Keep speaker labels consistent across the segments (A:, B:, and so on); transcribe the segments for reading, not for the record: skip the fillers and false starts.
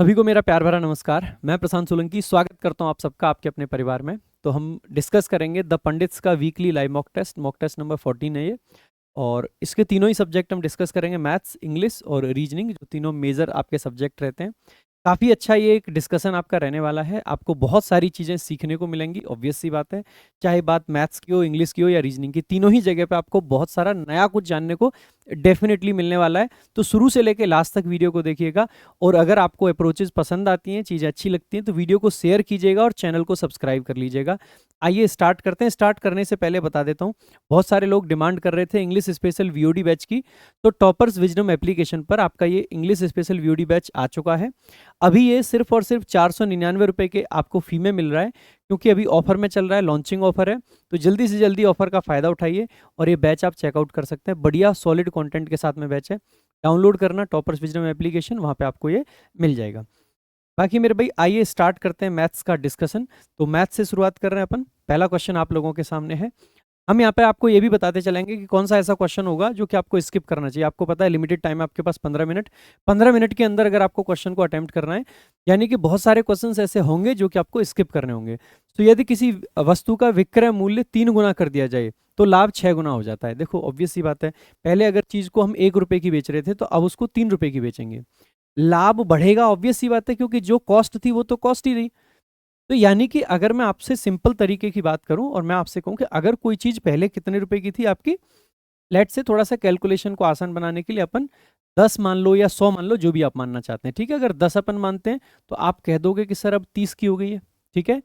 A: सभी को मेरा प्यार भरा नमस्कार। मैं प्रशांत सोलंकी स्वागत करता हूं आप सबका आपके अपने परिवार में। तो हम डिस्कस करेंगे द पंडित्स का weekly live mock test number 14 है ये। और इसके तीनों ही सब्जेक्ट हम डिस्कस करेंगे, मैथ्स, इंग्लिश और रीजनिंग, जो तीनों मेजर आपके सब्जेक्ट रहते हैं। काफ़ी अच्छा ये एक डिस्कशन आपका रहने वाला है। आपको बहुत सारी चीज़ें सीखने को मिलेंगी, ऑब्वियस सी बात है। चाहे बात मैथ्स की हो, इंग्लिश की हो या रीजनिंग की, तीनों ही जगह पे आपको बहुत सारा नया कुछ जानने को डेफिनेटली मिलने वाला है। तो शुरू से लेके लास्ट तक वीडियो को देखिएगा। और अगर आपको अप्रोचेस पसंद आती हैं, चीज़ें अच्छी लगती हैं, तो वीडियो को शेयर कीजिएगा और चैनल को सब्सक्राइब कर लीजिएगा। आइए स्टार्ट करते हैं। स्टार्ट करने से पहले बता देता हूँ, बहुत सारे लोग डिमांड कर रहे थे इंग्लिश स्पेशल वीओडी बैच की। तो टॉपर्स विजडम एप्लीकेशन पर आपका ये इंग्लिश स्पेशल वीओडी बैच आ चुका है। अभी ये सिर्फ और सिर्फ 499 रुपये के आपको फी में मिल रहा है, क्योंकि अभी ऑफर में चल रहा है, लॉन्चिंग ऑफर है। तो जल्दी से जल्दी ऑफर का फ़ायदा उठाइए और ये बैच आप चेकआउट कर सकते हैं। बढ़िया सॉलिड कंटेंट के साथ में बैच है। डाउनलोड करना टॉपर्स विजडम एप्लीकेशन, वहाँ पे आपको ये मिल जाएगा। बाकी मेरे भाई आइए स्टार्ट करते हैं मैथ्स का डिस्कशन। तो मैथ्स से शुरुआत कर रहे हैं अपन। पहला क्वेश्चन आप लोगों के सामने है। हम यहाँ पे आपको ये भी बताते चलेंगे कि कौन सा ऐसा क्वेश्चन होगा जो कि आपको स्किप करना चाहिए। आपको पता है लिमिटेड टाइम है आपके पास 15 मिनट। 15 मिनट के अंदर अगर आपको क्वेश्चन को अटेम्प्ट करना है, यानी कि बहुत सारे क्वेश्चंस ऐसे होंगे जो कि आपको स्किप करने होंगे। तो यदि किसी वस्तु का विक्रय मूल्य 3 गुना कर दिया जाए तो लाभ 6 गुना हो जाता है। देखो ऑब्वियस सी बात है, पहले अगर चीज को हम 1 रुपए की बेच रहे थे तो अब उसको 3 रुपए की बेचेंगे, लाभ बढ़ेगा। ऑब्वियस सी बात है, क्योंकि जो कॉस्ट थी वो तो कॉस्ट ही रही। तो यानी कि अगर मैं आपसे सिंपल तरीके की बात करूं और मैं आपसे कहूं कि अगर कोई चीज पहले कितने रुपए की थी आपकी, लेट से थोड़ा सा कैलकुलेशन को आसान बनाने के लिए अपन 10 मान लो या 100 मान लो, जो भी आप मानना चाहते हैं, ठीक है। अगर 10 अपन मानते हैं तो आप कह दोगे कि सर अब 30 की हो गई है, ठीक है।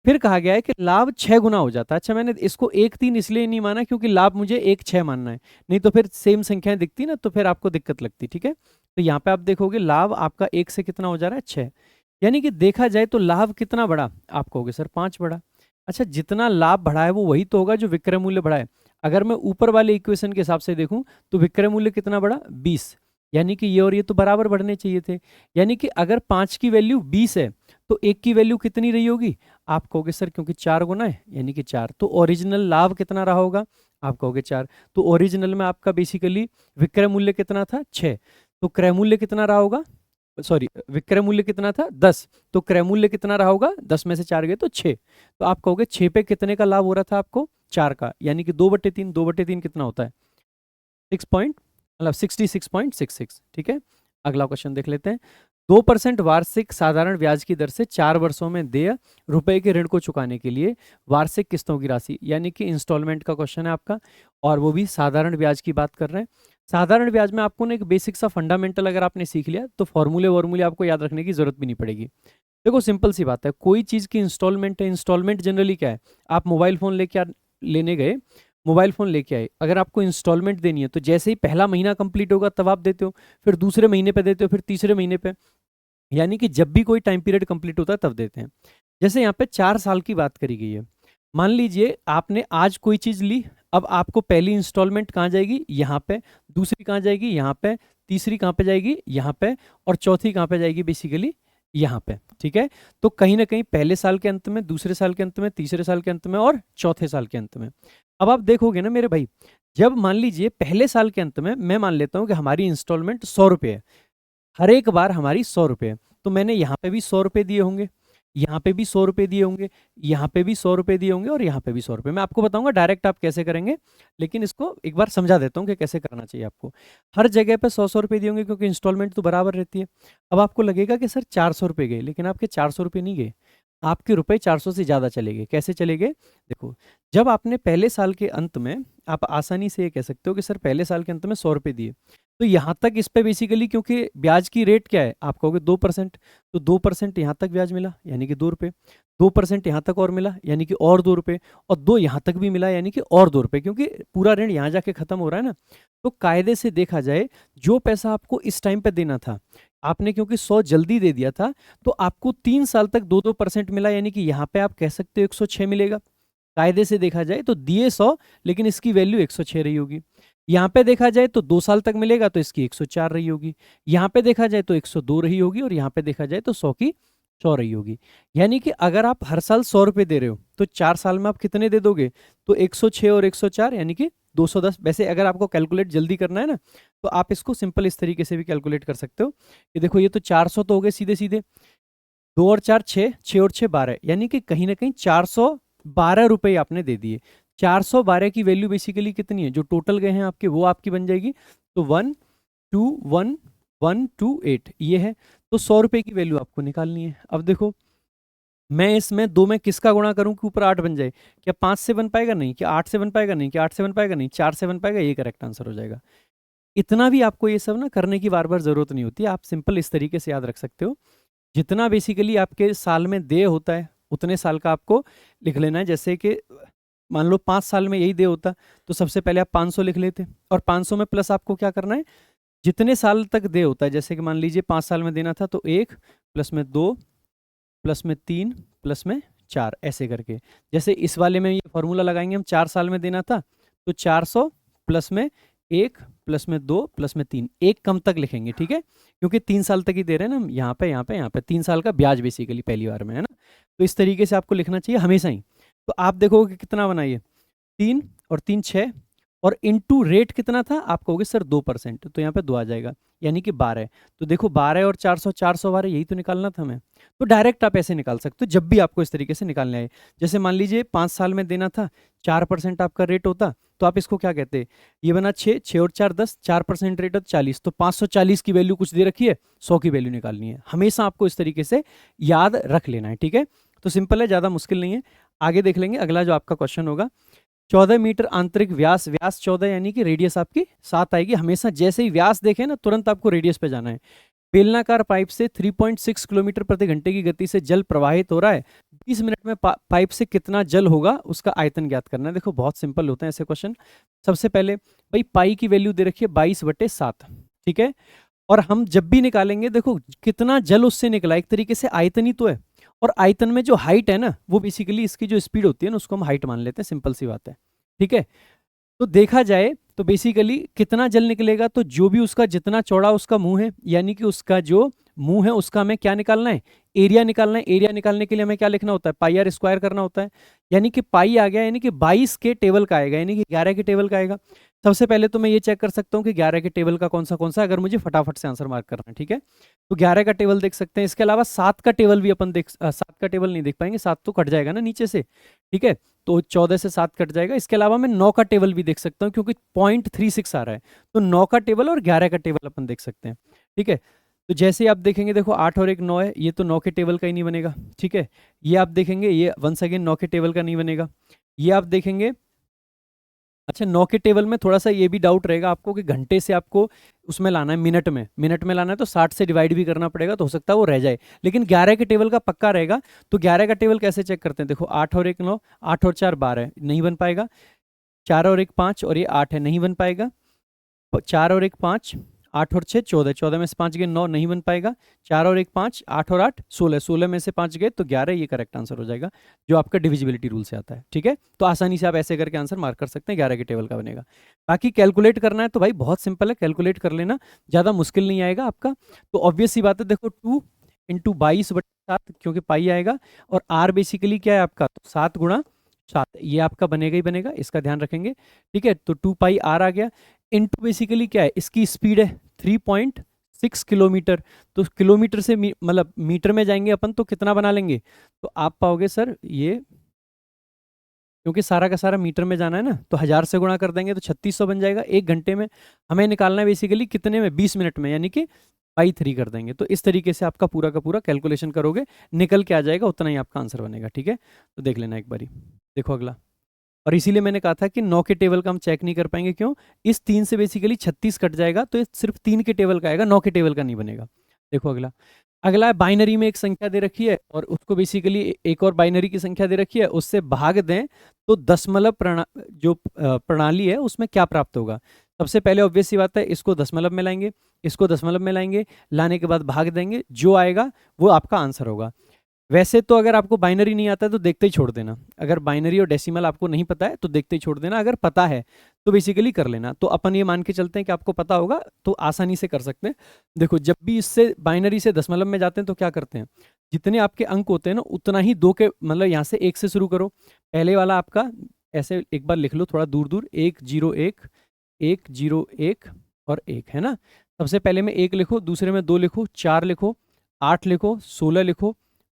A: फिर कहा गया है कि लाभ 6 गुना हो जाता है। अच्छा, मैंने इसको 1 3 इसलिए नहीं माना क्योंकि लाभ मुझे 1 6 मानना है, नहीं तो फिर सेम संख्याएं दिखती ना, तो फिर आपको दिक्कत लगती, ठीक है। तो यहाँ पे आप देखोगे लाभ आपका 1 से कितना हो जा रहा है, 6। यानी कि देखा जाए तो लाभ कितना बढ़ा, आप कहोगे सर 5 बढ़ा। अच्छा, जितना लाभ बढ़ा है वो वही तो होगा जो विक्रय मूल्य बढ़ा है। अगर मैं ऊपर वाले इक्वेशन के हिसाब से देखूं तो विक्रय मूल्य कितना बढ़ा, 20। यानी कि ये और ये तो बराबर बढ़ने चाहिए थे। यानी कि अगर 5 की वैल्यू 20 है तो 1 की वैल्यू कितनी रही होगी, आप कहोगे सर क्योंकि 4 गुना है यानी कि 4। तो ओरिजिनल लाभ कितना रहा होगा, आप कहोगे 4। तो ओरिजिनल में आपका बेसिकली विक्रय मूल्य कितना था, 6। तो क्रय मूल्य कितना रहा होगा, सॉरी विक्रय मूल्य कितना था, 10। तो क्रय मूल्य कितना रहा होगा, 10 में से 4 गए तो 6। तो आप कहोगे 6 पे कितने का लाभ हो रहा था आपको, 4 का। यानी कि 2/3, 2/3 कितना होता है, 6 पॉइंट, मतलब 66.66, ठीक है। अगला क्वेश्चन देख लेते हैं। 2% वार्षिक साधारण ब्याज की दर से 4 वर्षों में देय रुपए के ऋण को चुकाने के लिए वार्षिक किस्तों की राशि, यानी कि इंस्टॉलमेंट का क्वेश्चन है आपका, और वो भी साधारण ब्याज की बात कर रहे हैं। साधारण ब्याज में आपको ना एक बेसिक सा फंडामेंटल अगर आपने सीख लिया तो फॉर्मूले वॉर्मूले आपको याद रखने की जरूरत भी नहीं पड़ेगी। देखो सिंपल सी बात है, कोई चीज़ की इंस्टॉलमेंट है। इंस्टॉलमेंट जनरली क्या है, आप मोबाइल फ़ोन लेने गए, मोबाइल फ़ोन लेके आए, अगर आपको इंस्टॉलमेंट देनी है तो जैसे ही पहला महीना कंप्लीट होगा तब आप देते हो, फिर दूसरे महीने पे देते हो, फिर तीसरे महीने पे, यानी कि जब भी कोई टाइम पीरियड कंप्लीट होता है तब देते हैं। जैसे यहाँ पे 4 साल की बात करी गई है। मान लीजिए आपने आज कोई चीज़ ली, अब आपको पहली इंस्टॉलमेंट कहाँ जाएगी, यहाँ पे, दूसरी कहाँ जाएगी, यहाँ पे, तीसरी कहाँ पे जाएगी, यहाँ पे, और चौथी कहाँ पे जाएगी, बेसिकली यहाँ पे, ठीक है। तो कहीं ना कहीं पहले साल के अंत में, दूसरे साल के अंत में, तीसरे साल के अंत में और चौथे साल के अंत में। अब आप देखोगे ना मेरे भाई, जब मान लीजिए पहले साल के अंत में मैं मान लेता हूँ कि हमारी इंस्टॉलमेंट 100 रुपये है, हर एक बार हमारी 100 रुपये है, तो मैंने यहाँ पे भी 100 रुपये दिए होंगे, यहाँ पे भी 100 रुपये दिए होंगे, यहाँ पे भी 100 रुपये दिए होंगे और यहाँ पे भी 100 रुपये। मैं आपको बताऊंगा डायरेक्ट आप कैसे करेंगे, लेकिन इसको एक बार समझा देता हूँ कि कैसे करना चाहिए आपको। हर जगह पे 100-100 रुपये दिए होंगे क्योंकि इंस्टॉलमेंट तो बराबर रहती है। अब आपको लगेगा कि सर 400 रुपये गए, लेकिन आपके 400 रुपये नहीं गए, आपके रुपए 400 से ज़्यादा चले गए। कैसे चले गए, देखो, जब आपने पहले साल के अंत में, आप आसानी से ये कह सकते हो कि सर पहले साल के अंत में 100 रुपये दिए, तो यहाँ तक इस पे बेसिकली, क्योंकि ब्याज की रेट क्या है, आप कहोगे 2%, तो 2% यहाँ तक ब्याज मिला यानी कि 2 रुपये, 2% यहाँ तक और मिला यानी कि और 2 रुपये, और 2 यहाँ तक भी मिला यानी कि और 2 रुपये, क्योंकि पूरा ऋण यहाँ जाके खत्म हो रहा है ना। तो कायदे से देखा जाए, जो पैसा आपको इस टाइम पे देना था, आपने क्योंकि 100 जल्दी दे दिया था, तो आपको 3 साल तक 2-2% मिला, यानी कि यहाँ पे आप कह सकते हो 106 मिलेगा। कायदे से देखा जाए तो दिए 100, लेकिन इसकी वैल्यू 106 रही होगी। यहाँ पे देखा जाए तो 2 साल तक मिलेगा तो इसकी 104 रही होगी। यहाँ पे देखा जाए तो 102 रही होगी, और यहाँ पे देखा जाए तो 100 की 100 रही होगी। यानी कि अगर आप हर साल 100 रुपये दे रहे हो तो 4 साल में आप कितने दे दोगे, तो 106 और 104 यानी कि 210। वैसे अगर आपको कैलकुलेट जल्दी करना है ना तो आप इसको सिंपल इस तरीके से भी कैलकुलेट कर सकते हो कि देखो ये तो 400 तो हो गए सीधे सीधे, 2 और 4 6, 6 और 6 12, यानी कि कहीं ना कहीं 412 रुपए आपने दे दिए। 412 की वैल्यू बेसिकली कितनी है, जो टोटल गए हैं आपके वो आपकी बन जाएगी, तो 121,128 ये है। तो 100 रुपए की वैल्यू आपको निकालनी है। अब देखो मैं इसमें 2 में किसका गुणा करूं कि ऊपर 8 बन जाए, क्या 5 से बन पाएगा, नहीं, क्या 8 से बन पाएगा, नहीं, क्या 8 से बन पाएगा, नहीं, 4 से बन पाएगा, ये करेक्ट आंसर हो जाएगा। इतना भी आपको ये सब ना करने की बार बार जरूरत नहीं होती, आप सिंपल इस तरीके से याद रख सकते हो। जितना बेसिकली आपके साल में दे होता है उतने साल का आपको लिख लेना है। जैसे कि मान लो 5 साल में यही दे होता तो सबसे पहले आप 500 लिख लेते, और 500 में प्लस आपको क्या करना है, जितने साल तक दे होता है, जैसे कि मान लीजिए 5 साल में देना था तो 1 प्लस में 2 प्लस में 3 प्लस में 4 ऐसे करके। जैसे इस वाले में ये फॉर्मूला लगाएंगे हम, 4 साल में देना था तो 400 प्लस में 1 प्लस में 2 प्लस में 3, एक कम तक लिखेंगे, ठीक है, क्योंकि 3 साल तक ही दे रहे हैं ना हम, यहाँ पे यहाँ पे यहाँ पे 3 साल का ब्याज बेसिकली पहली बार में, है ना। तो इस तरीके से आपको लिखना चाहिए हमेशा ही। तो आप देखोगे कितना बनाइए, 3 और 3 6, और इनटू रेट कितना था आप कहोगे सर 2%, तो यहाँ पे 2 आ जाएगा, यानी कि 12। तो देखो 12 और 400, 412 यही तो निकालना था हमें। तो डायरेक्ट आप ऐसे निकाल सकते हो जब भी आपको इस तरीके से निकालने आए। जैसे मान लीजिए 5 साल में देना था, 4% आपका रेट होता तो आप इसको क्या कहते हैं, ये बना 6, 6 और 4 10, 4% रेट हो 40, तो 540 की वैल्यू कुछ दे रखी है, 100 की वैल्यू निकालनी है। हमेशा आपको इस तरीके से याद रख लेना है, ठीक है। तो सिंपल है, ज़्यादा मुश्किल नहीं है। आगे देख लेंगे अगला जो आपका क्वेश्चन होगा। 14 मीटर आंतरिक व्यास, व्यास 14 यानी कि रेडियस आपकी 7 आएगी। हमेशा जैसे ही व्यास देखें ना तुरंत आपको रेडियस पे जाना है। बेलनाकार पाइप से 3.6 किलोमीटर प्रति घंटे की गति से जल प्रवाहित हो रहा है, 20 मिनट में पाइप से कितना जल होगा उसका आयतन ज्ञात करना है। देखो बहुत सिंपल होते हैं ऐसे क्वेश्चन। सबसे पहले भाई पाई की वैल्यू दे रखी है 22/7, ठीक है, और हम जब भी निकालेंगे देखो कितना जल उससे निकला, एक तरीके से आयतन ही तो है, और आयतन में जो हाइट है ना वो बेसिकली इसकी जो स्पीड होती है ना उसको हम हाइट मान लेते हैं, सिंपल सी बात है, ठीक है। तो देखा जाए तो बेसिकली कितना जल निकलेगा, तो जो भी उसका जितना चौड़ा उसका मुंह है, यानी कि उसका जो मुंह है उसका हमें क्या निकालना है, एरिया निकालना है। एरिया निकालने के लिए हमें क्या लिखना होता है, पाई आर स्क्वायर करना होता है, यानी कि पाई आ गया, यानी कि 22 के टेबल का आएगा, यानी कि 11 के टेबल का आएगा। सबसे पहले तो मैं ये चेक कर सकता हूँ कि 11 के टेबल का कौन सा, अगर मुझे फटाफट से आंसर मार्क करना है, ठीक है। तो 11 का टेबल देख सकते हैं, इसके अलावा 7 का टेबल भी अपन 7 का टेबल नहीं देख पाएंगे, 7 तो कट जाएगा ना नीचे से, ठीक है, तो 14 से 7 कट जाएगा। इसके अलावा मैं 9 का टेबल भी देख सकता हूँ क्योंकि 0.36 आ रहा है, तो 9 का टेबल और 11 का टेबल अपन देख सकते हैं, ठीक है। तो जैसे ही आप देखेंगे देखो 8 और 1 9 है, ये तो 9 के टेबल का ही नहीं बनेगा, ठीक है। ये आप देखेंगे ये वंस अगेन 9 के टेबल का नहीं बनेगा। ये आप देखेंगे, अच्छा 9 के टेबल में थोड़ा सा ये भी डाउट रहेगा आपको कि घंटे से आपको उसमें लाना है, मिनट में लाना है, तो 60 से डिवाइड भी करना पड़ेगा, तो हो सकता है वो रह जाए, लेकिन 11 के टेबल का पक्का रहेगा। तो 11 का टेबल कैसे चेक करते हैं, देखो 8 और 1 9, 8 और 4 12 नहीं बन पाएगा, 4 और 1 5 और ये 8 है, नहीं बन पाएगा, 4 और 1 5, 8 और 6 14, 14 में से 5 गए 9, नहीं बन पाएगा, 4 और 1 5, 8 और 8 16, 16 में से 5 गए तो 11, ये करेक्ट आंसर हो जाएगा जो आपका डिविजिबिलिटी रूल से आता है, ठीक है। तो आसानी से आप ऐसे करके आंसर मार्क कर सकते हैं, 11 के टेबल का बनेगा। बाकी कैलकुलेट करना है तो भाई बहुत सिंपल है, कैलकुलेट कर लेना, ज़्यादा मुश्किल नहीं आएगा आपका। तो ऑब्वियस सी बात है, देखो 2 इंटू 22/7 क्योंकि पाई आएगा, और आर बेसिकली क्या है आपका, तो 7 गुणा 7, ये आपका बनेगा ही बनेगा, इसका ध्यान रखेंगे, ठीक है। तो 2 पाई आर आ गया, इनटू बेसिकली क्या है, इसकी स्पीड है 3.6 किलोमीटर, तो किलोमीटर से मतलब मीटर में जाएंगे अपन तो कितना बना लेंगे, तो आप पाओगे सर ये, क्योंकि सारा का सारा मीटर में जाना है ना, तो 1000 से गुणा कर देंगे तो 3600 बन जाएगा। 1 घंटे में हमें निकालना है बेसिकली कितने में, 20 मिनट में, यानी कि बाई 3 कर देंगे। तो इस तरीके से आपका पूरा का पूरा कैलकुलेशन करोगे, निकल के आ जाएगा, उतना ही आपका आंसर बनेगा, ठीक है। तो देख लेना एक बारी, देखो अगला। और इसीलिए मैंने कहा था कि 9 के टेबल का हम चेक नहीं कर पाएंगे, क्यों, इस 3 से बेसिकली 36 कट जाएगा, तो ये सिर्फ 3 के टेबल का आएगा, 9 के टेबल का नहीं बनेगा। देखो अगला, अगला है बाइनरी में एक संख्या दे रखी है और उसको बेसिकली एक और बाइनरी की संख्या दे रखी है, उससे भाग दें तो दशमलव जो प्रणाली है उसमें क्या प्राप्त होगा। सबसे पहले ऑब्वियस सी बात है, इसको दशमलव में लाएंगे, इसको दशमलव में लाएंगे, लाने के बाद भाग देंगे, जो आएगा वो आपका आंसर होगा। वैसे तो अगर आपको बाइनरी नहीं आता है तो देखते ही छोड़ देना, अगर बाइनरी और डेसिमल आपको नहीं पता है तो देखते ही छोड़ देना, अगर पता है तो बेसिकली कर लेना। तो अपन ये मान के चलते हैं कि आपको पता होगा तो आसानी से कर सकते हैं। देखो जब भी इससे बाइनरी से दशमलव में जाते हैं तो क्या करते हैं, जितने आपके अंक होते हैं ना उतना ही 2 के मतलब यहाँ से 1 से शुरू करो, पहले वाला आपका ऐसे एक बार लिख लो थोड़ा दूर दूर, 1 0 1 1 0 1 और 1, है ना। सबसे पहले में 1 लिखो, दूसरे में 2 लिखो, 4 लिखो, 8 लिखो, 16 लिखो,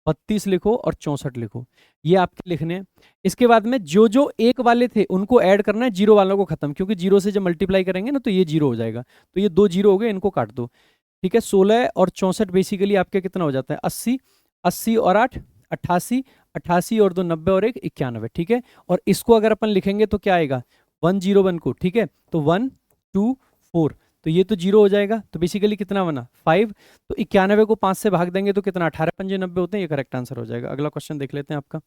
A: 32 लिखो और 64 लिखो। ये आपके लिखने हैं। इसके बाद में जो जो एक वाले थे उनको ऐड करना है, जीरो वालों को खत्म, क्योंकि जीरो से जब मल्टीप्लाई करेंगे ना तो ये जीरो हो जाएगा। तो ये 2 जीरो हो गए, इनको काट दो। ठीक है, 16 और 64 बेसिकली आपके कितना हो जाता है, 80, 80 और 8 88, 88 और 2 90 और 1 91। ठीक है, और इसको अगर अपन लिखेंगे तो क्या आएगा, 101 को। ठीक है, तो 1 2 4, तो ये तो जीरो हो जाएगा, तो बेसिकली कितना बना 5। तो 91 को 5 से भाग देंगे तो कितना, 18 पंजे 90 होते हैं, ये करेक्ट आंसर हो जाएगा। अगला क्वेश्चन देख लेते हैं आपका।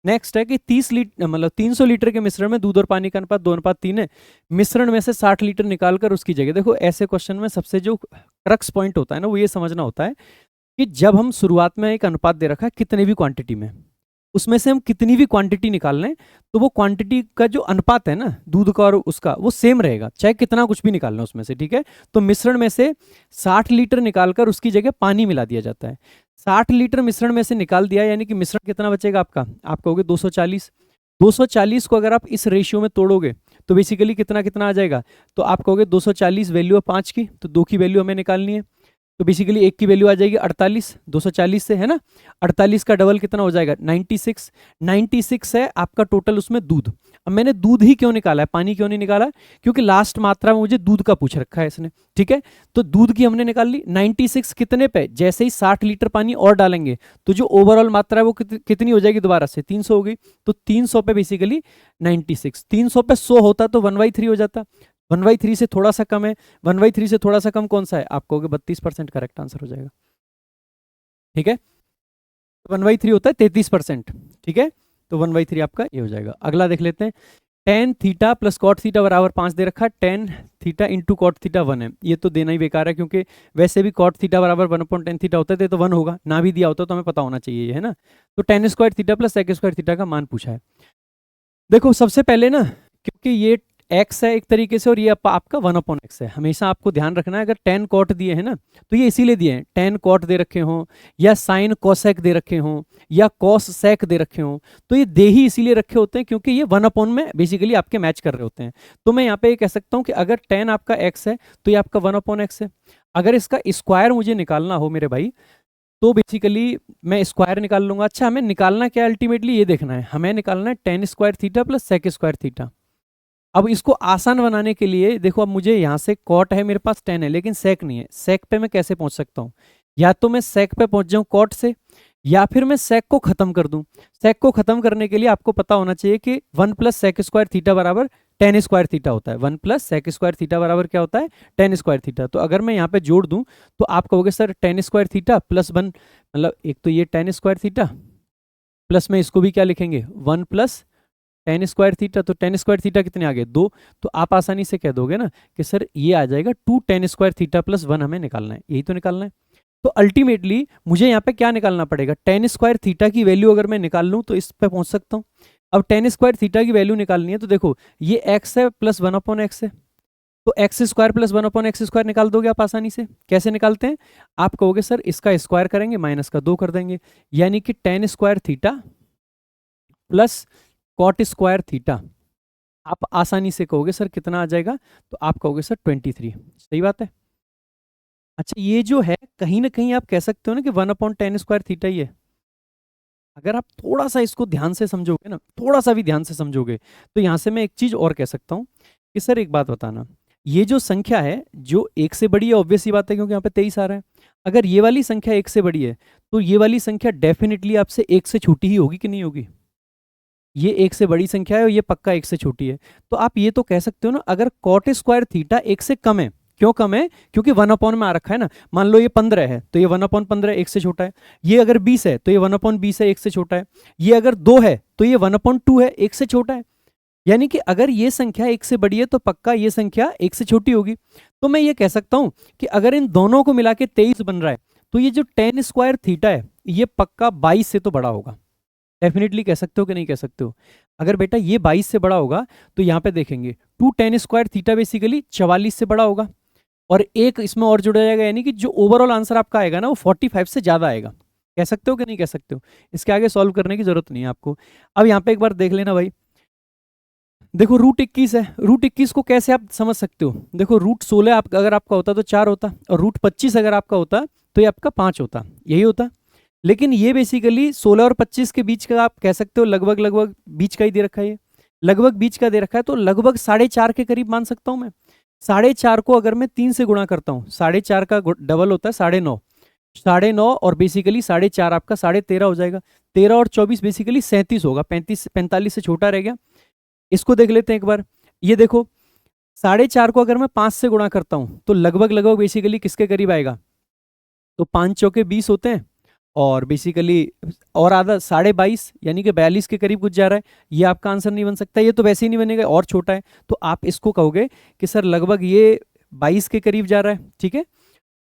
A: नेक्स्ट है कि 30 लीटर मतलब 300 लीटर के मिश्रण में दूध और पानी का अनुपात 2:3 है। मिश्रण में से 60 लीटर निकालकर उसकी जगह, देखो ऐसे क्वेश्चन में सबसे जो क्रक्स पॉइंट होता है ना वो ये समझना होता है कि जब हम शुरुआत में एक अनुपात दे रखा है कितने भी क्वांटिटी में, उसमें से हम कितनी भी क्वांटिटी निकाल लें तो वो क्वांटिटी का जो अनुपात है ना दूध का और उसका, वो सेम रहेगा चाहे कितना कुछ भी निकाल लें उसमें से। ठीक है, तो मिश्रण में से 60 लीटर निकालकर उसकी जगह पानी मिला दिया जाता है। 60 लीटर मिश्रण में से निकाल दिया, यानी कि मिश्रण कितना बचेगा आपका, आप कहोगे 240। 240 को अगर आप इस रेशियो में तोड़ोगे तो बेसिकली कितना कितना आ जाएगा, तो आप कहोगे 240 वैल्यू है 5 की, तो 2 की वैल्यू हमें निकालनी है, तो बेसिकली 1 की वैल्यू आ जाएगी 48, 240 से, है ना। 48 का डबल कितना हो जाएगा 96, 96 है आपका टोटल उसमें दूध। अब मैंने दूध ही क्यों निकाला है, पानी क्यों नहीं निकाला, क्योंकि लास्ट मात्रा में मुझे दूध का पूछ रखा है इसने। ठीक है, तो दूध की हमने निकाल ली। 96 कितने पे, जैसे ही 60 लीटर पानी और डालेंगे तो जो ओवरऑल मात्रा है वो कितनी हो जाएगी, दोबारा से 300 हो गई। तो 300 पे बेसिकली 96, 300 पे 100 होता तो 1/3 हो जाता। 1/3 से थोड़ा सा कम है, 1/3 से थोड़ा सा कम कौन सा है, आप कहोगे 32%, करेक्ट आंसर हो जाएगा। ठीक है, 1/3 होता है 33%। ठीक है, तो 1/3 आपका ये हो जाएगा। अगला देख लेते हैं। Tan theta plus cot theta बराबर 5 दे रखा है, tan theta into cot theta 1 है। ये तो देना ही बेकार है, क्योंकि वैसे भी कॉट थीटा बराबर 1/10 थीटा होता है तो 1 होगा, ना भी दिया होता तो हमें पता होना चाहिए, है ना। तो tan square theta plus sec square theta का मान पूछा है। देखो सबसे पहले ना, क्योंकि ये x है एक तरीके से और ये आपका 1/x है, हमेशा आपको ध्यान रखना है। अगर टेन कॉट दिए हैं ना तो ये इसीलिए दिए हैं, टेन कॉट दे रखे हों या साइन कोसेक दे रखे हों या कॉस सेक दे रखे हों, तो ये दे ही इसीलिए रखे होते हैं क्योंकि ये 1/ में बेसिकली आपके मैच कर रहे होते हैं। तो मैं यहाँ पे ये कह सकता हूँ कि अगर टेन आपका x है तो ये आपका 1/x है। अगर इसका स्क्वायर मुझे निकालना हो मेरे भाई, तो बेसिकली मैं स्क्वायर निकाल लूंगा। अच्छा, हमें निकालना क्या, अल्टीमेटली ये देखना है, हमें निकालना है tan square theta plus sec square theta. अब इसको आसान बनाने के लिए देखो, अब मुझे यहाँ से कॉट है मेरे पास 10 है लेकिन सेक नहीं है, सेक पे मैं कैसे पहुंच सकता हूँ, या तो मैं सेक पे पहुंच जाऊँ कॉट से, या फिर मैं सेक को खत्म कर दूं। सेक को खत्म करने के लिए आपको पता होना चाहिए कि 1 प्लस सेक स्क्वायर थीटा बराबर टेन स्क्वायर थीटा होता है। 1 प्लस सेक स्क्वायर थीटा बराबर क्या होता है, टेन स्क्वायर थीटा। तो अगर मैं यहाँ पे जोड़ दूं तो आप कहोगे sir ten square theta plus 1, मतलब एक तो ये टेन स्क्वायर थीटा प्लस में इसको भी क्या लिखेंगे 1 प्लस टेन स्क्वायर थीटा। तो टेन स्क्वायर थीटा कितने आ गए 2, तो आप आसानी से कह दोगे ना कि सर ये आ जाएगा 2 टेन स्क्वायर थीटा प्लस 1, हमें निकालना है, यही तो निकालना है। तो अल्टीमेटली मुझे यहाँ पे क्या निकालना पड़ेगा, टेन स्क्वायर थीटा की वैल्यू अगर मैं निकाल लूँ तो इस पे पहुंच सकता हूँ। अब टेन स्क्वायर थीटा की वैल्यू निकालनी है तो देखो ये एक्स है प्लस 1/x है, तो x square plus 1/x square निकाल दोगे आप आसानी से। कैसे निकालते हैं, आप कहोगे सर इसका स्क्वायर करेंगे माइनस का 2 कर देंगे, यानी कि tan square theta plus cot square theta. आप आसानी से कहोगे सर कितना आ जाएगा, तो आप कहोगे सर 23। सही बात है। अच्छा, ये जो है कहीं ना कहीं आप कह सकते हो ना कि 1/10 स्क्वायर थीटा ही है। अगर आप थोड़ा सा इसको ध्यान से समझोगे ना, थोड़ा सा भी ध्यान से समझोगे, तो यहाँ से मैं एक चीज और कह सकता हूँ कि सर एक बात बताना, ये जो संख्या है जो एक से बड़ी है, ऑब्वियस ही बात है क्योंकि यहाँ पे 23 आ रहा है। अगर ये वाली संख्या एक से बड़ी है तो ये वाली संख्या डेफिनेटली आपसे एक से छोटी ही होगी कि नहीं होगी। ये एक से बड़ी संख्या है और ये पक्का एक से छोटी है। तो आप ये तो कह सकते हो ना, अगर कॉट स्क्वायर थीटा एक से कम है, क्यों कम है, क्योंकि 1/ में आ रखा है ना। मान लो ये 15 है तो ये 1/15 एक से छोटा है, ये अगर 20 है तो ये 1/20 है, एक से छोटा है, ये अगर 2 है तो ये 1/2 है, एक से छोटा है। यानी कि अगर ये संख्या एक से बड़ी है तो पक्का ये संख्या एक से छोटी होगी। तो मैं ये कह सकता हूं कि अगर इन दोनों को मिला के 23 बन रहा है तो ये जो टेन स्क्वायर थीटा है ये पक्का 22 से तो बड़ा होगा। डेफिनेटली कह सकते हो कि नहीं कह सकते हो। अगर बेटा ये 22 से बड़ा होगा तो यहाँ पे देखेंगे 2 टेन स्क्वायर थीटा बेसिकली 44 से बड़ा होगा, और एक इसमें और जुड़ा जाएगा, यानी कि जो ओवरऑल आंसर आपका आएगा ना वो 45 से ज्यादा आएगा। कह सकते हो कि नहीं कह सकते हो। इसके आगे सॉल्व करने की जरूरत नहीं है आपको। अब यहाँ पे एक बार देख लेना भाई, देखो रूट 21 है, रूट 21 को कैसे आप समझ सकते हो? देखो रूट 16 आप अगर आपका होता तो 4 होता, और रूट 25 अगर आपका होता तो ये आपका 5 होता, यही होता। लेकिन ये बेसिकली 16 और 25 के बीच का आप कह सकते हो, लगभग लगभग बीच का ही दे रखा है, ये लगभग बीच का दे रखा है, तो लगभग 4.5 के करीब मान सकता हूँ मैं। 4.5 को अगर मैं 3 से गुणा करता हूँ, 4.5 का डबल होता है 9.5, 9.5 और बेसिकली 4.5 आपका 13.5 हो जाएगा। 13 और 24 बेसिकली 37 होगा, 35 45 से छोटा रह गया। इसको देख लेते हैं एक बार, ये देखो 4.5 को अगर मैं 5 से गुणा करता हूं तो लगभग लगभग बेसिकली किसके करीब आएगा? तो 5 चौके 20 होते हैं, और बेसिकली और आधा 22.5 यानी कि 42 के करीब कुछ जा रहा है। ये आपका आंसर नहीं बन सकता, ये तो वैसे ही नहीं बनेगा, और छोटा है। तो आप इसको कहोगे कि सर लगभग ये 22 के करीब जा रहा है, ठीक है,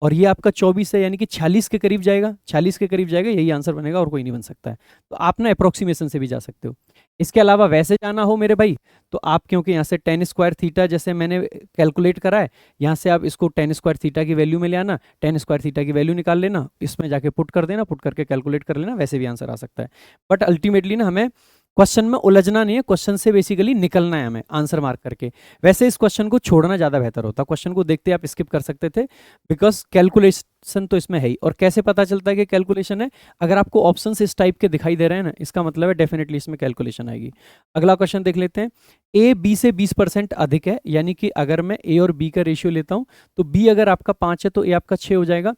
A: और ये आपका 24 है यानी कि 46 के करीब जाएगा, 46 के करीब जाएगा, यही आंसर बनेगा, और कोई नहीं बन सकता है। तो आप ना अप्रोक्सीमेशन से भी जा सकते हो। इसके अलावा वैसे जाना हो मेरे भाई, तो आप क्योंकि यहाँ से tan स्क्वायर थीटा जैसे मैंने कैलकुलेट करा है, यहाँ से आप इसको tan स्क्वायर थीटा की वैल्यू में ले आना, tan स्क्वायर थीटा की वैल्यू निकाल लेना, इसमें जाके पुट कर देना, पुट करके कैलकुलेट कर लेना, वैसे भी आंसर आ सकता है। बट अल्टीमेटली ना हमें क्वेश्चन में उलझना नहीं है, क्वेश्चन से बेसिकली निकलना है हमें आंसर मार्क करके। वैसे इस क्वेश्चन को छोड़ना ज़्यादा बेहतर होता, क्वेश्चन को देखते आप स्किप कर सकते थे, बिकॉज कैलकुलेशन तो इसमें है ही। और कैसे पता चलता है कि कैलकुलेशन है? अगर आपको ऑप्शन इस टाइप के दिखाई दे रहे हैं ना, इसका मतलब है डेफिनेटली इसमें कैलकुलेशन आएगी। अगला क्वेश्चन देख लेते हैं। ए बी से 20% अधिक है, यानी कि अगर मैं ए और बी का रेशियो लेता हूं तो बी अगर आपका 5 है तो ए आपका 6 हो जाएगा।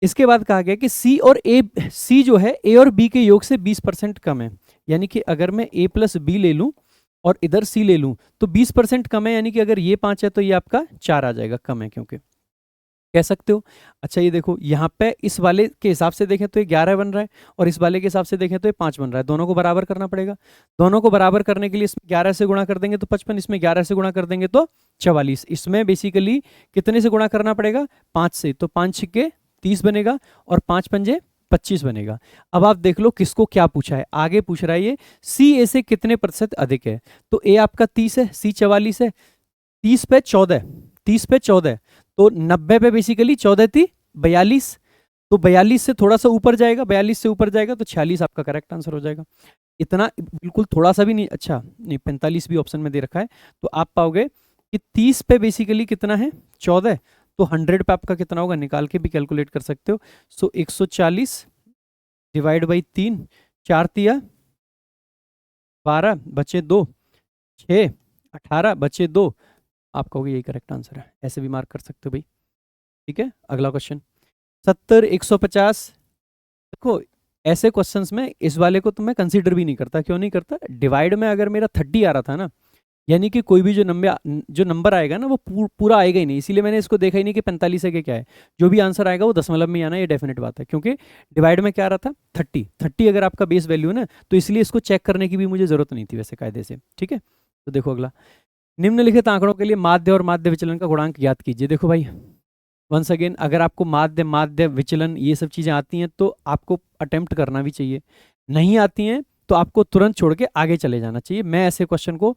A: इसके बाद कहा गया कि सी और ए, सी जो है ए और बी के योग से 20% कम है, यानी कि अगर मैं ए प्लस बी ले लूं और इधर सी ले लूं तो 20% कम है, यानी कि अगर ये 5 है तो ये आपका 4 आ जाएगा, कम है क्योंकि, कह सकते हो। अच्छा ये देखो यहाँ पे इस वाले के हिसाब से देखें तो ये 11 बन रहा है, और इस वाले के हिसाब से देखें तो ये 5 बन रहा है, दोनों को बराबर करना पड़ेगा। दोनों को बराबर करने के लिए इसमें 11 से गुणा कर देंगे तो 55, इसमें 11 से गुणा कर देंगे तो 44। इसमें बेसिकली कितने से गुणा करना पड़ेगा? 5 से, तो 5 छिक्के 30 बनेगा, और 5 पंजे 25 बनेगा। अब आप देख लो किसको क्या पूछा है, आगे पूछ रहा है ये सी ए से कितने प्रतिशत अधिक है। तो ए आपका 30 है, सी 44 है, 30 पे 14, 30 पे 14, तो 90 पे बेसिकली 14 थी 42, तो 42 से थोड़ा सा ऊपर जाएगा, 42 से ऊपर जाएगा तो 46 आपका करेक्ट आंसर हो जाएगा। इतना बिल्कुल थोड़ा सा भी नहीं, अच्छा नहीं 45 भी ऑप्शन में दे रखा है, तो आप पाओगे कि 30 पे बेसिकली कितना है? 14, तो 100 पे आपका कितना होगा? निकाल के भी कैलकुलेट कर सकते हो। सो 140 डिवाइड बाई 3, 4 तिया 12 बचे 2, 6 18 बचे 2, आप कहोगे यही करेक्ट आंसर है, ऐसे भी मार्क कर सकते हो भाई। ठीक है, अगला क्वेश्चन 70 150। देखो ऐसे क्वेश्चंस में इस वाले को तो मैं कंसीडर भी नहीं करता। क्यों नहीं करता? डिवाइड में अगर मेरा 30 आ रहा था ना, यानी कि कोई भी जो नंबर आएगा ना वो पूरा आएगा ही नहीं, इसीलिए मैंने इसको देखा ही नहीं कि 45 है कि क्या है। जो भी आंसर आएगा वो दशमलव में आना, ये डेफिनेट बात है, क्योंकि डिवाइड में क्या आ रहा था? 30 अगर आपका बेस वैल्यू है ना, तो इसलिए इसको चेक करने की भी मुझे जरूरत नहीं थी वैसे कायदे से। ठीक है, तो देखो अगला, निम्नलिखित आंकड़ों के लिए माध्य और माध्य विचलन का गुणांक ज्ञात कीजिए। देखो भाई वंस अगेन, अगर आपको माध्य माध्य विचलन ये सब चीज़ें आती हैं तो आपको अटेम्प्ट करना भी चाहिए, नहीं आती हैं तो आपको तुरंत छोड़ के आगे चले जाना चाहिए। मैं ऐसे क्वेश्चन को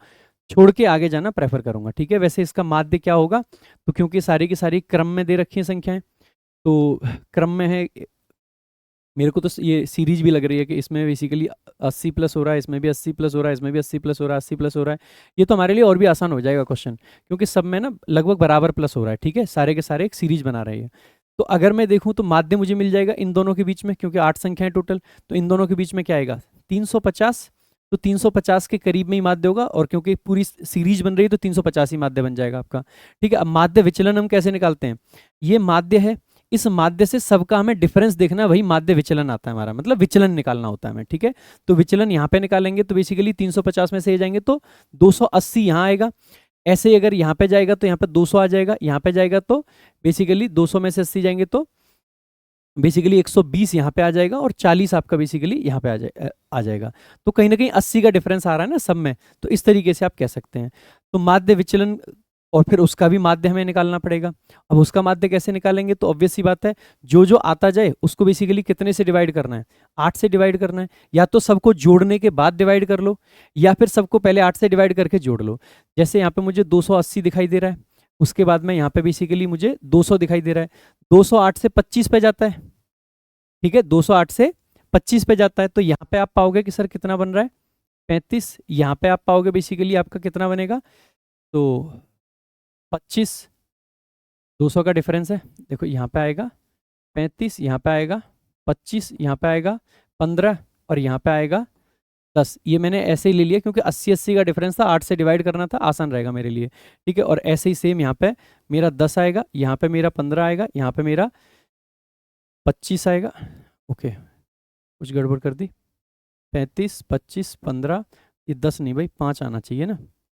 A: छोड़ के आगे जाना प्रेफर करूंगा। ठीक है, वैसे इसका माध्य क्या होगा? तो क्योंकि सारी की सारी क्रम में दे रखी हैं संख्याएं, तो क्रम में है, मेरे को तो ये सीरीज भी लग रही है कि इसमें बेसिकली 80 प्लस हो रहा है, इसमें भी 80 प्लस हो रहा है, इसमें भी 80 प्लस हो रहा है, 80 प्लस हो रहा है। ये तो हमारे लिए और भी आसान हो जाएगा क्वेश्चन, क्योंकि सब में ना लगभग बराबर प्लस हो रहा है। ठीक है, सारे के सारे एक सीरीज बना रहे हैं। तो अगर मैं देखूं तो माध्य मुझे मिल जाएगा इन दोनों के बीच में, क्योंकि 8 संख्याएं टोटल, तो इन दोनों के बीच में क्या आएगा? 350, तो 350 के करीब में ही माध्य होगा, और क्योंकि पूरी सीरीज बन रही है तो 350 ही माध्य बन जाएगा आपका। ठीक है, अब माध्य विचलन हम कैसे निकालते हैं? ये माध्य है, इस माध्य से सबका हमें डिफरेंस देखना है, वही माध्य विचलन आता है हमारा, मतलब विचलन निकालना होता है हमें। ठीक है, तो विचलन यहाँ पे निकालेंगे तो बेसिकली 350 में से जाएंगे तो 280 यहाँ आएगा, ऐसे ही अगर यहाँ पे जाएगा तो यहाँ पे 200 आ जाएगा, यहाँ पे जाएगा तो बेसिकली 200 में से 80 जाएंगे तो बेसिकली 120 यहाँ पे आ जाएगा, और 40 आपका बेसिकली यहाँ पे आ जाएगा। तो कहीं ना कहीं 80 का डिफरेंस आ रहा है ना सब में, तो इस तरीके से आप कह सकते हैं। तो माध्य विचलन, और फिर उसका भी माध्य हमें निकालना पड़ेगा। अब उसका माध्य कैसे निकालेंगे? तो ऑब्वियस सी बात है, जो जो आता जाए उसको बेसिकली कितने से डिवाइड करना है? 8 से डिवाइड करना है। या तो सबको जोड़ने के बाद डिवाइड कर लो, या फिर सबको पहले 8 से डिवाइड करके जोड़ लो। जैसे यहाँ पे मुझे 280 दिखाई दे रहा है, उसके बाद में यहाँ पे बेसिकली मुझे 200 दिखाई दे रहा है, 208 से 25 पे जाता है। ठीक है, 208 से 25 पे जाता है, तो यहाँ पे आप पाओगे कि सर कितना बन रहा है? 35, यहाँ पे आप पाओगे बेसिकली आपका कितना बनेगा, तो 25, 200 का डिफरेंस है। देखो यहाँ पे आएगा 35, यहाँ पे आएगा 25, यहाँ पे आएगा 15 और यहाँ पे आएगा 10। ये मैंने ऐसे ही ले लिया क्योंकि 80-80 का डिफरेंस था, 8 से डिवाइड करना था, आसान रहेगा मेरे लिए। ठीक है, और ऐसे ही सेम यहाँ पे मेरा 10 आएगा, यहाँ पे मेरा 15 आएगा, यहाँ पे मेरा 25 आएगा। ओके, कुछ गड़बड़ कर दी, 35, 25, 15, ये 10 नहीं भाई, 5 आना चाहिए ना,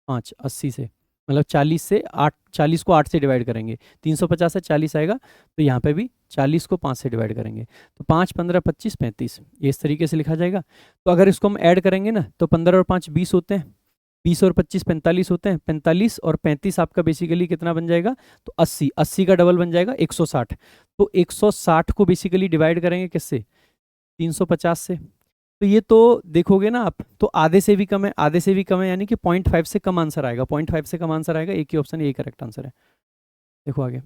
A: 5 80 से, मतलब 40 से 8, 40 को 8 से डिवाइड करेंगे, 350 से 40 आएगा, तो यहाँ पे भी 40 को 5 से डिवाइड करेंगे, तो 5, 15, 25, 35, ये इस तरीके से लिखा जाएगा। तो अगर इसको हम ऐड करेंगे ना, तो 15 और 5 20 होते हैं, 20 और 25 45 होते हैं, 45 और 35 आपका बेसिकली कितना बन जाएगा, तो 80, 80 का डबल बन जाएगा 160। तो 160 को बेसिकली डिवाइड करेंगे किससे, 350 से। तो ये तो देखोगे ना आप, तो आधे से भी कम है, आधे से भी कम है, यानी कि 0.5 से कम आंसर आएगा, 0.5 से कम आंसर आएगा, एक ही ऑप्शन, यही करेक्ट आंसर है। देखो आगे,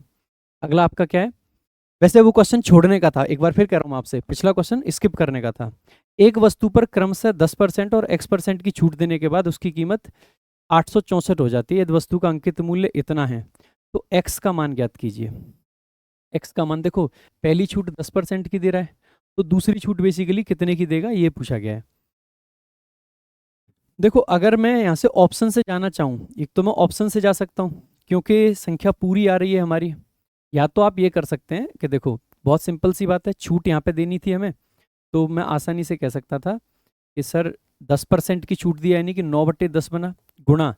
A: अगला आपका क्या है, वैसे वो क्वेश्चन छोड़ने का था, एक बार फिर कह रहा हूँ आपसे, पिछला क्वेश्चन स्किप करने का था। एक वस्तु पर क्रमशः 10% और x% की छूट देने के बाद उसकी कीमत 864 हो जाती है, यदि वस्तु का अंकित मूल्य इतना है, तो x का मान ज्ञात कीजिए। x का मान देखो, पहली छूट 10% की दे रहा है, तो दूसरी छूट बेसिकली कितने की देगा, ये पूछा गया है। देखो अगर मैं यहाँ से ऑप्शन से जाना चाहूँ, एक तो मैं ऑप्शन से जा सकता हूँ क्योंकि संख्या पूरी आ रही है हमारी, या तो आप ये कर सकते हैं कि देखो बहुत सिंपल सी बात है, छूट यहाँ पे देनी थी हमें, तो मैं आसानी से कह सकता था कि सर 10% की छूट दिया, यानी कि 9/10 बना, गुणा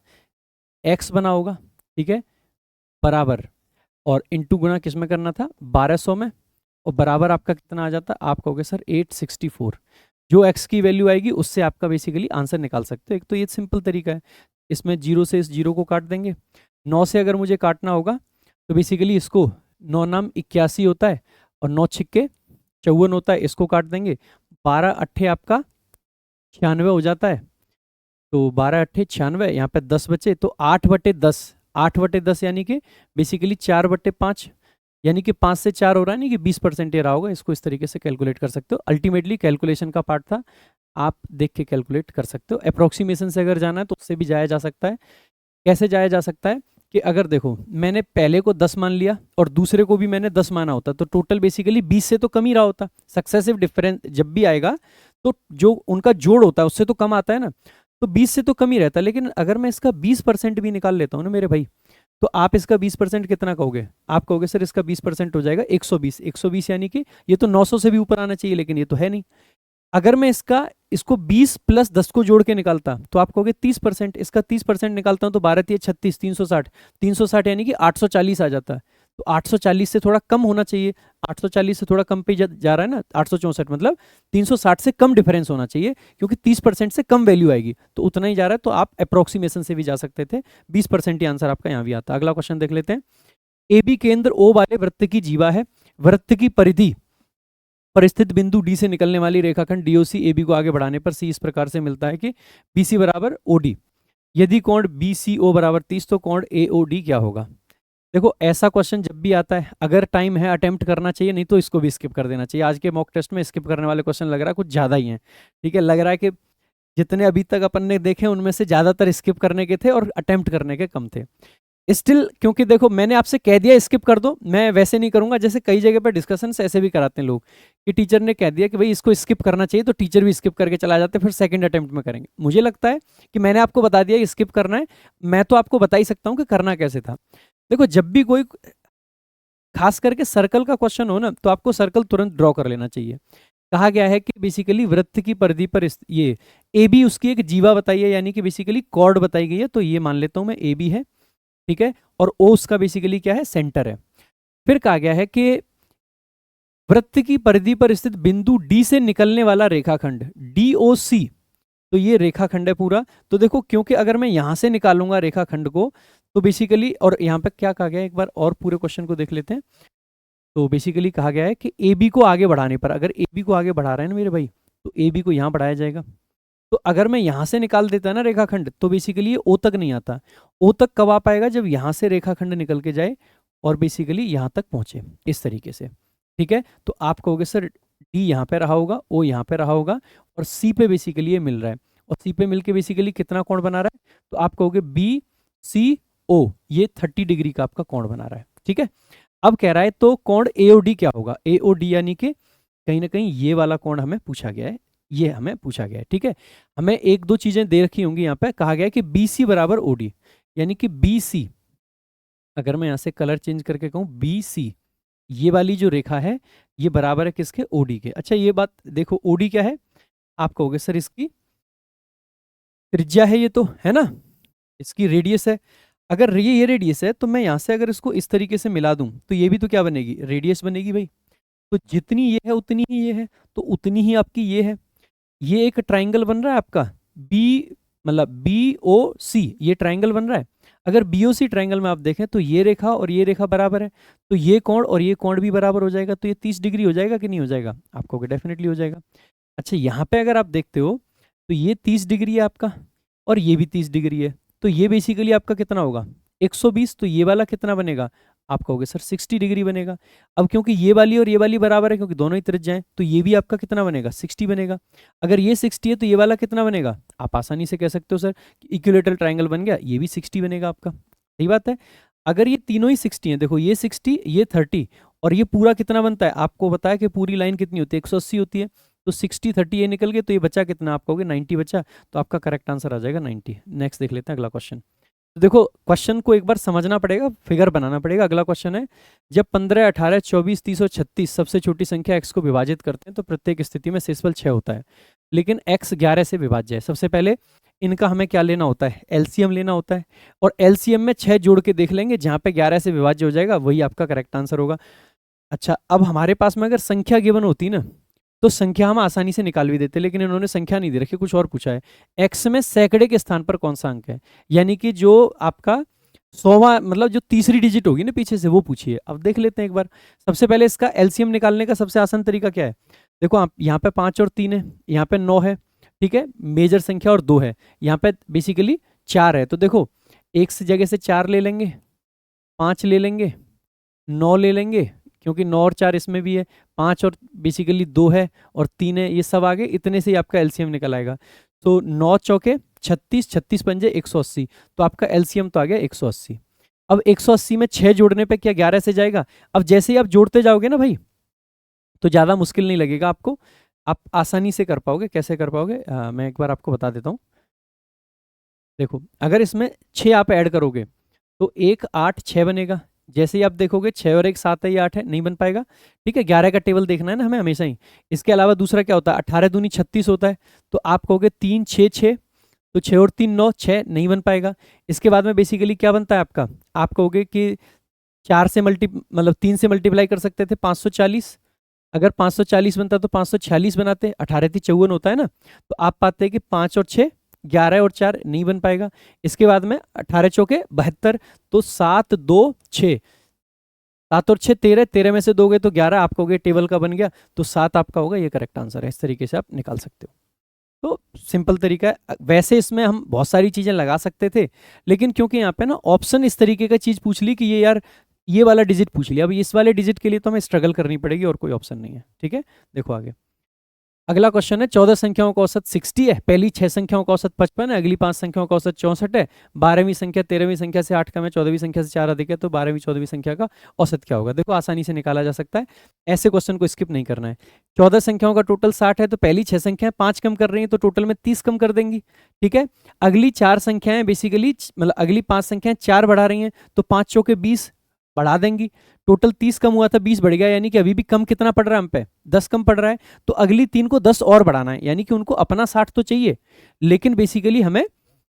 A: x बना होगा, ठीक है, बराबर, और इंटू गुणा किस में करना था, 1200 में, और बराबर आपका कितना आ जाता, आप कहोगे सर 864, जो x की वैल्यू आएगी उससे आपका बेसिकली आंसर निकाल सकते हो। एक तो ये सिंपल तरीका है, इसमें 0 से इस 0 को काट देंगे, 9 से अगर मुझे काटना होगा तो बेसिकली इसको 9 नाम 81 होता है और 9 छिक्के 54 होता है, इसको काट देंगे, 12 अट्ठे आपका 96 हो जाता है, तो 12 अट्ठे 96, यहाँ पे 10 बचे, तो 8/10, 8/10 यानी कि बेसिकली 4/5, यानी कि 5 से 4 हो रहा है, नहीं कि 20% ये रहा होगा, इसको इस तरीके से कैलकुलेट कर सकते हो। अल्टीमेटली कैलकुलेशन का पार्ट था, आप देख के कैलकुलेट कर सकते हो। अप्रोक्सीमेशन से अगर जाना है तो उससे भी जाया जा सकता है। कैसे जाया जा सकता है कि अगर देखो मैंने पहले को 10 मान लिया और दूसरे को भी मैंने 10 माना होता, तो टोटल बेसिकली 20 से तो कम ही रहा होता। सक्सेसिव डिफरेंस जब भी आएगा तो जो उनका जोड़ होता है उससे तो कम आता है ना, तो 20 से तो कम ही रहता है। लेकिन अगर मैं इसका 20% भी निकाल लेता हूँ ना मेरे भाई, तो आप इसका 20% कितना कहोगे, आप कहोगे सर इसका 20% हो जाएगा 120, 120 यानी कि ये तो 900 से भी ऊपर आना चाहिए, लेकिन ये तो है नहीं। अगर मैं इसको 20 + 10 को जोड़ के निकालता तो आप कहोगे 30%, इसका 30% निकालता हूं तो 12 × 36, 360, 360 यानी कि 840 आ जाता है। तो 840 से थोड़ा कम होना चाहिए, 840 से थोड़ा कम पे जा रहा है ना, 864, मतलब 360 से कम डिफरेंस होना चाहिए, क्योंकि 30% से कम वैल्यू आएगी, तो उतना ही जा रहा है। तो आप अप्रोक्सीमेशन से भी जा सकते थे, 20% ही आंसर आपका यहाँ भी आता। अगला क्वेश्चन देख लेते हैं। ए बी केंद्र ओ वाले वृत्त की जीवा है, वृत्त की परिधि पर स्थित बिंदु डी से निकलने वाली रेखाखंड डीओसी ए बी को आगे बढ़ाने पर सी इस प्रकार से मिलता है कि बीसी बराबर ओडी, यदि कोण बीसीओ बराबर 30 तो कोण एओडी क्या होगा। देखो ऐसा क्वेश्चन जब भी आता है, अगर टाइम है अटेम्प्ट करना चाहिए, नहीं तो इसको भी स्किप कर देना चाहिए। आज के मॉक टेस्ट में स्किप करने वाले क्वेश्चन लग रहा है कुछ ज़्यादा ही हैं, ठीक है, लग रहा है कि जितने अभी तक अपन ने देखे उनमें से ज़्यादातर स्किप करने के थे और अटेम्प्ट करने के कम थे। स्टिल क्योंकि देखो मैंने आपसे कह दिया स्किप कर दो, मैं वैसे नहीं करूंगा, जैसे कई जगह पर डिस्कशन ऐसे भी कराते हैं लोग कि टीचर ने कह दिया कि भाई इसको स्किप करना चाहिए, तो टीचर भी स्किप करके चला जाते हैं, फिर सेकंड अटेम्प्ट में करेंगे। मुझे लगता है कि मैंने आपको बता दिया स्किप करना है, मैं तो आपको बता ही सकता हूँ कि करना कैसे था। देखो जब भी कोई खास करके सर्कल का क्वेश्चन हो ना, तो आपको सर्कल तुरंत ड्रॉ कर लेना चाहिए। कहा गया है कि बेसिकली वृत्त की परिधि पर ये ए बी उसकी एक जीवा बताई है, यानी कि बेसिकली कॉर्ड बताई गई है, तो ये मान लेता हूं मैं ए बी है, ठीक है, और ओ उसका बेसिकली क्या है, सेंटर है। फिर कहा गया है कि वृत्त की परिधि पर स्थित बिंदु डी से निकलने वाला रेखाखंड डीओसी, तो ये रेखाखंड है पूरा। तो देखो क्योंकि अगर मैं यहां से निकालूंगा रेखाखंड को, तो बेसिकली, और यहाँ पे क्या कहा गया है, एक बार और पूरे क्वेश्चन को देख लेते हैं। तो बेसिकली कहा गया है कि ए बी को आगे बढ़ाने पर, अगर ए बी को आगे बढ़ा रहे हैं ना मेरे भाई, तो ए बी को यहाँ बढ़ाया जाएगा। तो अगर मैं यहाँ से निकाल देता ना रेखाखंड, तो बेसिकली ये ओ तक नहीं आता। ओ तक कब आ पाएगा, जब यहाँ से रेखाखंड निकल के जाए और बेसिकली यहाँ तक पहुँचे, इस तरीके से, ठीक है। तो आप कहोगे सर डी यहाँ पे रहा होगा, ओ यहाँ पे रहा होगा, और सी पे बेसिकली ये मिल रहा है, और सी पे मिलके बेसिकली कितना कोण बना रहा है, तो आप कहोगे बी सी ओ, ये 30 डिग्री का आपका कोण बना रहा है। ठीक है, अब कह रहा है तो कोण एओडी क्या होगा, एओडी यानी कि कहीं ना कहीं ये वाला कोण हमें पूछा गया है, ये हमें पूछा गया है। ठीक है, हमें एक दो चीजें दे रखी होंगी, यहाँ पे कहा गया है कि बीसी बराबर ओडी, यानी कि बीसी, अगर मैं यहाँ से कलर चेंज करके कहूँ बीसी, ये वाली जो रेखा है ये बराबर है किसके, ओडी के। अच्छा ये बात देखो, ओडी क्या है, आप कहोगे सर इसकी त्रिज्या है, ये तो है ना, इसकी रेडियस है। अगर ये रेडियस है तो मैं यहाँ से अगर इसको इस तरीके से मिला दूं तो ये भी तो क्या बनेगी, रेडियस बनेगी भाई। तो जितनी ये है उतनी ही ये है, तो उतनी ही आपकी ये है। ये एक ट्राइंगल बन रहा है आपका बी, मतलब बी ओ सी, ये ट्राइंगल बन रहा है। अगर बी ओ सी ट्राइंगल में आप देखें तो ये रेखा और ये रेखा बराबर है, तो ये कोण और ये कोण भी बराबर हो जाएगा, तो ये 30 डिग्री हो जाएगा कि नहीं हो जाएगा, आपको डेफिनेटली हो जाएगा। अच्छा यहाँ पे अगर आप देखते हो तो ये 30 डिग्री है आपका और ये भी 30 डिग्री है, तो ये बेसिकली आपका कितना होगा 120, तो ये वाला कितना बनेगा, आप कहोगे सर 60 डिग्री बनेगा। अब क्योंकि ये वाली और ये वाली बराबर है, क्योंकि दोनों ही त्रिज्या हैं, तो ये भी आपका कितना बनेगा 60 बनेगा। अगर ये 60 है तो ये वाला कितना बनेगा, आप आसानी से कह सकते हो सर इक्विलेटरल ट्राइंगल बन गया, ये भी 60 बनेगा आपका। सही बात है, अगर ये तीनों ही 60 हैं, देखो ये 60 ये 30 और ये पूरा कितना बनता है, आपको बताया कि पूरी लाइन कितनी होती है 180 होती है, तो 60 30 ये निकल गए, तो ये बचा कितना, आप कहोगे 90 बचा, तो आपका करेक्ट आंसर आ जाएगा 90। नेक्स्ट देख लेते हैं अगला क्वेश्चन। तो देखो क्वेश्चन को एक बार समझना पड़ेगा, फिगर बनाना पड़ेगा। अगला क्वेश्चन है, जब 15 18 24 30 और 36 सबसे छोटी संख्या x को विभाजित करते हैं तो प्रत्येक स्थिति में शेषफल 6 होता है, लेकिन x 11 से विभाज्य है। सबसे पहले इनका हमें क्या लेना होता है, एलसीएम लेना होता है, और एलसीएम में 6 जोड़ के देख लेंगे, जहां पे 11 से विभाज्य हो जाएगा वही आपका करेक्ट आंसर होगा। अच्छा अब हमारे पास में अगर संख्या गिवन होती ना तो संख्या हम आसानी से निकाल भी देते, लेकिन इन्होंने संख्या नहीं दे रखी, कुछ और पूछा है। x में सैकड़े के स्थान पर कौन सा अंक है, यानी कि जो आपका 100वां, मतलब जो तीसरी डिजिट होगी ना पीछे से, वो पूछिए। अब देख लेते हैं एक बार। सबसे पहले इसका एलसीएम निकालने का सबसे आसान तरीका क्या है, देखो आप यहाँ पे 5 और 3 है, यहाँ पे 9 है, ठीक है, मेजर संख्या और 2 है, यहाँ पे बेसिकली 4 है। तो देखो एक से जगह से 4 ले लेंगे, 5 ले लेंगे, 9 ले लेंगे, क्योंकि 9 और 4 इसमें भी है, 5 और बेसिकली 2 है और 3 है, ये सब आ गए, इतने से ही आपका एलसीएम निकल आएगा। तो 9 चौके 36, 36 पंजे 180, तो आपका एलसीएम तो आ गया 180। अब 180 में 6 जोड़ने पे क्या 11 से जाएगा। अब जैसे ही आप जोड़ते जाओगे ना भाई तो ज़्यादा मुश्किल नहीं लगेगा आपको, आप आसानी से कर पाओगे। कैसे कर पाओगे, मैं एक बार आपको बता देता हूँ। देखो अगर इसमें 6 आप ऐड करोगे तो 1 8 6 बनेगा, जैसे ही आप देखोगे 6 और 1 7 है, ये 8 है, नहीं बन पाएगा। ठीक है, 11 का टेबल देखना है ना हमें हमेशा ही। इसके अलावा दूसरा क्या होता है, 18 दूनी 36 होता है, तो आप कहोगे 3 6 6, तो 6 और 3 9, 6 नहीं बन पाएगा। इसके बाद में बेसिकली क्या बनता है आपका, आप कहोगे कि 4 से मतलब 3 से मल्टीप्लाई कर सकते थे 540, अगर 540 बनता तो 546 बनाते, 18 थी 54 होता है ना, तो आप पाते हैं कि 5 और 6 11 और 4 नहीं बन पाएगा। इसके बाद में 18 चौके 72, तो 7 2 6, 7 और 6 13, 13 में से दोगे तो 11, आप कहोगे टेबल का बन गया, तो 7 आपका होगा, ये करेक्ट आंसर है। इस तरीके से आप निकाल सकते हो, तो सिंपल तरीका है। वैसे इसमें हम बहुत सारी चीजें लगा सकते थे, लेकिन क्योंकि यहाँ पे ना ऑप्शन इस तरीके का चीज पूछ ली कि ये यार ये वाला डिजिट पूछ लिया, अब इस वाले डिजिट के लिए तो हमें स्ट्रगल करनी पड़ेगी और कोई ऑप्शन नहीं है। ठीक है, देखो आगे अगला क्वेश्चन है, 14 संख्याओं का औसत 60 है, पहली 6 संख्याओं का औसत 55 है, अगली 5 संख्याओं का औसत 64 है, 12वीं संख्या 13वीं संख्या से 8 कम है, 14वीं संख्या से 4 अधिक है, तो 12वीं 14वीं संख्या का औसत क्या होगा। देखो आसानी से निकाला जा सकता है, ऐसे क्वेश्चन को स्किप नहीं करना है। 14 संख्याओं का टोटल 60 है, तो पहली 6 संख्याएं 5 कम कर रही हैं, तो टोटल में 30 कम कर देंगी। ठीक है, अगली 4 संख्याएं बेसिकली मतलब अगली 5 संख्याएं 4 बढ़ा रही हैं, तो 5 चौके 20 बढ़ा देंगी, टोटल 30 कम हुआ था 20 बढ़ गया, यानी कि अभी भी कम कितना पड़ रहा है हम पे, 10 कम पड़ रहा है। तो अगली 3 को 10 और बढ़ाना है, यानी कि उनको अपना 60 तो चाहिए, लेकिन बेसिकली हमें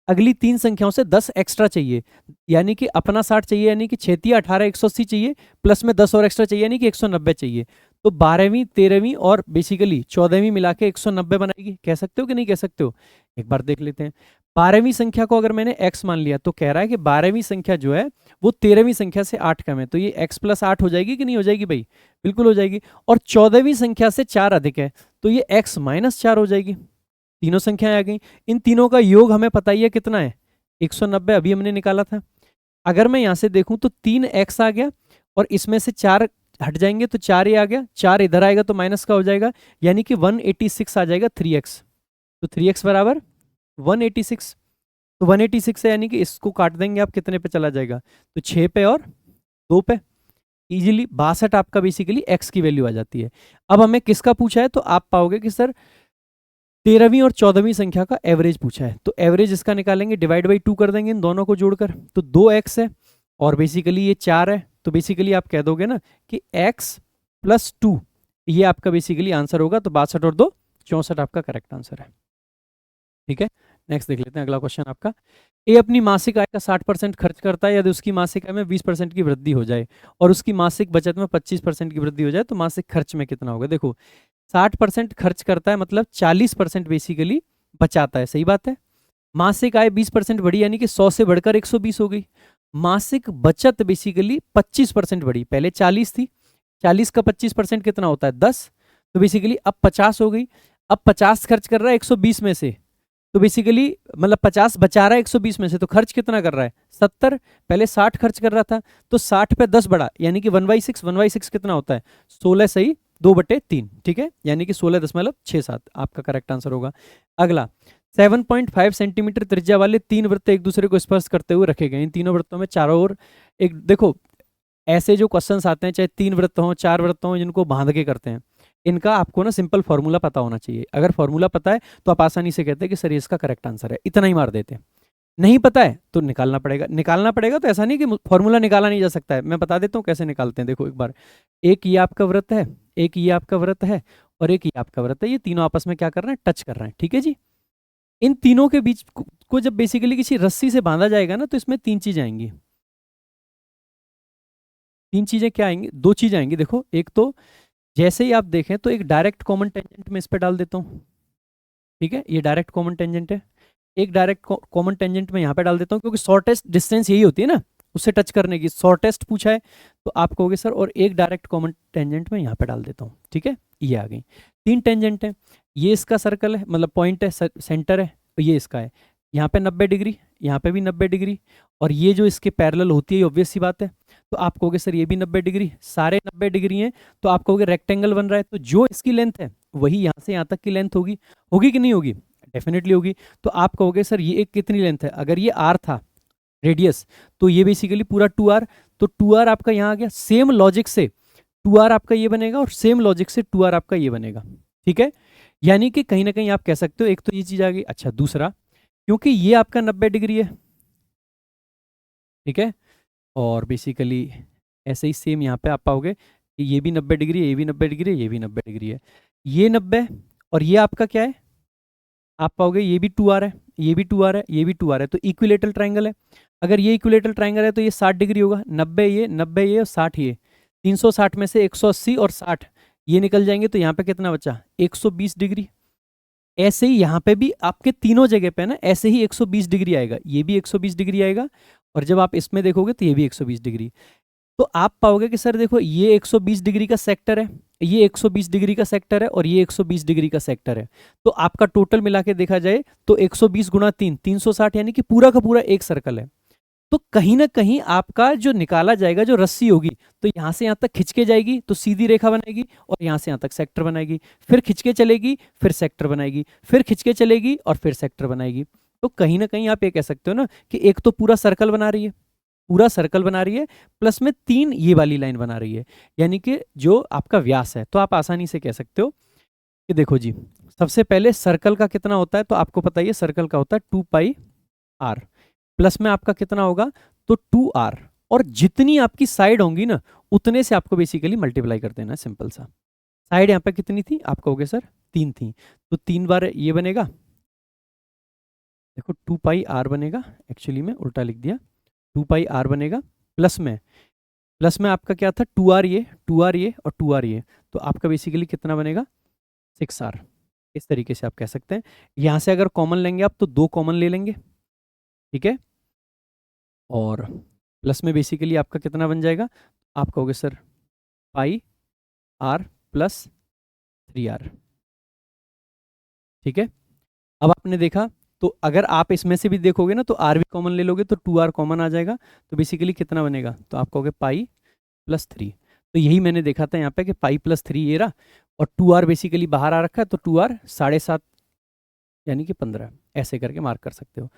A: अगली 3 संख्याओं से 10 एक्स्ट्रा चाहिए, यानी कि अपना 60 चाहिए, यानी कि 6 18 180 चाहिए, प्लस में 10 और एक्स्ट्रा चाहिए, यानी कि 190 चाहिए। तो 12वीं 13वीं और बेसिकली 14वीं मिला के 190 बनाएगी। कह सकते हो कि नहीं कह सकते हो, एक बार देख लेते हैं। 12वीं संख्या को अगर मैंने x मान लिया तो कह रहा है कि 12वीं संख्या जो है वो 13वीं संख्या से 8 कम है, तो ये x + 8 हो जाएगी कि नहीं हो जाएगी भाई, बिल्कुल हो जाएगी। और 14वीं संख्या से 4 अधिक है, तो ये x - 4 हो जाएगी। तीनों संख्याएं आ गई, इन तीनों का योग हमें पता ही है कितना है 190, अभी हमने निकाला था। अगर मैं यहां से देखूं तो 3x आ गया और इसमें से 4 हट जाएंगे तो 4 ये आ गया, 4 इधर आएगा तो माइनस का हो जाएगा, यानी कि 186 आ जाएगा 3x। तो 3x बराबर 186, तो 186 है यानी कि इसको काट देंगे आप, कितने पे चला जाएगा, तो 6 पे और 2 पे, इजीली 62 आपका बेसिकली x की वैल्यू आ जाती है। अब हमें किसका पूछा है, तो आप पाओगे कि सर 13वीं और 14वीं संख्या का एवरेज पूछा है, तो एवरेज इसका निकालेंगे, डिवाइड बाई 2 कर देंगे इन दोनों को जोड़कर, तो 2x है और बेसिकली ये 4 है, तो बेसिकली आप कह दोगे ना कि x प्लस 2, ये आपका बेसिकली आंसर होगा, तो 62 और 2 64 आपका करेक्ट आंसर है। ठीक है, नेक्स्ट देख लेते हैं अगला क्वेश्चन आपका। ए अपनी मासिक आय का 60% खर्च करता है यदि उसकी मासिक आय में 20% की वृद्धि हो जाए और उसकी मासिक बचत में 25% की वृद्धि हो जाए, तो मासिक खर्च में कितना होगा। देखो 60% खर्च करता है मतलब 40% बेसिकली बचाता है, सही बात है। मासिक आय 20% बढ़ी यानी कि 100 से बढ़कर 120 हो गई। मासिक बचत बेसिकली 25% बढ़ी, पहले 40 थी, 40 का 25% कितना होता है 10, तो बेसिकली अब 50 हो गई। अब 50 खर्च कर रहा है 120 में से, तो बेसिकली मतलब 50 बचा रहा है 120 में से, तो खर्च कितना कर रहा है 70, पहले 60 खर्च कर रहा था, तो 60 पे 10 बढ़ा यानी कि 1/6, 1/6 कितना होता है 16 सही 2/3, ठीक है, यानी कि 16.67 आपका करेक्ट आंसर होगा। अगला 7.5 सेंटीमीटर त्रिज्या वाले 3 वृत्त एक दूसरे को स्पर्श करते हुए रखे गए, इन तीनों वृत्तों में चारों ओर एक, देखो ऐसे जो क्वेश्चंस आते हैं चाहे 3 वृत्त हों 4 वृत्त हों, जिनको बांध के करते हैं, इनका आपको ना सिंपल फॉर्मूला पता होना चाहिए। अगर फॉर्मूला पता है तो आप आसानी से कहते हैं कि सर ये इसका करेक्ट आंसर है, इतना ही मार देते हैं। नहीं पता है तो निकालना पड़ेगा, निकालना पड़ेगा, तो ऐसा नहीं कि फॉर्मूला निकाला नहीं जा सकता है, मैं बता देता हूँ कैसे निकालते हैं। देखो एक बार, एक ये आपका वृत्त है, एक ये आपका वृत्त है और एक ये आपका वृत्त है, ये तीनों आपस में क्या कर रहे हैं टच कर रहे हैं, ठीक है जी। इन तीनों के बीच को जब बेसिकली किसी रस्सी से बांधा जाएगा ना, तो इसमें 3 चीजें आएंगी। 3 चीजें क्या आएंगी, 2 चीजें आएंगी। देखो एक तो जैसे ही आप देखें तो एक डायरेक्ट कॉमन टेंजेंट में इस पे डाल देता हूँ, ठीक है, ये डायरेक्ट कॉमन टेंजेंट है। एक डायरेक्ट कॉमन टेंजेंट में यहाँ पे डाल देता हूँ, क्योंकि शॉर्टेस्ट डिस्टेंस यही होती है ना उससे टच करने की, शॉर्टेस्ट पूछा है तो आप कहोगे सर, और एक डायरेक्ट कॉमन टेंजेंट में यहाँ पे डाल देता हूँ, ठीक है, ये आ गई। 3 टेंजेंट है, ये इसका सर्कल है मतलब पॉइंट है, सेंटर है, ये इसका है, यहाँ पे 90 डिग्री, यहाँ पे भी 90 डिग्री, और ये जो इसके पैरेलल होती है ऑब्वियस सी बात है, तो आप कहोगे सर ये भी 90 डिग्री, सारे 90 डिग्री हैं, तो आप कहोगे रेक्टेंगल बन रहा है, तो जो इसकी लेंथ है वही यहाँ से यहाँ तक की लेंथ होगी, होगी कि नहीं होगी, डेफिनेटली होगी। तो आप कहोगे सर ये एक कितनी लेंथ है, अगर ये आर था रेडियस, तो ये बेसिकली पूरा 2r, तो 2r आपका यहाँ आ गया, सेम लॉजिक से 2r आपका ये बनेगा और सेम लॉजिक से 2r आपका ये बनेगा, ठीक है। यानी कि कहीं ना कहीं आप कह सकते हो एक तो ये चीज आ गई। अच्छा दूसरा, क्योंकि ये आपका 90 डिग्री है, ठीक है, और बेसिकली ऐसे ही सेम यहाँ पे आप पाओगे कि ये भी 90 डिग्री है, ये भी 90 डिग्री है, ये भी 90 डिग्री है, ये 90 और ये आपका क्या है, आप पाओगे ये भी 2r है, ये भी 2r है, ये भी 2r है, तो इक्विलेटरल ट्राइंगल है। अगर ये इक्विलेटरल ट्राइंगल है तो ये 60 डिग्री होगा, 90 ये 90 ये और 60 ये, 360 में से 180 और 60 ये निकल जाएंगे, तो यहाँ पे कितना बचा 120 डिग्री। ऐसे ही यहाँ पे भी आपके तीनों जगह पे ना ऐसे ही 120 डिग्री आएगा, ये भी 120 डिग्री आएगा, और जब आप इसमें देखोगे तो ये भी 120 डिग्री। तो आप पाओगे कि सर देखो ये 120 डिग्री का सेक्टर है, ये 120 डिग्री का सेक्टर है और ये 120 डिग्री का सेक्टर है, तो आपका टोटल मिला के देखा जाए तो 120 गुणा 3 360, यानी कि पूरा का पूरा एक सर्कल है। तो कहीं ना कहीं आपका जो निकाला जाएगा जो रस्सी होगी, तो यहाँ से यहाँ तक खिंच के जाएगी तो सीधी रेखा बनाएगी, और यहाँ से यहाँ तक सेक्टर बनाएगी, फिर खिंच के चलेगी, फिर सेक्टर बनाएगी, फिर खिंच के चलेगी और फिर सेक्टर बनाएगी। तो कहीं ना कहीं आप ये कह सकते हो ना कि एक तो पूरा सर्कल बना रही है, पूरा सर्कल बना रही है, प्लस में 3 ये वाली लाइन बना रही है, यानी कि जो आपका व्यास है। तो आप आसानी से कह सकते हो कि देखो जी, सबसे पहले सर्कल का कितना होता है, तो आपको पता ही है सर्कल का होता है 2πr, प्लस में आपका कितना होगा तो 2r, और जितनी आपकी साइड होंगी ना उतने से आपको बेसिकली मल्टीप्लाई कर देना है, सिंपल सा। साइड यहाँ पे कितनी थी आप कहोगे सर 3 थी, तो 3 बार ये बनेगा, देखो 2πr बनेगा, एक्चुअली में उल्टा लिख दिया, 2πr बनेगा, प्लस में आपका क्या था 2r ये 2r ये और 2r ये, तो आपका बेसिकली कितना बनेगा 6r। इस तरीके से आप कह सकते हैं। यहाँ से अगर कॉमन लेंगे आप तो 2 कॉमन ले लेंगे, ठीक है, और प्लस में बेसिकली आपका कितना बन जाएगा, आप कहोगे sir pi are plus 3r, ठीक है। अब आपने देखा, तो अगर आप इसमें से भी देखोगे ना तो आर भी कॉमन ले लोगे तो 2r कॉमन आ जाएगा, तो बेसिकली कितना बनेगा, तो आप कहोगे पाई प्लस 3। तो यही मैंने देखा था यहाँ पे कि पाई प्लस 3 ये रहा, और 2r बेसिकली बाहर आ रखा है, तो 2r 7.5 यानी कि 15, ऐसे करके मार्क कर सकते हो।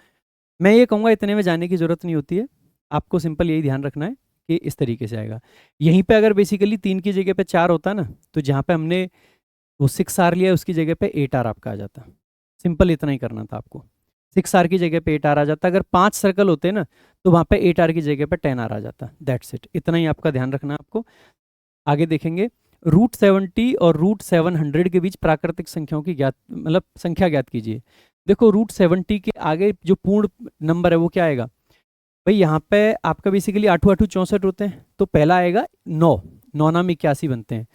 A: मैं ये कहूँगा इतने में जाने की ज़रूरत नहीं होती है, आपको सिंपल यही ध्यान रखना है कि इस तरीके से आएगा। यहीं पे अगर बेसिकली 3 की जगह पे 4 होता ना, तो जहाँ पे हमने वो 6 आर लिया उसकी जगह पे 8 आर आपका आ जाता। सिंपल इतना ही करना था आपको, 6 आर की जगह पे 8 आर आ जाता। अगर 5 सर्कल होते ना तो वहाँ पे 8 आर की जगह पे 10 आर आ जाता। दैट्स इट, इतना ही आपका ध्यान रखना है आपको। आगे देखेंगे, रूट 70 और रूट 700 के बीच प्राकृतिक संख्याओं की ज्ञात मतलब संख्या ज्ञात कीजिए। देखो रूट 70 के आगे जो पूर्ण नंबर है वो क्या आएगा भाई, यहाँ पे आपका बेसिकली 8 8 64 होते हैं, तो पहला आएगा 9, 9 नाम 81 बनते हैं।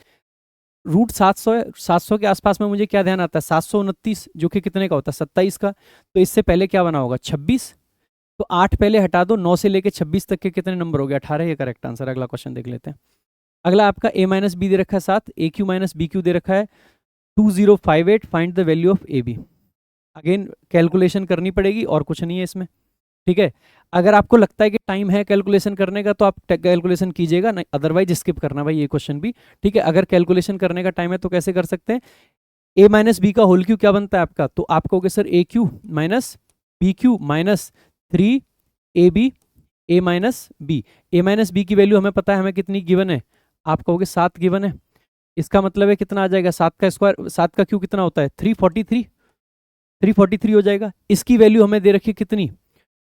A: रूट 700 के आसपास में मुझे क्या ध्यान आता है, 729 जो कि कितने का होता है 27 का, तो इससे पहले क्या बना होगा 26, तो 8 पहले हटा दो, 9 से लेके 26 तक के कितने नंबर हो गए 18, ये करेक्ट आंसर। अगला क्वेश्चन देख लेते हैं। अगला आपका a माइनस बी दे रखा है 7, a cube minus b cube दे रखा है 2058, find the value of a b. Again calculation करनी पड़ेगी और कुछ नहीं है इसमें, ठीक है। अगर आपको लगता है कि टाइम है कैलकुलेशन करने का तो आप कैलकुलेशन कीजिएगा, नहीं अदरवाइज स्किप करना भाई ये क्वेश्चन भी, ठीक है। अगर कैलकुलेशन करने का टाइम है तो कैसे कर सकते हैं, a माइनस बी का होल क्यू क्या बनता है आपका, तो आप कहोगे sir a cube minus b cube minus 3 a b a minus b. A minus b की वैल्यू हमें पता है, हमें कितनी गिवन है, आप कहोगे 7 गिवन है। इसका मतलब है कितना आ जाएगा, 7 का स्क्वायर, 7 का क्यू कितना होता है 343, 343 हो जाएगा। इसकी वैल्यू हमें दे रखी है कितनी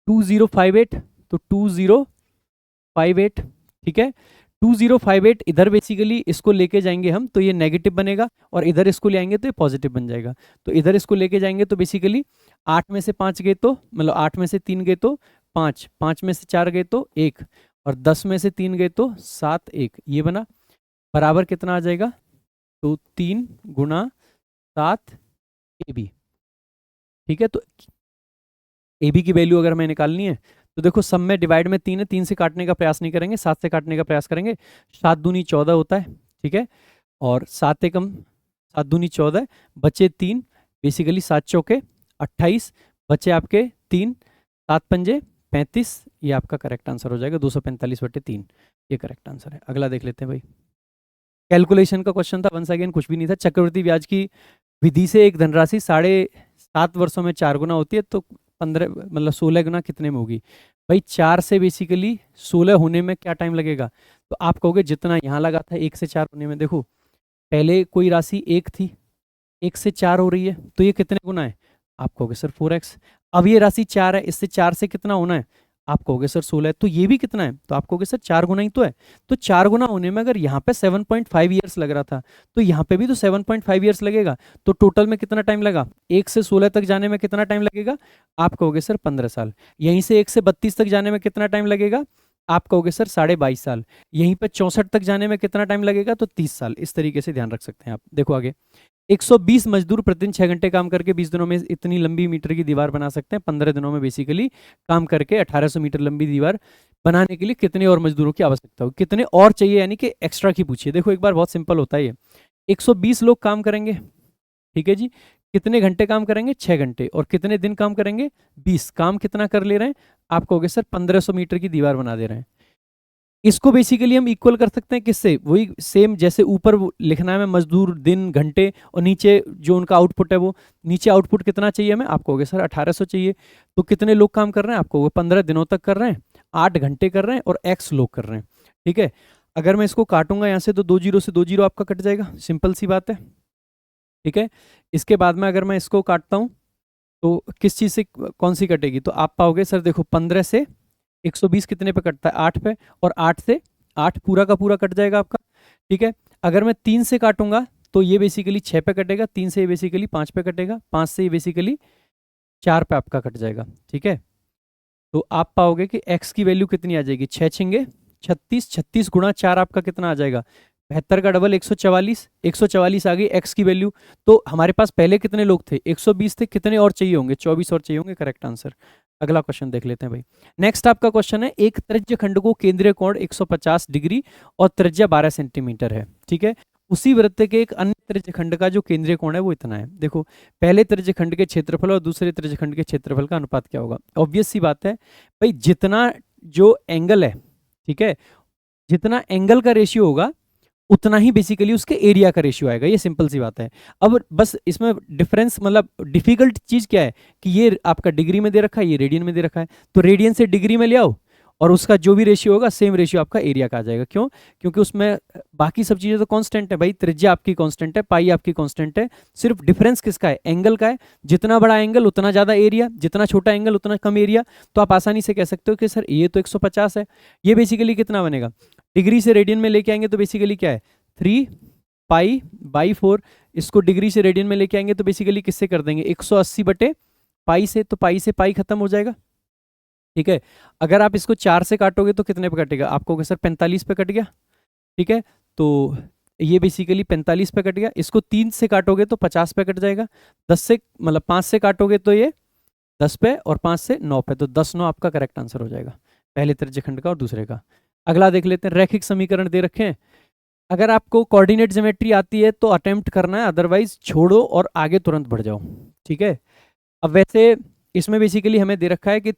A: 2058, तो 2058, ठीक है। 2058 इधर बेसिकली इसको लेके जाएंगे हम तो ये नेगेटिव बनेगा, और इधर इसको ले आएंगे तो ये पॉजिटिव बन जाएगा। तो इधर इसको लेके जाएंगे तो बेसिकली 8 में से 5 गए तो मतलब 8 में से 3 गए तो 5, 5 में से 4 गए तो 1, और 10 में से 3 गए तो 7, 1 ये बना, बराबर कितना आ जाएगा, तो 3 गुना 7 ए बी, ठीक है। तो ए बी की वैल्यू अगर हमें निकालनी है तो देखो सब में डिवाइड में 3 है, 3 से काटने का प्रयास नहीं करेंगे, 7 से काटने का प्रयास करेंगे। 7 दूनी 14 होता है, ठीक है, और 7 एकम 7 दूनी 14, बचे 3, बेसिकली 7 चौके 28, बचे आपके 3, 7 पंजे 35, ये आपका करेक्ट आंसर हो जाएगा 245/3, ये करेक्ट आंसर है। अगला देख लेते हैं भाई, कैलकुलेशन का क्वेश्चन था, वंस अगेन कुछ भी नहीं था। चक्रवृद्धि ब्याज की विधि से एक धनराशि 7.5 वर्षों में 4 गुना होती है, तो 15 मतलब 16 गुना कितने में होगी भाई, 4 से बेसिकली 16 होने में क्या टाइम लगेगा, तो आप कहोगे जितना यहाँ लगा था 1 से 4 होने में। देखो पहले कोई राशि 1 थी, 1 से 4 हो रही है, तो ये कितने गुना है, आप कहोगे सर 4x। अब ये राशि 4 है, इससे 4 से कितना होना है, आप कहोगे सर 16 है, तो ये भी कितना है, तो आप कहोगे सर 4 गुना ही तो है। तो 4 गुना होने में अगर यहाँ पे 7.5 ईयर्स लग रहा था, तो यहाँ पे भी तो 7.5 ईयर्स लगेगा। तो टोटल में कितना टाइम लगा, 1 से 16 तक जाने में कितना टाइम लगेगा, आप कहोगे सर 15 साल। यहीं से 1 से 32 तक जाने में कितना टाइम लगेगा, आप कहोगे सर 22.5 साल। यहीं पर 64 तक जाने में कितना टाइम लगेगा, तो 30 साल। इस तरीके से ध्यान रख सकते हैं आप। देखो आगे, 120 मजदूर प्रतिदिन 6 घंटे काम करके 20 दिनों में इतनी लंबी मीटर की दीवार बना सकते हैं। 15 दिनों में बेसिकली काम करके 1800 मीटर लंबी दीवार बनाने के लिए कितने और मजदूरों की आवश्यकता होगी, कितने और चाहिए, यानी कि एक्स्ट्रा की पूछिए। देखो एक बार बहुत सिंपल होता है ये, 120 लोग काम करेंगे, ठीक है जी, कितने घंटे काम करेंगे 6 घंटे, और कितने दिन काम करेंगे 20, काम कितना कर ले रहे हैं, आप कहोगे सर 1500 मीटर की दीवार बना दे रहे हैं। इसको बेसिकली हम इक्वल कर सकते हैं किससे, वही सेम जैसे ऊपर लिखना है मजदूर दिन घंटे, और नीचे जो उनका आउटपुट है वो, नीचे आउटपुट कितना चाहिए हमें, आप कहोगे सर 1800 चाहिए। तो कितने लोग काम कर रहे हैं, आपको 15 दिनों तक कर रहे हैं, 8 घंटे कर रहे हैं, और x लोग कर रहे हैं, ठीक है। अगर मैं इसको काटूंगा यहाँ से तो 2 जीरो से 2 जीरो आपका कट जाएगा, सिंपल सी बात है, ठीक है। इसके बाद में अगर मैं इसको काटता हूँ तो किस चीज़ से कौन सी कटेगी, तो आप पाओगे सर देखो 15 से 120 कितने पे कटता है 8 पे, और 8 से 8 पूरा का पूरा कट जाएगा आपका, ठीक है। अगर मैं 3 से काटूंगा तो ये बेसिकली 6 पे कटेगा, 3 से ये बेसिकली 5 पे कटेगा, 5 से ये बेसिकली 4 पे आपका कट जाएगा, ठीक है। तो आप पाओगे कि x की वैल्यू कितनी आ जाएगी, 6 छिंगे 36, 36 गुणा 4 आपका कितना आ जाएगा 72 का डबल 144, 144 आ गई x की वैल्यू। तो हमारे पास पहले कितने लोग थे 120 थे, कितने और चाहिए होंगे 24 और चाहिए होंगे, करेक्ट आंसर। अगला क्वेश्चन देख लेते हैं भाई। नेक्स्ट आपका क्वेश्चन है, एक त्रिज्य खंड को केंद्रीय कोण 150 डिग्री और त्रिज्या 12 सेंटीमीटर है, ठीक है। उसी वृत्त के एक अन्य त्रिज्य खंड का जो केंद्रीय कोण है वो इतना है। देखो पहले त्रिज्य खंड के क्षेत्रफल और दूसरे त्रिज्य खंड के क्षेत्रफल का अनुपात क्या होगा, ऑब्वियस सी बात है भाई, जितना जो एंगल है, ठीक है, जितना एंगल का रेशियो होगा उतना ही बेसिकली उसके एरिया का रेशियो आएगा। ये सिंपल सी बात है। अब बस इसमें डिफरेंस मतलब डिफिकल्ट चीज़ क्या है कि ये आपका डिग्री में दे रखा है, ये रेडियन में दे रखा है, तो रेडियन से डिग्री में ले आओ और उसका जो भी रेशियो होगा सेम रेशियो आपका एरिया का आ जाएगा। क्यों? क्योंकि उसमें बाकी सब चीज़ें तो कांस्टेंट है भाई, त्रिज्या आपकी कांस्टेंट है, पाई आपकी कांस्टेंट है, सिर्फ डिफरेंस किसका है? एंगल का है। जितना बड़ा एंगल उतना ज़्यादा एरिया, जितना छोटा एंगल उतना कम एरिया। तो आप आसानी से कह सकते हो कि सर ये तो 150 है, ये बेसिकली कितना बनेगा? डिग्री से रेडियन में लेके आएंगे तो बेसिकली क्या है? 3 पाई/4। इसको डिग्री से रेडियन में लेके आएंगे तो बेसिकली किससे कर देंगे? 180 बटे पाई से, तो पाई से पाई खत्म हो जाएगा। ठीक है। अगर आप इसको 4 से काटोगे तो कितने पे कटेगा? आपको सर 45 पे कट गया। ठीक है, तो ये बेसिकली 45 पे कट गया। इसको 3 से काटोगे तो 50 पे कट जाएगा। 10 से मतलब 5 से काटोगे तो ये 10 पे, और 5 से 9 पे, तो 10 9 आपका करेक्ट आंसर हो जाएगा, पहले त्रिज्यखंड का और दूसरे का। अगला देख लेते हैं। रैखिक समीकरण दे रखे हैं। अगर आपको कोऑर्डिनेट ज्योमेट्री आती है तो अटेम्प्ट करना है, अदरवाइज छोड़ो और आगे तुरंत बढ़ जाओ। ठीक है। अब वैसे इसमें बेसिकली हमें दे रखा है कि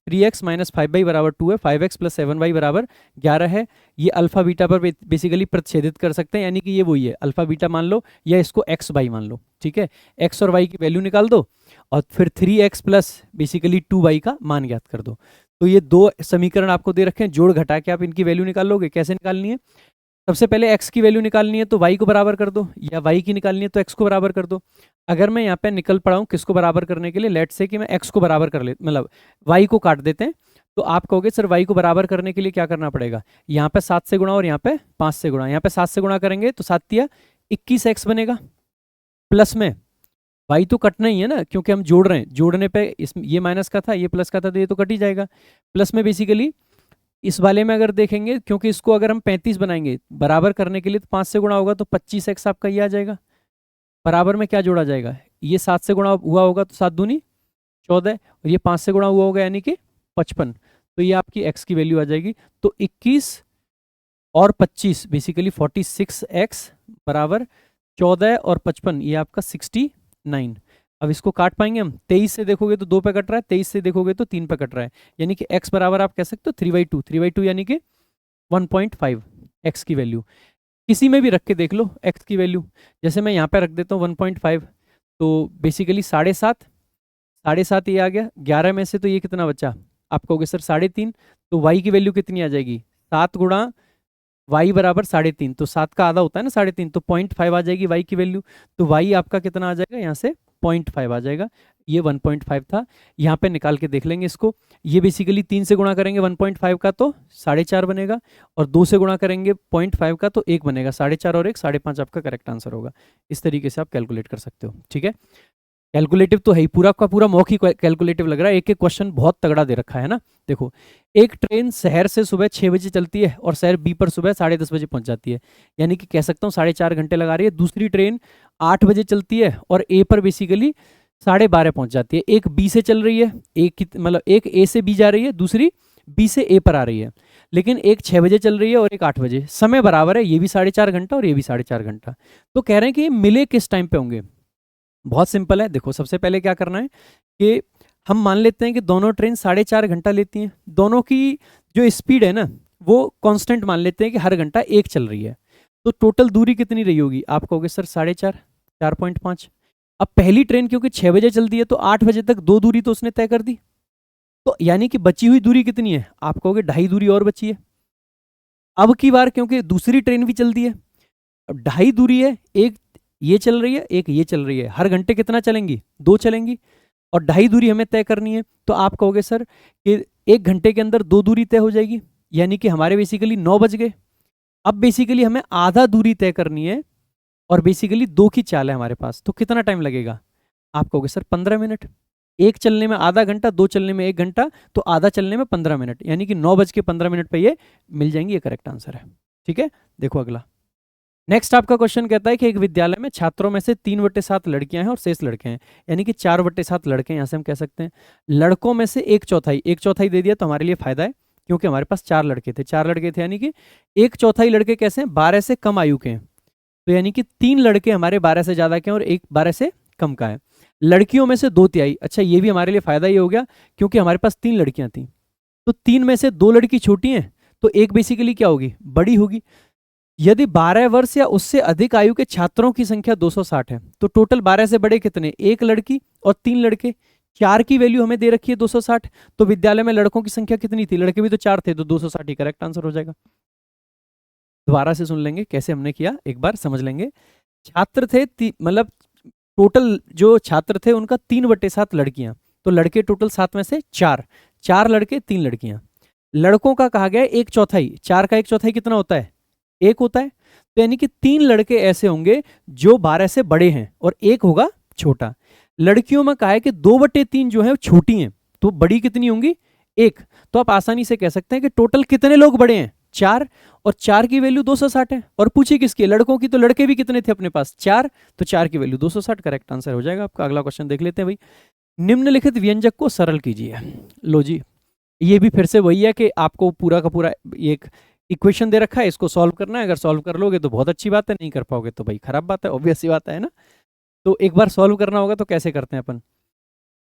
A: 3x - 5y बराबर 2 है, 5x + 7y बराबर 11 है। ये अल्फा बीटा पर बेसिकली प्रतिच्छेदित कर सकते हैं, यानी कि ये वही है, अल्फा बीटा मान लो या इसको x y मान लो। ठीक है, x और y की वैल्यू निकाल दो और फिर 3x + बेसिकली 2y का मान ज्ञात कर दो। तो ये दो समीकरण आपको दे रखे हैं, जोड़ घटा के आप इनकी वैल्यू निकाल लोगे। कैसे निकालनी है? सबसे पहले x की वैल्यू निकालनी है तो y को बराबर कर दो, या y की निकालनी है तो x को बराबर कर दो। अगर मैं यहाँ पे निकल पड़ा हूँ किसको बराबर करने के लिए, लेट से कि मैं x को बराबर कर ले, मतलब y को काट देते हैं, तो आप कहोगे सर y को बराबर करने के लिए क्या करना पड़ेगा? यहाँ पे 7 से गुणा और यहाँ पे 5 से गुणा। यहाँ पे 7 से गुणा करेंगे तो 7 तिया 21x बनेगा, प्लस में y तो कटना ही है ना, क्योंकि हम जोड़ रहे हैं, जोड़ने पे इस ये माइनस का था, ये प्लस का था, तो ये तो कट ही जाएगा। प्लस में बेसिकली इस वाले में अगर देखेंगे, क्योंकि इसको अगर हम 35 बनाएंगे बराबर करने के लिए तो 5 से गुणा होगा तो 25x आपका ये आ जाएगा। बराबर में क्या जोड़ा जाएगा? ये 7 से गुणा हुआ होगा तो 7 दूनी 14, और ये 5 से गुणा हुआ होगा यानी कि 55। तो ये आपकी x की वैल्यू आ जाएगी। तो 21 और 25 बेसिकली 46x बराबर 14 और 55, ये आपका 69। अब इसको काट पाएंगे हम? 23 से देखोगे तो 2 पे कट रहा है, 23 से देखोगे तो 3 पे कट रहा है, यानी कि x बराबर आप कह सकते हो 3/2। 3/2 यानी कि 1.5 x की वैल्यू। किसी में भी रख के देख लो x की वैल्यू। जैसे मैं यहाँ पे रख देता हूँ 1.5, तो बेसिकली 7.5, 7.5 ये आ गया। 11 में से तो ये कितना बचा? आप कहोगे सर 3.5, तो y की वैल्यू कितनी आ जाएगी? 7 गुणा y बराबर 3.5, तो 7 का आधा होता है ना 3.5, तो 0.5 आ जाएगी y की वैल्यू। तो y आपका कितना आ जाएगा? यहाँ से 0.5 आ जाएगा। ये 1.5 था, यहाँ पे निकाल के देख लेंगे इसको। ये बेसिकली 3 से गुणा करेंगे 1.5 का तो 4.5 बनेगा, और 2 से गुणा करेंगे 0.5 का तो 1 बनेगा। 4.5 और 1 5.5 आपका करेक्ट आंसर होगा। इस तरीके से आप कैलकुलेट कर सकते हो। ठीक है, कैलकुलेटिव तो है ही, पूरा का पूरा मौखिक कैलकुलेटिव लग रहा है। एक एक क्वेश्चन बहुत तगड़ा दे रखा है ना। देखो, एक ट्रेन शहर से सुबह 6 बजे चलती है और शहर बी पर सुबह 10:30 बजे पहुंच जाती है, यानी कि कह सकता हूँ 4.5 घंटे लगा रही है। दूसरी ट्रेन 8 बजे चलती है और ए पर बेसिकली 12:30 पहुंच जाती है। एक बी से चल रही है, एक मतलब एक ए से बी जा रही है, दूसरी बी से ए पर आ रही है, लेकिन एक 6 बजे चल रही है और एक 8 बजे। समय बराबर है, ये भी 4.5 घंटा और ये भी 4.5 घंटा। तो कह रहे हैं कि ये मिले किस टाइम पे होंगे? बहुत सिंपल है। देखो, सबसे पहले क्या करना है कि हम मान लेते हैं कि दोनों ट्रेन 4.5 घंटा लेती हैं। दोनों की जो स्पीड है ना वो कांस्टेंट मान लेते हैं कि हर घंटा एक चल रही है। तो टोटल दूरी कितनी रही होगी? आप कहोगे सर 4.5, 4.5। अब पहली ट्रेन क्योंकि 6 बजे चलती है तो 8 बजे तक 2 दूरी तो उसने तय कर दी, तो यानी कि बची हुई दूरी कितनी है? आप कहोगे 2.5 दूरी और बची है। अब की बार क्योंकि दूसरी ट्रेन भी चलती है, अब 2.5 दूरी है, एक ये चल रही है, एक ये चल रही है, हर घंटे कितना चलेंगी? 2 चलेंगी, और 2.5 दूरी हमें तय करनी है। तो आप कहोगे सर कि 1 घंटे के अंदर 2 दूरी तय हो जाएगी, यानी कि हमारे बेसिकली 9 बज गए। अब बेसिकली हमें आधा दूरी तय करनी है और बेसिकली 2 की चाल है हमारे पास, तो कितना टाइम लगेगा? आप कहोगे सर 15 मिनट। एक चलने में आधा घंटा, 2 चलने में 1 घंटा, तो आधा चलने में 15 मिनट, यानी कि 9:15 पे ये मिल जाएंगी। ये करेक्ट आंसर है। ठीक है, देखो अगला। नेक्स्ट आपका क्वेश्चन कहता है कि एक विद्यालय में छात्रों में से 3/7 लड़कियां हैं और शेष लड़के हैं, यानी कि 4/7 लड़के हैं। यहाँ से हम कह सकते हैं लड़कों में से 1/4 दे दिया तो हमारे लिए फायदा है, क्योंकि हमारे पास 4 लड़के थे, 4 लड़के थे, यानी कि 1/4 लड़के कैसे हैं? 12 से कम आयु के हैं। तो यानी कि 3 लड़के हमारे 12 से ज्यादा के हैं और 1 12 से कम का है। लड़कियों में से 2/3। अच्छा, ये भी हमारे लिए फायदा ये हो गया क्योंकि हमारे पास 3 लड़कियां थी, तो 3 में से 2 लड़की छोटी हैं, तो एक बेसिकली क्या होगी? बड़ी होगी। यदि 12 वर्ष या उससे अधिक आयु के छात्रों की संख्या 260 है तो टोटल 12 से बड़े कितने, एक लड़की और 3 लड़के। 4 की वैल्यू हमें दे रखी है 260, तो विद्यालय में लड़कों की संख्या कितनी थी, लड़के भी तो 4 थे, तो 260 ही करेक्ट आंसर हो जाएगा। दोबारा से सुन लेंगे कैसे हमने किया, एक बार समझ लेंगे। छात्र थे मतलब टोटल जो छात्र थे उनका 3/7 लड़कियां, तो लड़के टोटल 7 में से 4, 4 लड़के 3 लड़कियां। लड़कों का कहा गया 1/4, 4 का 1/4 कितना होता है, 1 होता है। तो यानी कि 3 लड़के ऐसे होंगे जो 12 से बड़े हैं और 1 होगा छोटा। लड़कियों में कहा है कि 2/3 जो है वो छोटी हैं, तो बड़ी कितनी होंगी, 1। तो आप आसानी से कह सकते हैं कि टोटल कितने लोग बड़े हैं, 4, और 4 की वैल्यू 260 है। और पूछिए किसकी, लड़कों की, तो लड़के भी कितने थे अपने पास, 4, तो 4 की वैल्यू 260 करेक्ट आंसर हो जाएगा आपका। अगला क्वेश्चन देख लेते हैं भाई। निम्नलिखित व्यंजक को सरल कीजिए। लो जी, ये भी फिर से वही है कि आपको पूरा का पूरा एक इक्वेशन दे रखा है, इसको सॉल्व करना है। अगर सॉल्व कर लोगे तो बहुत अच्छी बात है, नहीं कर पाओगे तो भाई खराब बात है, ऑब्वियस सी बात है ना। तो एक बार सॉल्व करना होगा तो कैसे करते हैं अपन,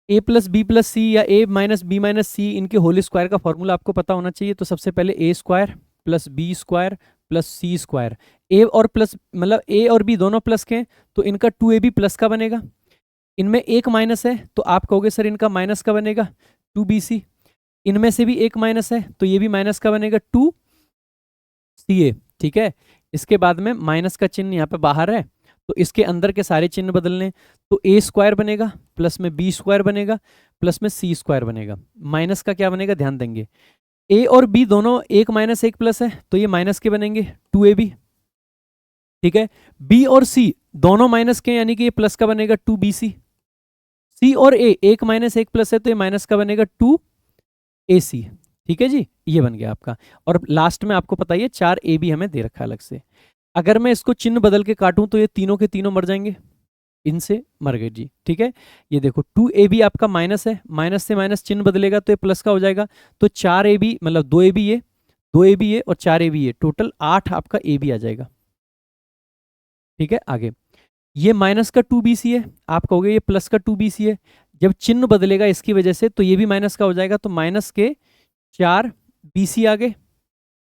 A: a प्लस बी प्लस सी या a माइनस बी माइनस सी, इनके होल स्क्वायर का फॉर्मूला आपको पता होना चाहिए। तो सबसे पहले a square plus b square plus c square, a और प्लस मतलब a और b दोनों प्लस के हैं तो इनका 2ab प्लस का बनेगा। इनमें एक माइनस है तो आप कहोगे सर इनका माइनस का बनेगा 2bc। इनमें से भी एक माइनस है तो ये भी माइनस का बनेगा 2ca। ठीक है, इसके बाद में माइनस का चिन्ह यहाँ पे बाहर है तो इसके अंदर के सारे चिन्ह बदलने, तो a स्क्वायर बनेगा प्लस में b स्क्वायर बनेगा प्लस में c स्क्वायर बनेगा। माइनस का क्या बनेगा, ध्यान देंगे, a और b दोनों एक माइनस एक प्लस है तो ये माइनस के बनेंगे 2ab। ठीक है, b और c दोनों माइनस के यानी कि ये प्लस का बनेगा 2bc। c और a एक माइनस एक प्लस है तो ये माइनस का बनेगा 2ac। ठीक है जी, ये बन गया आपका। और लास्ट में आपको पता ही है 4ab हमें दे रखा है अलग से। अगर मैं इसको चिन्ह बदल के काटूं तो ये तीनों के तीनों मर जाएंगे, इनसे मर गए जी। ठीक है, ये देखो 2ab आपका माइनस है, माइनस से माइनस चिन्ह बदलेगा तो ये प्लस का हो जाएगा, तो 4ab मतलब 2ab ये, 2ab ये और 4ab ये, टोटल 8 आपका ab आ जाएगा। ठीक है, आगे ये माइनस का 2bc है, आप कहोगे ये प्लस का 2bc है। जब चिन्ह बदलेगा इसकी वजह से तो ये भी माइनस का हो जाएगा, तो माइनस के 4bc आ गए।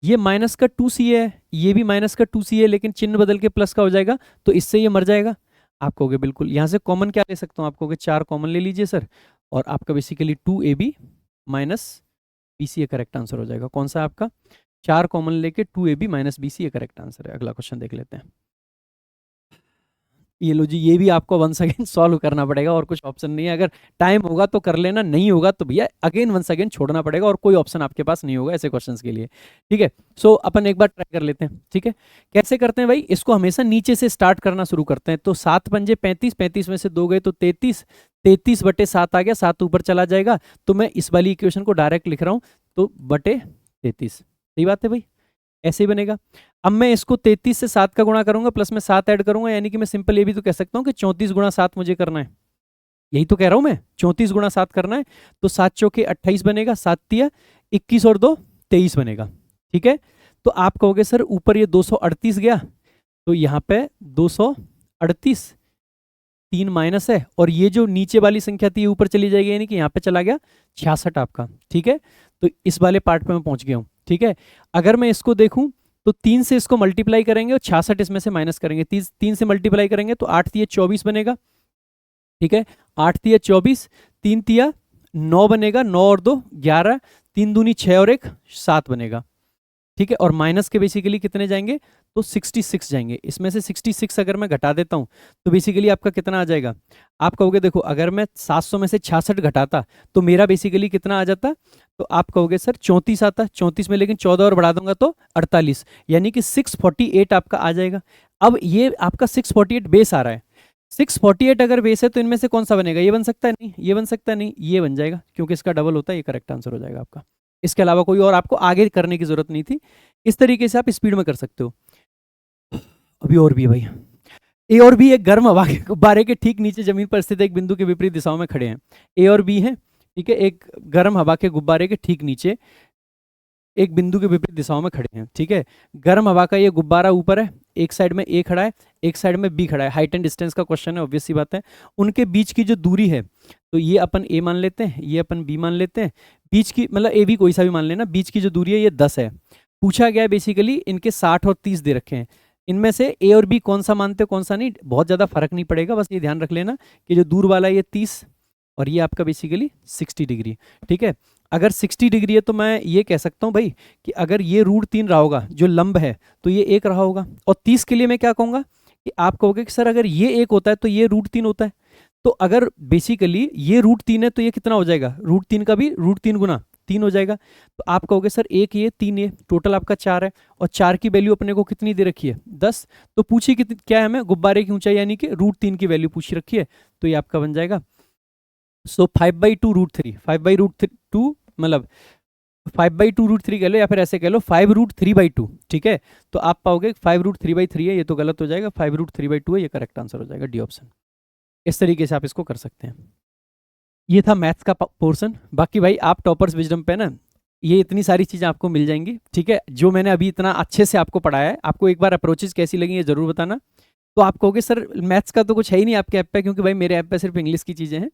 A: ये माइनस का 2c है, ये भी माइनस का 2c है, लेकिन चिन्ह बदल के प्लस का हो जाएगा तो इससे ये मर जाएगा। आप कहोगे बिल्कुल, यहाँ से कॉमन क्या ले सकता हूँ, आप कहोगे 4 कॉमन ले लीजिए सर, और आपका बेसिकली 2ab माइनस bc ये करेक्ट आंसर हो जाएगा। कौन सा आपका, 4 कॉमन लेके 2ab माइनस bc ये करेक्ट आंसर है। अगला क्वेश्चन देख लेते हैं। ये लो जी, ये भी आपको वंस अगेन सॉल्व करना पड़ेगा और कुछ ऑप्शन नहीं है। अगर टाइम होगा तो कर लेना, नहीं होगा तो भैया अगेन वंस अगेन छोड़ना पड़ेगा और कोई ऑप्शन आपके पास नहीं होगा ऐसे क्वेश्चंस के लिए। ठीक है, सो अपन एक बार ट्राई कर लेते हैं। ठीक है, कैसे करते हैं भाई, इसको हमेशा नीचे से स्टार्ट करना शुरू करते हैं। तो 7 पंजे 35, 35 में से 2 गए तो 33, 33/7 आ गया, 7 ऊपर चला जाएगा, तो मैं इस वाली इक्वेशन को डायरेक्ट लिख रहा हूँ, तो बटे 33। सही बात है भाई, ऐसे ही बनेगा। अब मैं इसको 33 से 7 का गुणा करूंगा, प्लस में 7 ऐड करूंगा, यानी कि मैं सिंपल ये भी तो कह सकता हूं कि 34 गुणा 7 मुझे करना है। यही तो कह रहा हूं मैं, 34 गुणा 7 करना है। तो 7 चौके 28 बनेगा, 7 तिया 21 और 2 23 बनेगा। ठीक है, तो आप कहोगे सर ऊपर ये 238 गया, तो यहाँ पे 238, 3 माइनस है, और ये जो नीचे वाली संख्या थी ये ऊपर चली जाएगी, यानी कि यहाँ पे चला गया 66 आपका। ठीक है, तो इस वाले पार्ट पे मैं पहुंच गया हूँ। ठीक है, अगर मैं इसको देखूं तो 3 से इसको मल्टीप्लाई करेंगे और 66 इसमें से माइनस करेंगे, 3 से मल्टीप्लाई करेंगे तो 8 तिया 24 बनेगा। ठीक है, 8 तिया 24, 3 तिया 9 बनेगा, 9 और 2 11, 3 दूनी 6 और 1 7 बनेगा। ठीक है, और माइनस के बेसिकली कितने जाएंगे, तो 66 जाएंगे। इसमें से 66 अगर मैं घटा देता हूं तो बेसिकली आपका कितना आ जाएगा, आप कहोगे देखो अगर मैं 700 में से 66 घटाता तो मेरा बेसिकली कितना आ जाता, तो आप कहोगे सर 34 आता, 34 में लेकिन 14 और बढ़ा दूंगा तो 48, यानी कि 648 आपका आ जाएगा। अब ये आपका 648 बेस आ रहा है, 648 अगर बेस है तो इनमें से कौन सा बनेगा, ये बन सकता है नहीं, ये बन सकता है नहीं, ये बन जाएगा, क्योंकि इसका डबल होता है, ये करेक्ट आंसर हो जाएगा आपका। इसके अलावा कोई और आपको आगे करने की जरूरत नहीं थी। इस तरीके से आप स्पीड में कर सकते हो। अभी और भी है भाई, ए और बी एक गर्म हवा के गुब्बारे के ठीक नीचे जमीन पर स्थित एक बिंदु के विपरीत दिशाओं में खड़े हैं। ए और बी है, ठीक है, एक गर्म हवा के गुब्बारे के ठीक नीचे एक बिंदु के विपरीत दिशाओं में खड़े हैं। ठीक है, गर्म हवा का ये गुब्बारा ऊपर है, एक साइड में ए खड़ा है, एक साइड में बी खड़ा है। हाइट एंड डिस्टेंस का क्वेश्चन है, ऑब्वियस सी बात है। उनके बीच की जो दूरी है, तो ये अपन ए मान लेते हैं, ये अपन बी मान लेते हैं। बीच की मतलब ए बी कोई सा भी मान लेना, बीच की जो दूरी है ये 10 है। पूछा गया बेसिकली इनके 60 और 30 दे रखे हैं, इनमें से ए और बी कौन सा मानते हो कौन सा नहीं, बहुत ज़्यादा फर्क नहीं पड़ेगा, बस ये ध्यान रख लेना कि जो दूर वाला है ये 30 और ये आपका बेसिकली 60 डिग्री। ठीक है, अगर 60 डिग्री है तो मैं ये कह सकता हूँ भाई कि अगर ये √3 रहा होगा जो लंब है तो ये 1 रहा होगा, और 30 के लिए मैं क्या कहूँगा कि आप कहोगे कि सर अगर ये 1 होता है तो ये √3 होता है, तो अगर बेसिकली ये √3 है तो ये कितना हो जाएगा, √3 का भी √3 गुना 3 हो जाएगा, तो आप कहोगे सर 1 ये 3 ये टोटल आपका 4 है, और 4 की वैल्यू अपने को कितनी दे रखी है 10, तो पूछी कितनी क्या है, हमें गुब्बारे की ऊंचाई यानी कि √3 की वैल्यू पूछी रखी है, तो ये आपका बन जाएगा सो 5/2 √3, 5/2 मतलब 5/2 √3 कह लो, या फिर ऐसे कह लो 5√3/2। ठीक है, तो आप पाओगे 5√3/3 है, ये तो गलत हो जाएगा, 5√3/2 है, ये करेक्ट आंसर हो जाएगा डी ऑप्शन। इस तरीके से आप इसको कर सकते हैं। ये था मैथ्स का पोर्शन। बाकी भाई आप टॉपर्स विजडम पे ना ये इतनी सारी चीज़ें आपको मिल जाएंगी। ठीक है, जो मैंने अभी इतना अच्छे से आपको पढ़ाया है, आपको एक बार अप्रोचेस कैसी लगी ये जरूर बताना। तो आप कहोगे सर मैथ्स का तो कुछ है ही नहीं आपके ऐप पे, क्योंकि भाई मेरे ऐप पे सिर्फ इंग्लिश की चीज़ें हैं,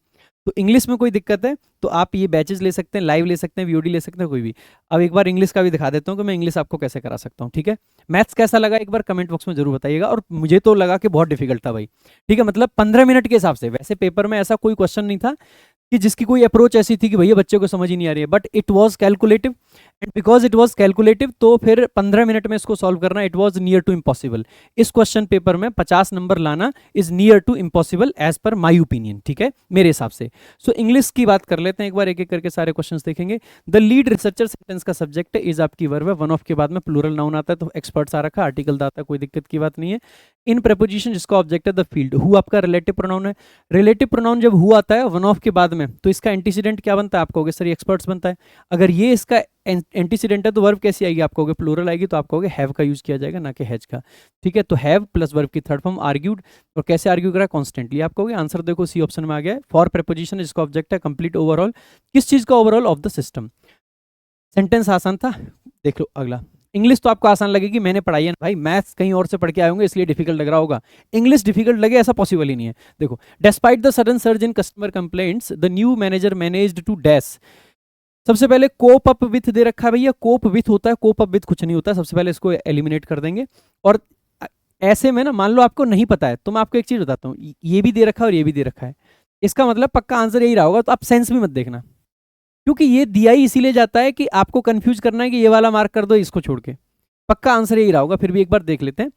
A: तो इंग्लिश में कोई दिक्कत है तो आप ये बैचेस ले सकते हैं, लाइव ले सकते हैं, वीओडी ले सकते हैं, कोई भी। अब एक बार इंग्लिश का भी दिखा देता हूँ कि मैं इंग्लिश आपको कैसे करा सकता हूँ। ठीक है, मैथ्स कैसा लगा एक बार कमेंट बॉक्स में जरूर बताइएगा, और मुझे तो लगा कि बहुत डिफिकल्ट था भाई। ठीक है, मतलब 15 मिनट के हिसाब से, वैसे पेपर में ऐसा कोई क्वेश्चन नहीं था कि जिसकी कोई अप्रोच ऐसी थी कि भैया बच्चे को समझ ही नहीं आ रही है, but it was calculative, and because it was calculative तो फिर 15 मिनट में इसको सॉल्व करना it was near to impossible. इस क्वेश्चन पेपर में 50 नंबर लाना is near to impossible as per my opinion. ठीक है, मेरे हिसाब से। सो इंग्लिश की बात कर लेते हैं एक बार, एक एक करके सारे क्वेश्चन देखेंगे। द लीड रिसर्चर सेंटेंस का सब्जेक्ट है इज आपकी वर्ब है, वन ऑफ के बाद में प्लूरल नाउन आता है तो एक्सपर्ट्स आ रखा, आर्टिकल आता है, कोई दिक्कत की बात नहीं है। इन प्रेपोजिशन जिसका ऑब्जेक्ट है द फील्ड, हु आपका रिलेटिव प्रोनाउन है, रिलेटिव प्रोनाउन जब हु आता है वन ऑफ के बाद में तो इसका एंटीसीडेंट क्या बनता है, आप कहोगे सर ये एक्सपर्ट्स बनता है। अगर ये इसका एंटीसीडेंट है तो वर्ब कैसी आएगी, आप कहोगे प्लूरल आएगी, तो आप कहोगे हैव का यूज किया जाएगा ना कि हैज का। ठीक है, तो हैव प्लस वर्ब की थर्ड फॉर्म आर्ग्यूड, और कैसे आर्ग्यू करा कॉन्स्टेंटली, आप कहोगे आंसर देखो सी ऑप्शन में आ गया है। फॉर प्रेपोजिशन जिसका ऑब्जेक्ट है कंप्लीट ओवरऑल, किस चीज का overall, of the system. Sentence आसान था, देख लो अगला। इंग्लिश तो आपको आसान लगेगी, मैंने पढ़ाई है भाई, मैथ्स कहीं और से पढ़ के आए होंगे इसलिए डिफिकल्ट लग रहा होगा, इंग्लिश डिफिकल्ट लगे ऐसा पॉसिबल ही नहीं है। देखो, despite the sudden surge in customer complaints the new manager managed to dash. सबसे पहले कोप अप विथ दे रखा है भैया, कोप विथ होता है, कोप अप विथ कुछ नहीं होता है, सबसे पहले इसको एलिमिनेट कर देंगे। और ऐसे में ना मान लो आपको नहीं पता है तो मैं आपको एक चीज बताता हूँ, ये भी दे रखा है और ये भी दे रखा है, इसका मतलब पक्का आंसर यही रहा होगा, तो आप सेंस भी मत देखना, क्योंकि ये दिया ही इसीलिए जाता है कि आपको कंफ्यूज करना है कि ये वाला मार्क कर दो इसको छोड़ के, पक्का आंसर यही रहा होगा। फिर भी एक बार देख लेते हैं।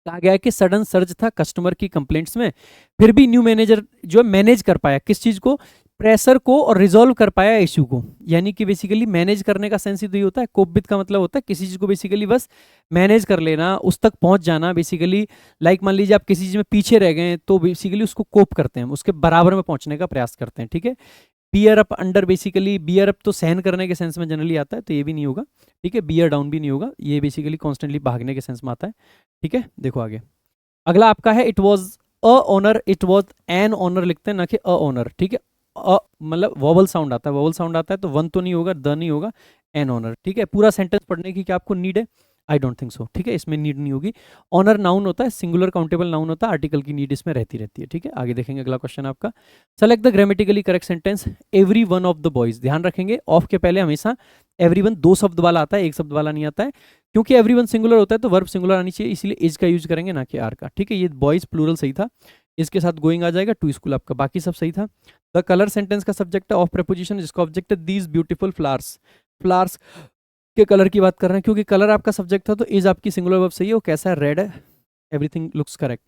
A: कहा गया है कि सडन सर्ज था कस्टमर की कंप्लेंट्स में, फिर भी न्यू मैनेजर जो मैनेज कर पाया किस चीज को, प्रेशर को, और रिजॉल्व कर पाया इश्यू को। यानी कि बेसिकली मैनेज करने का सेंस ही तो ये होता है, कोप का मतलब होता है किसी चीज को बेसिकली बस मैनेज कर लेना, उस तक पहुंच जाना बेसिकली। लाइक मान लीजिए आप किसी चीज में पीछे रह गए तो बेसिकली उसको कोप करते हैं, उसके बराबर में पहुंचने का प्रयास करते हैं। ठीक है, beer up under, basically beer up तो सहन करने के सेंस में जनरली आता है, तो ये भी नहीं होगा। ठीक है, बियर डाउन भी नहीं होगा, ये बेसिकली कॉन्स्टेंटली भागने के सेंस में आता है। ठीक है, देखो आगे अगला आपका है it was a honour, it was an honour लिखते हैं ना कि अ ऑनर। ठीक है, अ मतलब वॉवल साउंड आता है, वॉवल साउंड आता है तो वन तो नहीं होगा, द नहीं होगा, एन ऑनर। ठीक है, पूरा सेंटेंस पढ़ने की क्या आपको नीड है, आई डोंट थिंक सो। ठीक है, इसमें नीड नहीं होगी। ऑनर नाउन होता है, सिंगुलर काउंटेबल नाउन होता है, आर्टिकल की नीड इसमें रहती है। ठीक है, आगे देखेंगे अगला क्वेश्चन आपका। Select the grammatically correct sentence every one of the boys. ध्यान रखेंगे ऑफ के पहले हमेशा एवरी वन 2 शब्द वाला आता है, 1 शब्द वाला नहीं आता है, क्योंकि एवरी वन सिंगुलर होता है तो वर्ब सिंगुलर आनी चाहिए, इसलिए इज का यूज करेंगे ना कि आर का। ठीक है, ये बॉयज प्लूरल सही था, इसके साथ गोइंग आ जाएगा, टू स्कूल आपका, बाकी सब सही था। द कलर सेंटेंस का सब्जेक्ट है ऑफ प्रेपोजिशन जिसका ऑब्जेक्ट है दीज ब्यूटीफुल फ्लावर्स। फ्लावर्स के कलर की बात कर रहे हैं, क्योंकि कलर आपका सब्जेक्ट था तो इज आपकी सिंगुलर वर्ब सही है, वो कैसा है, रेड है, everything looks correct.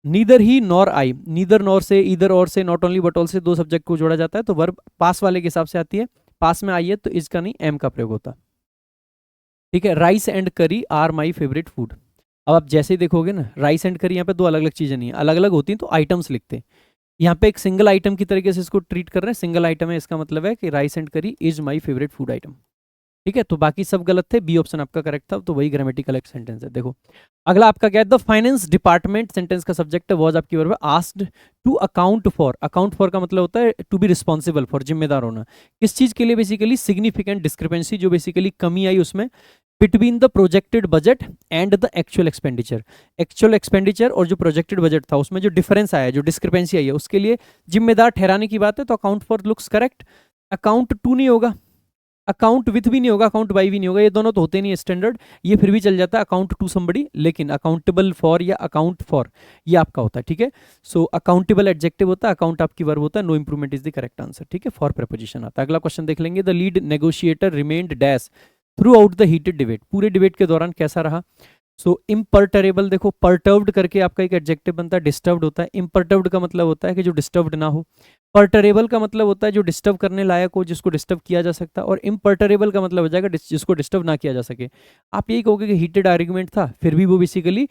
A: Neither he nor I, neither nor से, ईदर और से, नॉट ओनली बट ऑल से 2 सब्जेक्ट को जोड़ा जाता है तो वर्ब पास वाले के हिसाब से आती है, पास में आई है तो इसका नहीं एम का प्रयोग होता। ठीक है, राइस एंड करी आर माई फेवरेट फूड। अब आप जैसे ही देखोगे ना, राइस एंड करी यहाँ पे 2 अलग अलग चीजें नहीं है, अलग अलग होती हैं तो आइटम्स लिखते हैं, यहाँ पे एक सिंगल आइटम की तरीके से इसको ट्रीट कर रहे हैं, सिंगल आइटम है, इसका मतलब है कि राइस एंड करी is my favourite food item. ठीक है, तो बाकी सब गलत थे, बी ऑप्शन आपका करेक्ट था, तो वही ग्रामेटिकल एक सेंटेंस है। देखो अगला आपका क्या है, द फाइनेंस डिपार्टमेंट सेंटेंस का सब्जेक्ट है वॉज आपकी वर्ब है asked to account for. Account for का मतलब होता है टू बी रिस्पॉन्सिबल फॉर, जिम्मेदार होना। किस चीज के लिए, बेसिकली सिग्निफिकेंट डिस्क्रिपेंसी, जो बेसिकली कमी आई उसमें between the projected budget and the actual expenditure. Actual expenditure और जो प्रोजेक्टेड बजट था उसमें जो डिफरेंस आया, जो डिस्क्रिपेंसी आई है, उसके लिए जिम्मेदार ठहराने की बात है, तो account for looks correct. Account to नहीं होगा, अकाउंट विथ भी नहीं होगा, अकाउंट बाई भी नहीं होगा, ये दोनों तो होते नहीं स्टैंडर्ड, ये फिर भी चल जाता है अकाउंट टू समबडी, लेकिन अकाउंटेबल फॉर या अकाउंट फॉर ये आपका होता है, ठीक है। सो अकाउंटेबल एडजेक्टिव होता है, अकाउंट आपकी वर्ब होता है, no improvement is the correct answer, ठीक है। फॉर प्रेपोजिशन आता है। अगला क्वेश्चन देख लेंगे, the lead negotiator remained dash through out the heated debate, पूरे डिबेट के दौरान कैसा रहा। सो इम्पर्टरेबल, देखो पर्टर्ब्ड करके आपका एक एडजेक्टिव बनता है, डिस्टर्ब्ड होता है। इम्पर्टर्ब्ड का मतलब होता है कि जो डिस्टर्ब्ड ना हो, पर्टरेबल का मतलब होता है जो डिस्टर्ब करने लायक हो, जिसको डिस्टर्ब किया जा सकता है, और इम्पर्टरेबल का मतलब हो जाएगा जिसको डिस्टर्ब ना किया जा सके। आप यही कहोगे कि हीटेड आर्ग्यूमेंट था, फिर भी वो बेसिकली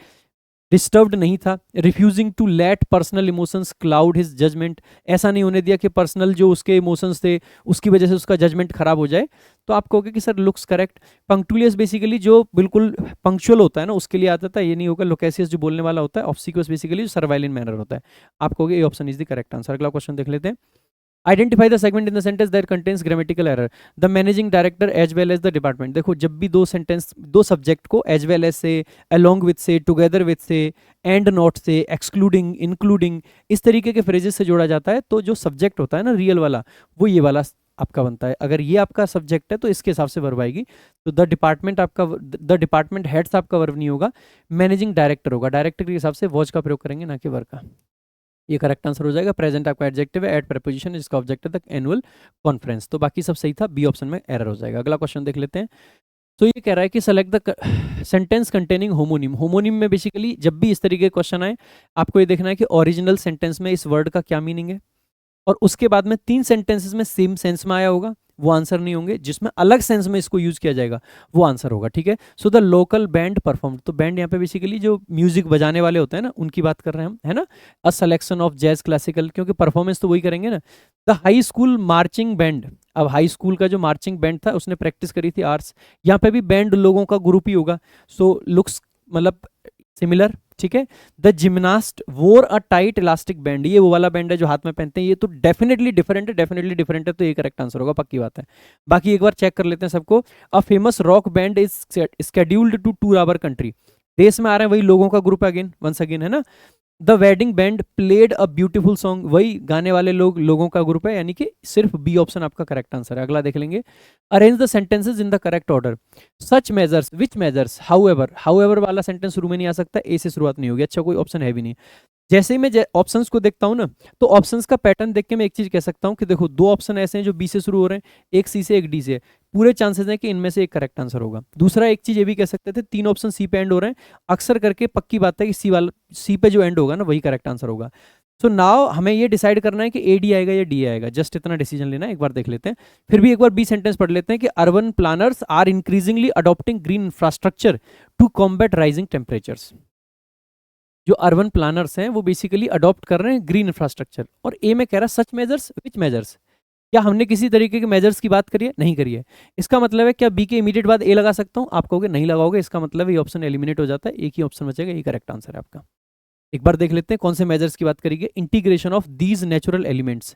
A: डिस्टर्ब्ड नहीं था। Refusing to let personal emotions cloud his judgement, ऐसा नहीं होने दिया कि पर्सनल जो उसके इमोशंस थे उसकी वजह से उसका जजमेंट खराब हो जाए। तो आप कहोगे कि सर लुक्स करेक्ट। पंक्टुलियस बेसिकली जो बिल्कुल पंक्चुअल होता है ना उसके लिए आता था, ये नहीं होगा। लोकेसियस जो बोलने वाला होता है। ऑब्सिक्वस बेसिकली जो सर्वाइलेंट मैनर होता है। आप कहोगे ये option is the correct answer. अगला क्वेश्चन देख लेते हैं, identify the segment in the sentence that contains grammatical error, the managing director as well as the department. देखो जब भी दो सेंटेंस, दो सब्जेक्ट को एज वेल एज से, अलोंग विथ से, टुगेदर विथ से, एंड नॉट से, एक्सक्लूडिंग, इंक्लूडिंग, इस तरीके के फ्रेजेस से जोड़ा जाता है, तो जो सब्जेक्ट होता है ना रियल वाला, वो ये वाला आपका बनता है। अगर ये आपका सब्जेक्ट है तो इसके हिसाब से वर्ब आएगी। तो द डिपार्टमेंट आपका, द डिपार्टमेंट हेड्स आपका वर्ब नहीं होगा, मैनेजिंग डायरेक्टर होगा। डायरेक्टर के हिसाब से वॉच का प्रयोग करेंगे, ना कि वर्ब का। ये करेक्ट आंसर हो जाएगा। प्रेजेंट आपका एडजेक्टिव है, एट प्रीपोजिशन, जिसका ऑब्जेक्ट है एनुअल कॉन्फ्रेंस। तो बाकी सब सही था, बी ऑप्शन में एरर हो जाएगा। अगला क्वेश्चन देख लेते हैं। तो ये कह रहा है कि select the sentence containing homonym. Homonym में बेसिकली जब भी इस तरीके के क्वेश्चन आए, आपको ये देखना है कि ओरिजिनल सेंटेंस में इस वर्ड का क्या मीनिंग है, और उसके बाद में 3 सेंटेंसेस में सेम सेंस में आया होगा, वो आंसर नहीं होंगे। जिसमें अलग सेंस में इसको यूज किया जाएगा वो आंसर होगा, ठीक है। So the local band perform, तो बैंड यहाँ पे बेसिकली जो म्यूजिक बजाने वाले होते हैं ना, उनकी बात कर रहे हैं हम, है ना। A selection of jazz classical, क्योंकि परफॉर्मेंस तो वही करेंगे ना। The high school marching band, अब हाई स्कूल का जो मार्चिंग बैंड था उसने प्रैक्टिस करी थी आर्ट्स, यहाँ पे भी बैंड लोगों का ग्रुप ही होगा। सो लुक्स मतलब सिमिलर, ठीक है। द जिमनास्ट वोर अ टाइट इलास्टिक बैंड, ये वो वाला बैंड है जो हाथ में पहनते हैं, ये तो डेफिनेटली डिफरेंट है, डेफिनेटली डिफरेंट है, तो ये करेक्ट आंसर होगा, पक्की बात है। बाकी एक बार चेक कर लेते हैं सबको। A famous rock band is scheduled to tour our country, देश में आ रहे हैं वही लोगों का ग्रुप अगेन, वंस अगेन, है ना। The wedding band played a beautiful song, वही गाने वाले लोगों का ग्रुप है, यानी कि सिर्फ बी ऑप्शन आपका करेक्ट आंसर है। अगला देख लेंगे, arrange the sentences in the correct order, such measures, which measures, however, however वाला सेंटेंस शुरू में नहीं आ सकता, ए से शुरुआत नहीं होगी, अच्छा कोई ऑप्शन है भी नहीं। जैसे ही मैं ऑप्शंस को देखता हूं ना, तो ऑप्शंस का पैटर्न देख के मैं एक चीज कह सकता हूं कि देखो 2 ऑप्शन ऐसे हैं जो बी से शुरू हो रहे हैं, एक सी से एक डी से, पूरे चांसेस हैं कि इनमें से एक करेक्ट आंसर होगा। दूसरा एक चीज ये भी कह सकते थे 3 ऑप्शन सी पे एंड हो रहे हैं, अक्सर करके पक्की बात है कि सी पे जो एंड होगा ना वही करेक्ट आंसर होगा। सो नाउ हमें ये डिसाइड करना है कि ए डी आएगा या डी आएगा, जस्ट इतना डिसीजन लेना है। एक बार देख लेते हैं, फिर भी एक बार बी सेंटेंस पढ़ लेते हैं कि urban planners are increasingly adopting green infrastructure to combat rising temperatures. जो अर्बन प्लानर्स हैं वो बेसिकली अडॉप्ट कर रहे हैं ग्रीन इंफ्रास्ट्रक्चर। और ए में कह रहा है सच मेजर्स, विच मेजर्स, क्या हमने किसी तरीके के मेजर्स की बात करी है? नहीं करी है। इसका मतलब है क्या बी के इमीडिएट बाद ए लगा सकता हूं? आप कहोगे नहीं लगाओगे, इसका मतलब ये ऑप्शन एलिमिनेट हो जाता है, एक ही ऑप्शन बचेगा, ये करेक्ट आंसर है आपका। एक बार देख लेते हैं कौन से मेजर्स की बात करेंगे। Integration of these natural elements,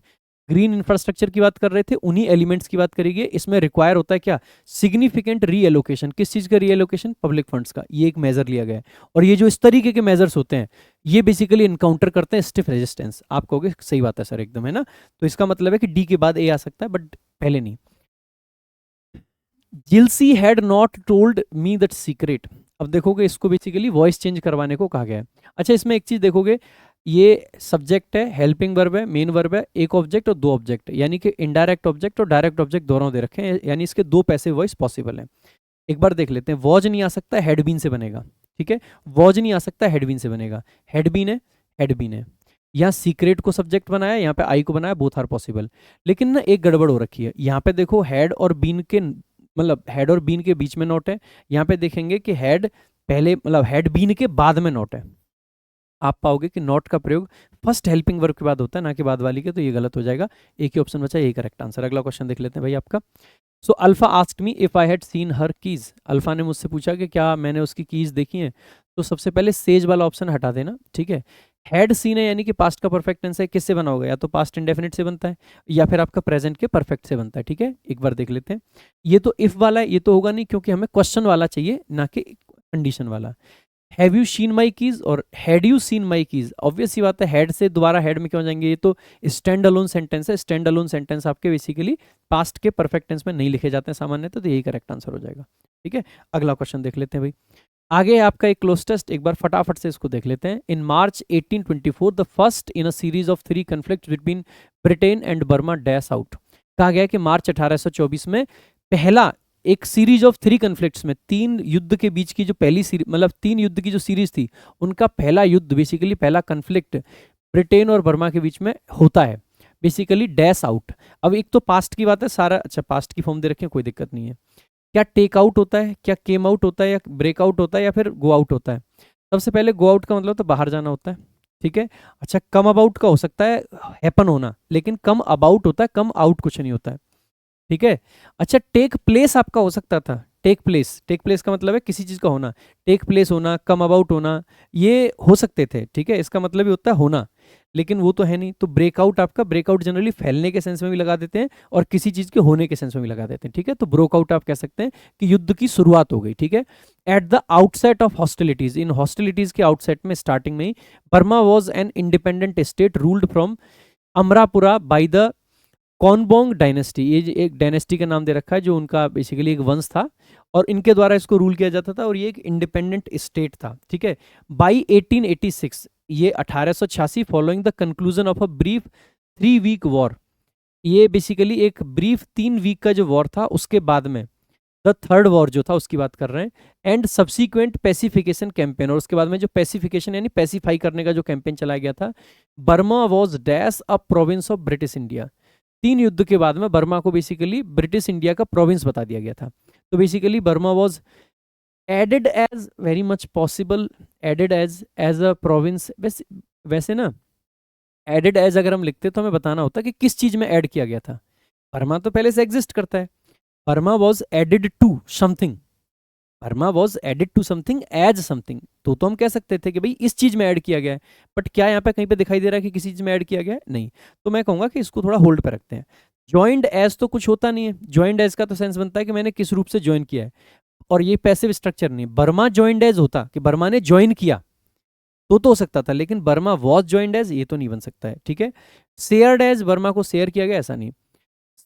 A: green infrastructure की बात कर रहे थे, उन्हीं एलिमेंट्स की बात करेंगे। इसमें रिक्वायर होता है क्या? Significant reallocation. किस चीज का रीएलोकेशन? पब्लिक फंड्स का। ये एक मेजर लिया गया है। और ये जो इस तरीके के मेजर्स होते हैं ये बेसिकली इनकाउंटर करते हैं स्टिफ रेजिस्टेंस। आप कहोगे सही बात है सर एकदम, है ना। तो इसका मतलब है कि डी के बाद ए आ सकता है, बट पहले नहीं। Jilsy had not told me that secret. अब देखोगे इसको बेसिकली वॉइस चेंज करवाने को कहा गया है। अच्छा इसमें एक चीज देखोगे, ये सब्जेक्ट है, हेल्पिंग वर्ब है, मेन वर्ब है, एक ऑब्जेक्ट और 2 ऑब्जेक्ट, यानी कि इनडायरेक्ट ऑब्जेक्ट और डायरेक्ट ऑब्जेक्ट दोनों दे रखे हैं, यानी इसके 2 पैसिव वॉइस पॉसिबल है। एक बार देख लेते हैं, वॉज नहीं आ सकता, हेडबीन से बनेगा, ठीक है। वॉज नहीं आ सकता, हेडबीन से बनेगा। हेडबीन है, हेडबीन है। यहाँ सीक्रेट को सब्जेक्ट बनाया, यहाँ पे आई को बनाया, बोथ आर पॉसिबल। लेकिन ना एक गड़बड़ हो रखी है, यहाँ पे देखो हेड और बीन के, मतलब हेड और बीन के बीच में नोट है। यहाँ पे देखेंगे कि हेड पहले, मतलब हेड बीन के बाद में नोट है। आप पाओगे कि नॉट का प्रयोग फर्स्ट हेल्पिंग वर्ब के बाद होता है, ना कि बाद वाली के, तो ये गलत हो जाएगा। एक ही ऑप्शन बचा, यही करेक्ट आंसर। अगला क्वेश्चन देख लेते हैं भाई आपका। So alpha asked me if I had seen her keys. Alpha ने मुझसे पूछा कि क्या मैंने उसकी कीज देखी हैं। तो सबसे पहले सेज वाला ऑप्शन हटा देना, ठीक है। हैड सीन है यानी कि पास्ट का परफेक्ट टेंस है, किससे बना होगा? या तो पास्ट इंडेफिनिट से बनता है या फिर आपका प्रेजेंट के परफेक्ट से बनता है, ठीक है। एक बार देख लेते हैं। ये तो इफ वाला है, ये तो होगा नहीं क्योंकि हमें क्वेश्चन वाला चाहिए, ना कि कंडीशन वाला। Have you seen my keys और had you seen my keys, obvious सी बात है, हैड से दोबारा हैड में क्यों जाएंगे, ये तो स्टैंड अलोन सेंटेंस है। स्टैंड अलोन सेंटेंस आपके बेसिकली पास्ट के परफेक्ट टेंस में नहीं लिखे जाते हैं सामान्यतः, तो यही करेक्ट आंसर हो जाएगा। ठीक है, अगला क्वेश्चन देख लेते हैं भाई। आगे है आपका एक क्लोज टेस्ट, एक बार फटाफट से इसको देख लेते हैं। इन मार्च 1824 the first in a series of 3 conflict between Britain and Burma dash out. कहा गया कि मार्च 1824 में पहला एक सीरीज ऑफ 3 कन्फ्लिक्ट्स में 3 युद्ध के बीच की जो पहली सीरीज, मतलब 3 युद्ध की जो सीरीज थी, उनका पहला युद्ध बेसिकली पहला कन्फ्लिक्ट ब्रिटेन और बर्मा के बीच में होता है बेसिकली डैश आउट। अब एक तो पास्ट की बात है सारा, अच्छा पास्ट की फॉर्म दे रखे हैं, कोई दिक्कत नहीं है। क्या टेक आउट होता है, क्या केम आउट होता है, या ब्रेक आउट होता है, या फिर गो आउट होता है। सबसे पहले गो आउट का मतलब तो बाहर जाना होता है, ठीक है। अच्छा कम अबाउट का हो सकता है हैपन होना, लेकिन कम अबाउट होता है, कम आउट कुछ नहीं होता है, ठीक है। अच्छा टेक प्लेस आपका हो सकता था, टेक प्लेस, टेक प्लेस का मतलब है किसी चीज का होना, टेक प्लेस होना, कम अबाउट होना, ये हो सकते थे, ठीक है, इसका मतलब ही होता है होना, लेकिन वो तो है नहीं। तो ब्रेकआउट आपका, ब्रेकआउट जनरली फैलने के सेंस में भी लगा देते हैं और किसी चीज के होने के सेंस में भी लगा देते हैं, ठीक है। तो ब्रोकआउट आप कह सकते हैं कि युद्ध की शुरुआत हो गई, ठीक है। At the outset of hostilities, in hostilities के आउटसेट में, स्टार्टिंग में ही, Burma was an independent state ruled from Amarapura by the Konbaung dynasty. ये एक डायनेस्टी का नाम दे रखा है, जो उनका बेसिकली एक वंश था और इनके द्वारा इसको रूल किया जाता था, और ये एक इंडिपेंडेंट स्टेट था, ठीक है। बाई 1886, ये 1886, following the conclusion of a brief 3 week war, ये बेसिकली एक ब्रीफ 3 वीक का जो वॉर था उसके बाद में, द थर्ड वॉर जो था उसकी बात कर रहे हैं, एंड सब्सिक्वेंट पैसिफिकेशन कैंपेन, और उसके बाद में जो पैसिफिकेशन यानी पैसिफाई करने का जो कैंपेन चलाया गया था, Burma was dash a province of British India. 3 युद्ध के बाद में बर्मा को बेसिकली ब्रिटिश इंडिया का प्रोविंस बता दिया गया था। तो basically Burma was added as very much possible, added as a province. वैसे ना एडेड एज अगर हम लिखते तो हमें बताना होता कि किस चीज में ऐड किया गया था। बर्मा तो पहले से एग्जिस्ट करता है, Burma was added to something, Burma was added to something as something, तो हम कह सकते थे कि भाई इस चीज में ऐड किया गया है, बट क्या यहाँ पे कहीं पे दिखाई दे रहा है कि किसी चीज में ऐड किया गया है, नहीं। तो मैं कहूंगा कि इसको थोड़ा होल्ड पे रखते हैं। ज्वाइंड एज तो कुछ होता नहीं है, ज्वाइंड एज का तो सेंस बनता है कि मैंने किस रूप से ज्वाइन किया है, और ये पैसिव स्ट्रक्चर नहीं। बर्मा ज्वाइंड एज होता कि बर्मा ने ज्वाइन किया तो हो सकता था, लेकिन बर्मा वॉज ज्वाइंड एज ये तो नहीं बन सकता है, ठीक है। शेयर्ड एज, बर्मा को शेयर किया गया ऐसा नहीं।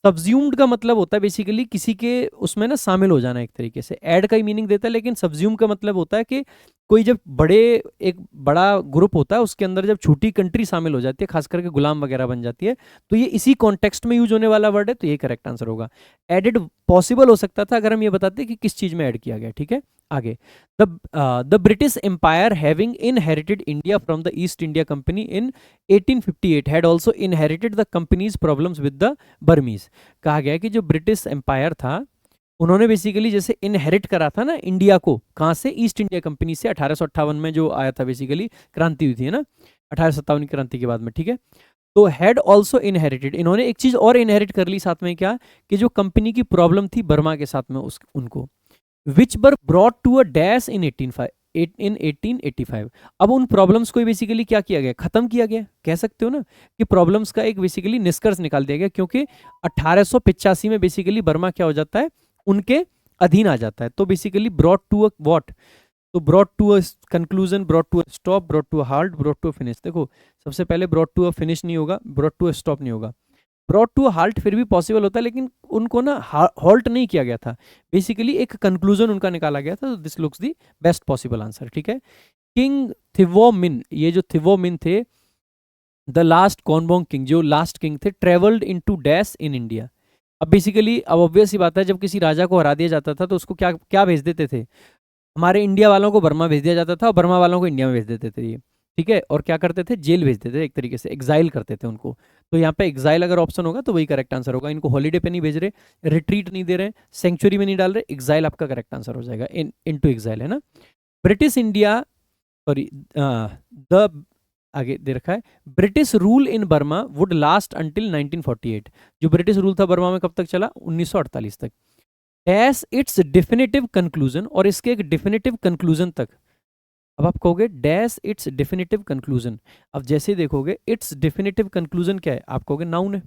A: सब्ज्यूम्ड का मतलब होता है बेसिकली किसी के उसमें ना शामिल हो जाना, एक तरीके से ऐड का ही मीनिंग देता है, लेकिन सब्ज्यूम का मतलब होता है कि कोई जब एक बड़ा ग्रुप होता है उसके अंदर जब छोटी कंट्री शामिल हो जाती है, खास करके गुलाम वगैरह बन जाती है, तो ये इसी कॉन्टेक्स्ट में यूज होने वाला वर्ड है, तो ये करेक्ट आंसर होगा। एडेड पॉसिबल हो सकता था अगर हम ये बताते कि किस चीज में ऐड किया गया, ठीक है। आगे, the British Empire having inherited India from the East India Company in 1858 had also inherited the company's problems with the Burmese. कहा गया कि जो ब्रिटिश एम्पायर था उन्होंने बेसिकली जैसे इनहेरिट करा था ना इंडिया को, कहाँ से, ईस्ट इंडिया कंपनी से, 1858 में जो आया था बेसिकली, क्रांति हुई थी, है ना, 1857 की क्रांति के बाद में, ठीक है। तो हैड ऑल्सो इनहेरिटेड, इन्होंने एक चीज और इनहेरिट कर ली साथ में, क्या, कि जो कंपनी की प्रॉब्लम थी बर्मा के साथ में उनको, which were brought to a dash in 1885। अब उन प्रॉब्लम्स को बेसिकली क्या किया गया, खत्म किया गया, कह सकते हो ना कि प्रॉब्लम्स का एक बेसिकली निष्कर्ष निकाल दिया गया, क्योंकि 1885 में बेसिकली बर्मा क्या हो जाता है, उनके अधीन आ जाता है। तो basically brought to a what, तो brought to a conclusion, brought to a stop, brought to a halt, brought to a finish. देखो सबसे पहले ब्रॉट टू अ फिनिश नहीं होगा, ब्रॉट टू अ स्टॉप नहीं होगा, ब्रॉट टू हाल्ट फिर भी पॉसिबल होता है, लेकिन उनको ना हॉल्ट नहीं किया गया था, बेसिकली एक कंक्लूजन उनका निकाला गया था। This looks the best possible answer, ठीक है। किंग थिवोमिन, ये जो थिवोमिन थे, द लास्ट कॉनबोंग किंग, जो लास्ट किंग थे, travelled into dash in India. अब बेसिकली अब ऑब्वियस ही बात है, जब किसी राजा को हरा दिया जाता था तो उसको क्या क्या भेज देते थे, हमारे इंडिया वालों को बर्मा भेज दिया जाता था और बर्मा वालों को इंडिया में भेज देते थे ये, ठीक है। और क्या करते थे, जेल भेज देते थे, एक तरीके से एक्साइल करते थे उनको। तो यहाँ पे एक्साइल अगर ऑप्शन होगा तो वही करेक्ट आंसर होगा। इनको हॉलीडे पे नहीं भेज रहे, रिट्रीट नहीं दे रहे, सेंचुरी में नहीं डाल रहे, एक्साइल आपका करेक्ट आंसर हो जाएगा, इनटू एक्साइल, है ना। ब्रिटिश इंडिया, सॉरी, द आगे दे रखा है, British rule in Burma would last until 1948। जो ब्रिटिश रूल था बर्मा में कब तक चला, 1948 तक। डैश इट्स डेफिनेटिव कंक्लूजन, और इसके एक डेफिनेटिव कंक्लूजन तक। अब आप कहोगे डैश इट्स डेफिनेटिव कंक्लूजन, अब जैसे ही देखोगे इट्स डेफिनेटिव कंक्लूजन क्या है, आप कहोगे नाउन है,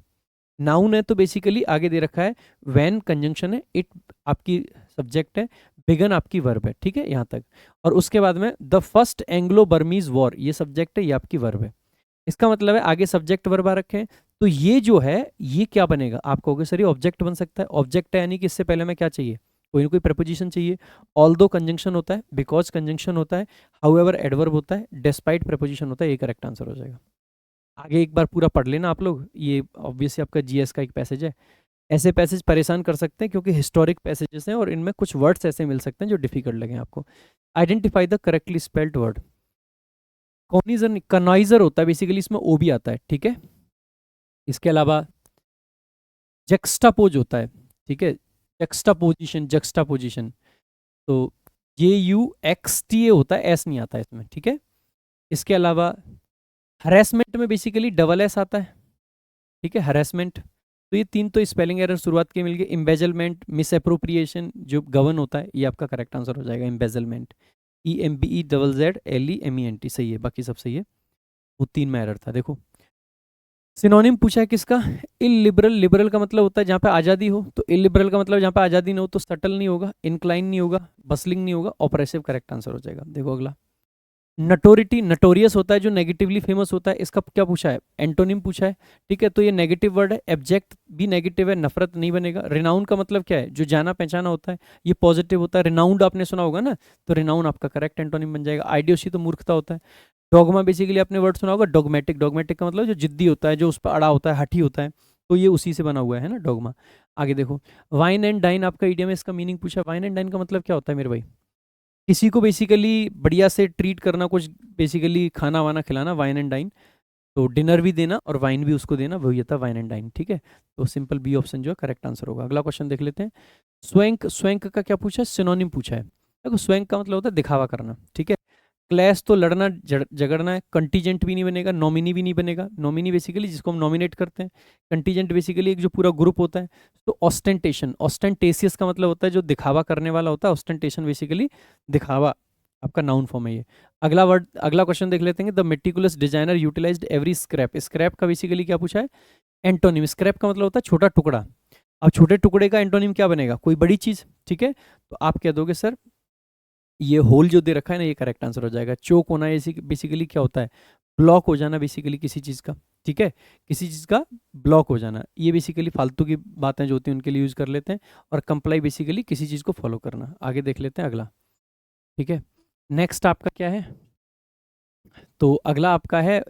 A: नाउन है तो बेसिकली आगे दे रखा है व्हेन कंजंक्शन है, इट आपकी सब्जेक्ट है, बिगन आपकी वर्ब है, ठीक है यहाँ तक। और उसके बाद में the first Anglo Burmese war, ये सब्जेक्ट है, ये आपकी वर्ब है। इसका मतलब है आगे सब्जेक्ट वर्ब आ रखे हैं, तो ये जो है ये क्या बनेगा, आप कहोगे सर ये ऑब्जेक्ट बन सकता है। ऑब्जेक्ट है यानी कि इससे पहले में क्या चाहिए, कोई ना कोई प्रपोजिशन चाहिए। ऑल्दो कंजंक्शन होता है, बिकॉज कंजंक्शन होता है, हाउएवर एडवर्ब होता है, डिस्पाइट प्रपोजिशन होता है, ये करेक्ट आंसर हो जाएगा। आगे एक बार पूरा पढ़ लेना आप लोग, ये ऑब्वियसली आपका जीएस का एक पैसेज है। ऐसे पैसेज परेशान कर सकते हैं क्योंकि हिस्टोरिक पैसेजेस हैं और इनमें कुछ वर्ड्स ऐसे मिल सकते हैं जो डिफिकल्ट लगे आपको। Identify the correctly spelled word. कॉनिजर कनाइजर होता है बेसिकली, इसमें ओ भी आता है, ठीक है। इसके अलावा जक्स्टापोज होता है, ठीक है, जक्स्टापोजिशन, जक्स्टापोजिशन, तो JUXTA होता है, एस नहीं आता है इसमें, ठीक है। इसके अलावा हरेसमेंट में बेसिकली डबल एस आता है, ठीक है, हरेसमेंट। तो ये तीन तो स्पेलिंग एरर शुरुआत के मिल गए। इम्बेजलमेंट, मिस अप्रोप्रिएशन, जो गवर्न होता है, ये आपका करेक्ट आंसर हो जाएगा, इम्बेजलमेंट, EMBEZZLEMENT, सही है, बाकी सब सही है। वो तीन में एरर था, देखो। सिनोनिम पूछा है किसका, इलिबरल। लिबरल का मतलब होता है जहाँ पे आज़ादी हो, तो इलिबरल का मतलब जहाँ पे आज़ादी ना हो, तो सटल नहीं होगा, इंक्लाइन नहीं होगा, बसलिंग नहीं होगा, ऑपरेसिव करेक्ट आंसर हो जाएगा। देखो अगला, नटोरिटी, नटोरियस होता है जो नेगेटिवली फेमस होता है, इसका क्या पूछा है, एंटोनिम पूछा है, ठीक है। तो ये नेगेटिव वर्ड है, एब्जेक्ट भी नेगेटिव है, नफरत नहीं बनेगा। रिनाउन का मतलब क्या है, जो जाना पहचाना होता है, ये पॉजिटिव होता है। रिनाउंड आपने सुना होगा ना, तो रिनाउन आपका करेक्ट एंटोनिम बन जाएगा। आइडियोसी तो मूर्खता होता है। डॉगमा बेसिकली आपने वर्ड सुना होगा, डॉगमेटिक, डॉगमेटिक का मतलब जो जिद्दी होता है, जो उस पर अड़ा होता है, हठी होता है, तो ये उसी से बना हुआ है ना, डॉगमा। आगे देखो, वाइन एंड डाइन आपका इडियम है, इसका मीनिंग पूछा। वाइन एंड डाइन का मतलब क्या होता है मेरे भाई, किसी को बेसिकली बढ़िया से ट्रीट करना, कुछ बेसिकली खाना वाना खिलाना, वाइन एंड डाइन। तो डिनर भी देना और वाइन भी उसको देना, वही होता है वाइन एंड डाइन, ठीक है। तो सिंपल बी ऑप्शन जो है करेक्ट आंसर होगा। अगला क्वेश्चन देख लेते हैं। स्वैंक, स्वैंक का क्या पूछा है, सिनोनिम पूछा है। देखो स्वैंक का मतलब होता है दिखावा करना, ठीक है। क्लैश तो लड़ना, झगड़ना है। कंटीजेंट भी नहीं बनेगा, नॉमिनी भी नहीं बनेगा। नॉमिनी बेसिकली जिसको हम नॉमिनेट करते हैं, कंटीजेंट बेसिकली एक जो पूरा ग्रुप होता है। तो ऑस्टेंटेशन, ऑस्टेंटेसियस का मतलब होता है जो दिखावा करने वाला होता है, ऑस्टेंटेशन बेसिकली दिखावा, आपका नाउन फॉर्म है ये। अगला वर्ड, अगला क्वेश्चन देख लेते हैं। The meticulous designer utilized every scrap. Scrap का बेसिकली क्या पूछा है, एंटोनिम। स्क्रैप का मतलब होता है छोटा टुकड़ा। अब छोटे टुकड़े का एंटोनिम क्या बनेगा, कोई बड़ी चीज, ठीक है। तो आप कह दोगे सर ये होल जो दे रखा है ना, ये करेक्ट आंसर हो जाएगा। चोक होना बेसिकली क्या होता है, ब्लॉक हो जाना बेसिकली किसी चीज़ का, ठीक है, किसी चीज़ का ब्लॉक हो जाना। ये बेसिकली फालतू की बातें जो होती हैं उनके लिए यूज़ कर लेते हैं। और कंप्लाई बेसिकली किसी चीज़ को फॉलो करना। आगे देख लेते हैं अगला, ठीक है। नेक्स्ट आपका क्या है, तो अगला आपका है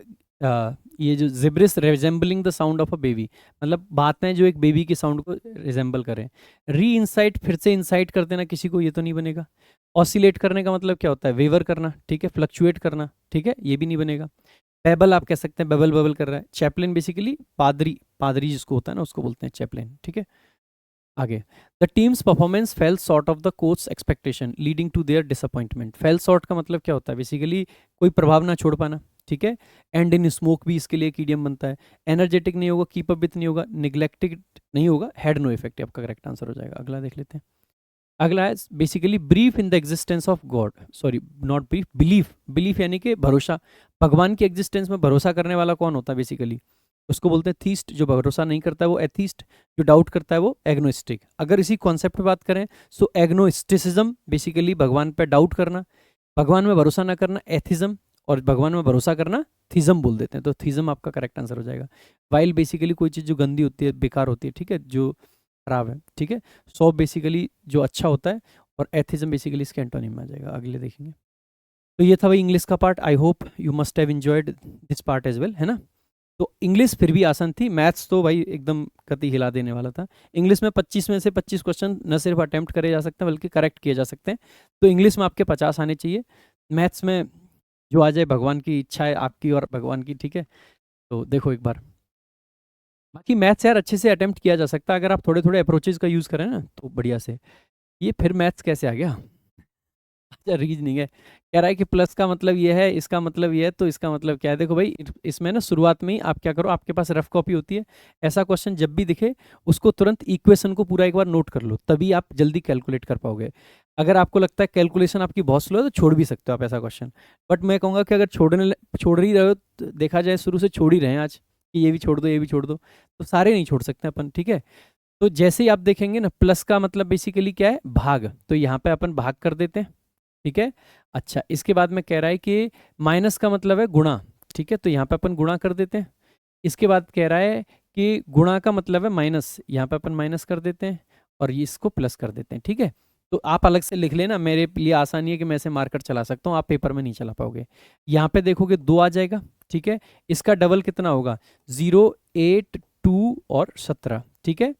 A: ये जो gibberish resembling the sound of a baby, मतलब बातें जो एक बेबी के साउंड को रिजेंबल करें। री इंसाइट, फिर से इंसाइट कर देना किसी को, ये तो नहीं बनेगा। ऑसिलेट करने का मतलब क्या होता है, वेवर करना, ठीक है, फ्लक्चुएट करना, ठीक है, ये भी नहीं बनेगा। बेबल आप कह सकते हैं, बबल बबल कर रहा है। चैपलिन बेसिकली पादरी, पादरी जिसको होता है ना उसको बोलते हैं चैपलिन, ठीक है। आगे, the team's performance fell short of the coach expectation leading to their disappointment. Fell short का मतलब क्या होता है, बेसिकली कोई प्रभाव ना छोड़ पाना, ठीक है। एंड इन स्मोक भी इसके लिए एक इडियम बनता है। एनर्जेटिक नहीं होगा, कीप अप विथ नहीं होगा, निग्लेक्टेड नहीं होगा, हैड नो इफेक्ट, आपका करेक्ट आंसर हो जाएगा। अगला देख लेते हैं। अगला है basically brief in the existence of God, sorry not brief, belief. Belief यानी कि भरोसा, भगवान की एग्जिस्टेंस में भरोसा करने वाला कौन होता है बेसिकली, उसको बोलते हैं थीस्ट। जो भरोसा नहीं करता है वो एथीस्ट, जो डाउट करता है वो एग्नोस्टिक। अगर इसी कॉन्सेप्ट पे बात करें सो एग्नोस्टिसिज्म बेसिकली भगवान पे डाउट करना, भगवान में भरोसा ना करना एथिज्म, और भगवान में भरोसा करना थीज्म बोल देते हैं। तो थीज्म आपका करेक्ट आंसर हो जाएगा। वाइल बेसिकली कोई चीज़ जो गंदी होती है, बेकार होती है, ठीक है, जो खराब है, ठीक है। सॉफ बेसिकली जो अच्छा होता है, और एथिज्म बेसिकली इसके एंटोनिम में आ जाएगा। अगले देखेंगे। तो ये था भाई इंग्लिश का part. I hope you must have enjoyed this part as well, है ना। तो इंग्लिश फिर भी आसान थी, मैथ्स तो भाई एकदम कति हिला देने वाला था। इंग्लिश में 25 में से 25 क्वेश्चन न सिर्फ अटेम्प्ट करे जा सकते हैं बल्कि करेक्ट किए जा सकते हैं। तो इंग्लिश में आपके 50 आने चाहिए। मैथ्स में जो आ जाए भगवान की इच्छा है आपकी और भगवान की, ठीक है। तो देखो एक बार, बाकी मैथ्स यार अच्छे से अटेम्प्ट किया जा सकता है अगर आप थोड़े थोड़े अप्रोचेज का यूज़ करें ना, तो बढ़िया से। ये फिर मैथ्स कैसे आ गया, अच्छा रीजनिंग है, कह रहा है कि प्लस का मतलब ये है, इसका मतलब ये है, तो इसका मतलब क्या है। देखो भाई इसमें ना शुरुआत में ही आप क्या करो, आपके पास रफ कॉपी होती है, ऐसा क्वेश्चन जब भी दिखे उसको तुरंत इक्वेशन को पूरा एक बार नोट कर लो, तभी आप जल्दी कैलकुलेट कर पाओगे। अगर आपको लगता है कैलकुलेशन आपकी बहुत स्लो है तो छोड़ भी सकते हो आप ऐसा क्वेश्चन। बट मैं कहूँगा कि अगर छोड़ ही रहे हो, तो देखा जाए शुरू से छोड़ ही रहे हैं आज, कि ये भी छोड़ दो, ये भी छोड़ दो, तो सारे नहीं छोड़ सकते अपन, ठीक है। तो जैसे ही आप देखेंगे ना, प्लस का मतलब बेसिकली क्या है, भाग, तो यहाँ पे अपन भाग कर देते हैं, ठीक है। अच्छा, इसके बाद में कह रहा है कि माइनस का मतलब है गुणा, ठीक है, तो यहाँ पे अपन गुणा कर देते हैं। इसके बाद कह रहा है कि गुणा का मतलब है माइनस, यहाँ पे अपन माइनस कर देते हैं और ये इसको प्लस कर देते हैं, ठीक है। तो आप अलग से लिख लेना, मेरे लिए आसानी है कि मैं ऐसे मार्कर चला सकता हूँ, आप पेपर में नहीं चला पाओगे। यहाँ पे देखोगे 2 आ जाएगा, ठीक है। इसका डबल कितना होगा, 0, 8, 2 और 17, ठीक है।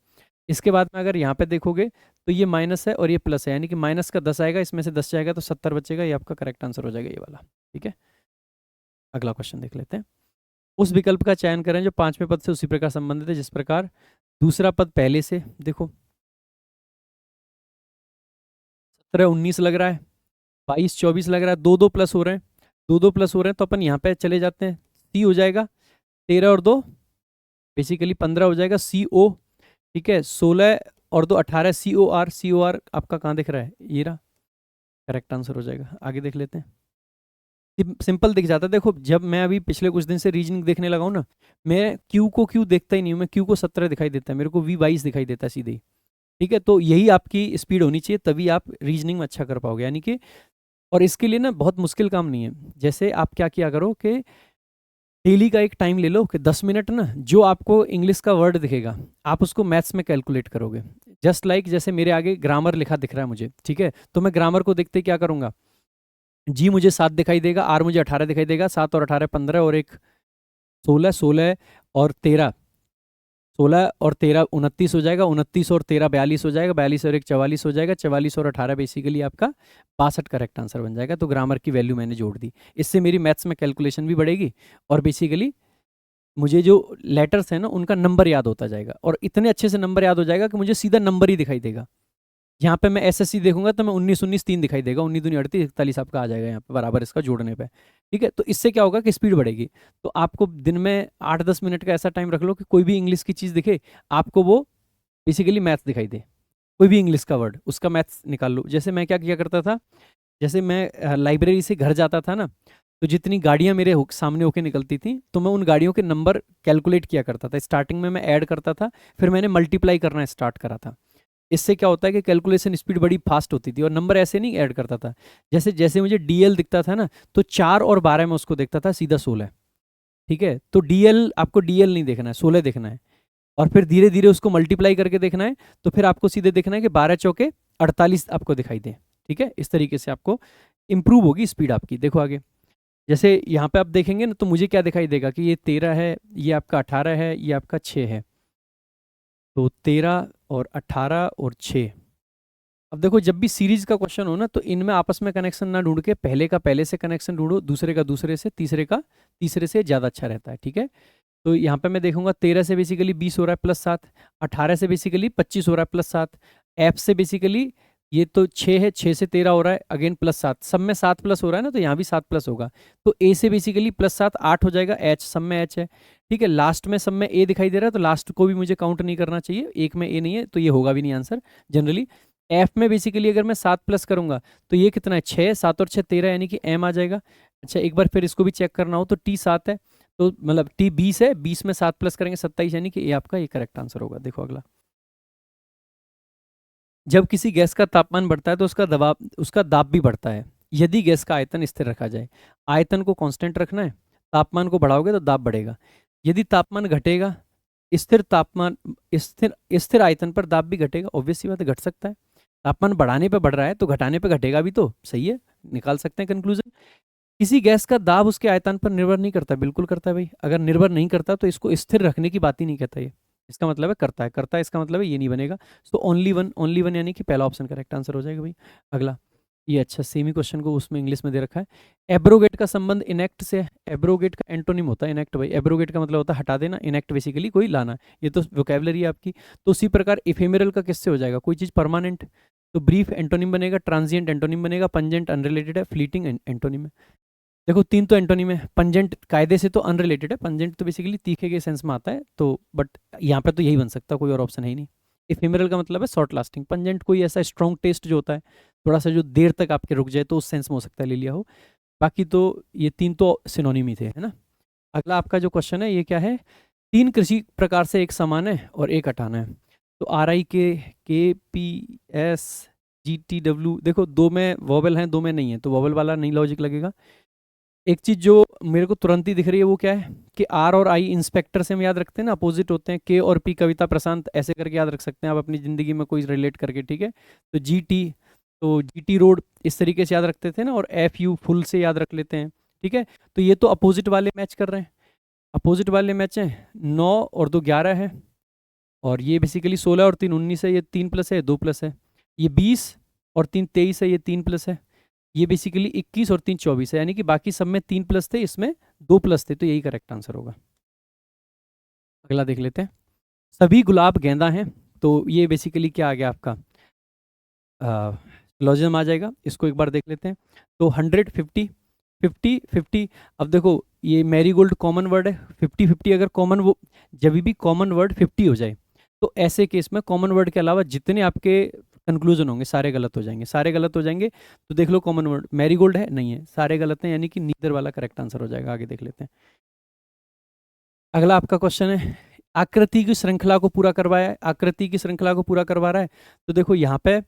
A: इसके बाद में अगर यहाँ पे देखोगे तो ये माइनस है और ये प्लस है, यानी कि माइनस का 10 आएगा, इसमें से 10 जाएगा तो 70 बचेगा, ये आपका करेक्ट आंसर हो जाएगा, ये वाला, ठीक है। अगला क्वेश्चन देख लेते हैं। उस विकल्प का चयन करें जो 5वें पद से उसी प्रकार संबंधित है जिस प्रकार दूसरा पद पहले से, देखो 17, 19 लग रहा है, 22, 24 लग रहा है, 2 प्लस हो रहे हैं, 2 प्लस हो रहे हैं, तो अपन यहाँ पे चले जाते हैं, सी हो जाएगा, 13 और 2 बेसिकली 15 हो जाएगा, सी ओ, ठीक है। 16 और 2 18, सी ओ आर, सी ओ आर आपका कहाँ दिख रहा है, ये रहा, करेक्ट आंसर हो जाएगा। आगे देख लेते हैं। सिंपल दिख जाता है, देखो जब मैं अभी पिछले कुछ दिन से रीजनिंग देखने लगा हूँ ना, मैं क्यू को क्यू देखता ही नहीं हूँ, मैं क्यू को 17 दिखाई देता है, मेरे को वी 22 दिखाई देता है सीधे ही, ठीक है। तो यही आपकी स्पीड होनी चाहिए, तभी आप रीजनिंग में अच्छा कर पाओगे, यानी कि, और इसके लिए ना बहुत मुश्किल काम नहीं है। जैसे आप क्या किया करो कि डेली का एक टाइम ले लो कि 10 मिनट ना, जो आपको इंग्लिश का वर्ड दिखेगा आप उसको मैथ्स में कैलकुलेट करोगे। जस्ट लाइक जैसे मेरे आगे ग्रामर लिखा दिख रहा है मुझे, ठीक है, तो मैं ग्रामर को देखते क्या करूंगा, जी मुझे 7 दिखाई देगा, आर मुझे 18 दिखाई देगा, 7 और 18 15 और एक 16, 16 और 13, 16 और 13 29 हो जाएगा, 29 और 13 42 हो जाएगा, 42 और एक 44 हो जाएगा, 44 और 18 बेसिकली आपका 62 करेक्ट आंसर बन जाएगा। तो ग्रामर की वैल्यू मैंने जोड़ दी, इससे मेरी मैथ्स में कैलकुलेशन भी बढ़ेगी और बेसिकली मुझे जो लेटर्स हैं ना उनका नंबर याद होता जाएगा, और इतने अच्छे से नंबर याद हो जाएगा कि मुझे सीधा नंबर ही दिखाई देगा। यहाँ पे मैं एसएससी देखूंगा तो मैं 19 19 3 दिखाई देगा, 19 दूनी 38, 41 आपका आ जाएगा यहाँ पे बराबर इसका जोड़ने पे, ठीक है। तो इससे क्या होगा कि स्पीड बढ़ेगी। तो आपको दिन में 8-10 मिनट का ऐसा टाइम रख लो कि कोई भी इंग्लिश की चीज़ दिखे आपको, वो बेसिकली मैथ्स दिखाई दे, कोई भी इंग्लिश का वर्ड उसका मैथ्स निकाल लो। जैसे मैं क्या किया करता था, जैसे मैं लाइब्रेरी से घर जाता था ना, तो जितनी गाड़ियाँ मेरे सामने होके निकलती थी तो मैं उन गाड़ियों के नंबर कैलकुलेट किया करता था। स्टार्टिंग में मैं ऐड करता था, फिर मैंने मल्टीप्लाई करना स्टार्ट करा था। इससे क्या होता है कि कैलकुलेशन स्पीड बड़ी फास्ट होती थी, और नंबर ऐसे नहीं ऐड करता था। जैसे जैसे मुझे डीएल दिखता था ना, तो 4 और 12 में उसको देखता था सीधा 16, ठीक है। तो डीएल आपको डीएल नहीं देखना है, 16 देखना है, और फिर धीरे धीरे उसको मल्टीप्लाई करके देखना है, तो फिर आपको सीधे देखना है कि 12 चौके 48 आपको दिखाई दे, ठीक है। इस तरीके से आपको इंप्रूव होगी स्पीड आपकी। देखो आगे, जैसे यहाँ पे आप देखेंगे ना, तो मुझे क्या दिखाई देगा कि ये 13 है, ये आपका 18 है, ये आपका 6 है, तो 13 और 18 और 6। अब देखो जब भी सीरीज का क्वेश्चन हो ना, तो इनमें आपस में कनेक्शन ना ढूंढ के पहले का पहले से कनेक्शन ढूंढो, दूसरे का दूसरे से, तीसरे का तीसरे से, ज़्यादा अच्छा रहता है, ठीक है। तो यहाँ पे मैं देखूंगा 13 से बेसिकली 20 हो रहा है प्लस 7, 18 से बेसिकली 25 हो रहा है प्लस 7, एफ से बेसिकली ये तो 6 है, 6 से 13 हो रहा है अगेन प्लस 7, सब में 7 प्लस हो रहा है ना, तो यहाँ भी 7 प्लस होगा। तो ए से बेसिकली प्लस 7 8 हो जाएगा, एच सब में एच है, ठीक है। लास्ट में सब में ए दिखाई दे रहा है, तो लास्ट को भी मुझे काउंट नहीं करना चाहिए, एक में ए नहीं है तो ये होगा भी नहीं आंसर जनरली। एफ में बेसिकली अगर मैं 7 प्लस करूंगा तो ये कितना है, 6, 7 और 6 13, यानी कि एम आ जाएगा। अच्छा एक बार फिर इसको भी चेक करना हो तो टी 7 है, तो मतलब टी 20 है, 20 में 7 प्लस करेंगे 27, यानी कि ये आपका ये करेक्ट आंसर होगा। देखो अगला, जब किसी गैस का तापमान बढ़ता है तो उसका दाब भी बढ़ता है, यदि गैस का आयतन स्थिर रखा जाए। आयतन को कांस्टेंट रखना है, तापमान को बढ़ाओगे तो दाब बढ़ेगा। यदि तापमान घटेगा, स्थिर तापमान, स्थिर स्थिर आयतन पर दाब भी घटेगा, ऑब्वियस सी बात है, घट सकता है। तापमान बढ़ाने पे बढ़ रहा है तो घटाने पे घटेगा भी, तो सही है, निकाल सकते हैं कंक्लूजन। किसी गैस का दाब उसके आयतन पर निर्भर नहीं करता, बिल्कुल करता है भाई। अगर निर्भर नहीं करता तो इसको स्थिर रखने की बात ही नहीं कहता ये, इसका मतलब है करता है, करता है इसका मतलब है ये नहीं बनेगा। तो ओनली वन यानी कि पहला ऑप्शन करेक्ट आंसर हो जाएगा भाई। अगला, ये अच्छा सेमी क्वेश्चन को उसमें इंग्लिश में दे रखा है। एब्रोगेट का संबंध इनेक्ट से है। एब्रोगेट का एंटोनिम होता है इनेक्ट भाई। एब्रोगेट का मतलब होता है हटा देना, इनेक्ट बेसिकली कोई लाना, ये तो वोकेबलरी है आपकी। तो उसी प्रकार इफेमेरल का किससे हो जाएगा, कोई चीज़ परमानेंट, तो ब्रीफ एंटोनिम बनेगा, ट्रांजिएंट एंटोनिम बनेगा, पंजेंट अनरिलेटेड है, फ्लीटिंग एंटोनिम है। देखो 3 तो एंटोनिम है, पंजेंट कायदे से तो अनरिलेटेड है, पंजेंट तो बेसिकली तीखे के सेंस में आता है, तो बट यहाँ पे तो यही बन सकता है, कोई और ऑप्शन है ही नहीं। इफेमरल का मतलब है शॉर्ट लास्टिंग, पंजेंट कोई ऐसा स्ट्रॉन्ग टेस्ट जो होता है, थोड़ा सा जो देर तक आपके रुक जाए, तो उस सेंस में हो सकता है ले लिया हो। बाकी तो ये 3 तो सिनोनिम ही थे, है ना। अगला आपका जो क्वेश्चन है ये क्या है, 3 कृषि प्रकार से एक समान है और एक हटाना है। तो RIK KPS GTW, देखो दो में वॉवल हैं, दो में नहीं है, तो वॉवल वाला नहीं लॉजिक लगेगा। एक चीज जो मेरे को तुरंत ही दिख रही है वो क्या है कि R और I इंस्पेक्टर से हम याद रखते हैं ना, अपोजिट होते हैं। K और P कविता प्रशांत, ऐसे करके याद रख सकते हैं आप अपनी जिंदगी में कोई रिलेट करके, ठीक है। तो GT, तो GT रोड इस तरीके से याद रखते थे ना, और FU फुल से याद रख लेते हैं, ठीक है। तो ये तो अपोजिट वाले मैच कर रहे हैं, अपोजिट वाले मैच हैं। 9 और 2 11 है, और ये बेसिकली 16 और 3 19 है, ये 3 प्लस है, 2 प्लस है। ये 20 और 3 23 है, ये 3 प्लस है। ये बेसिकली 21 और 3 24 है, यानी कि बाकी सब में 3 प्लस थे, इसमें 2 प्लस थे, तो यही करेक्ट आंसर होगा। अगला देख लेते हैं। सभी गुलाब गेंदा हैं, तो ये बेसिकली क्या आ गया आपका, लॉजिज्म आ जाएगा। इसको एक बार देख लेते हैं। तो 100 50 50 50, अब देखो ये मैरीगोल्ड कॉमन वर्ड है, 50 50 अगर कॉमन, वो जब भी कॉमन वर्ड 50 हो जाए, तो ऐसे केस में कॉमन वर्ड के अलावा जितने आपके कंक्लूजन होंगे सारे गलत हो जाएंगे, सारे गलत हो जाएंगे। तो देख लो कॉमन वर्ड मैरीगोल्ड है, नहीं है, सारे गलत हैं, यानी कि नीदर वाला करेक्ट आंसर हो जाएगा। आगे देख लेते हैं। अगला आपका क्वेश्चन है, आकृति की श्रृंखला को पूरा करवाया है, आकृति की श्रृंखला को पूरा करवा रहा है। तो देखो यहाँ पे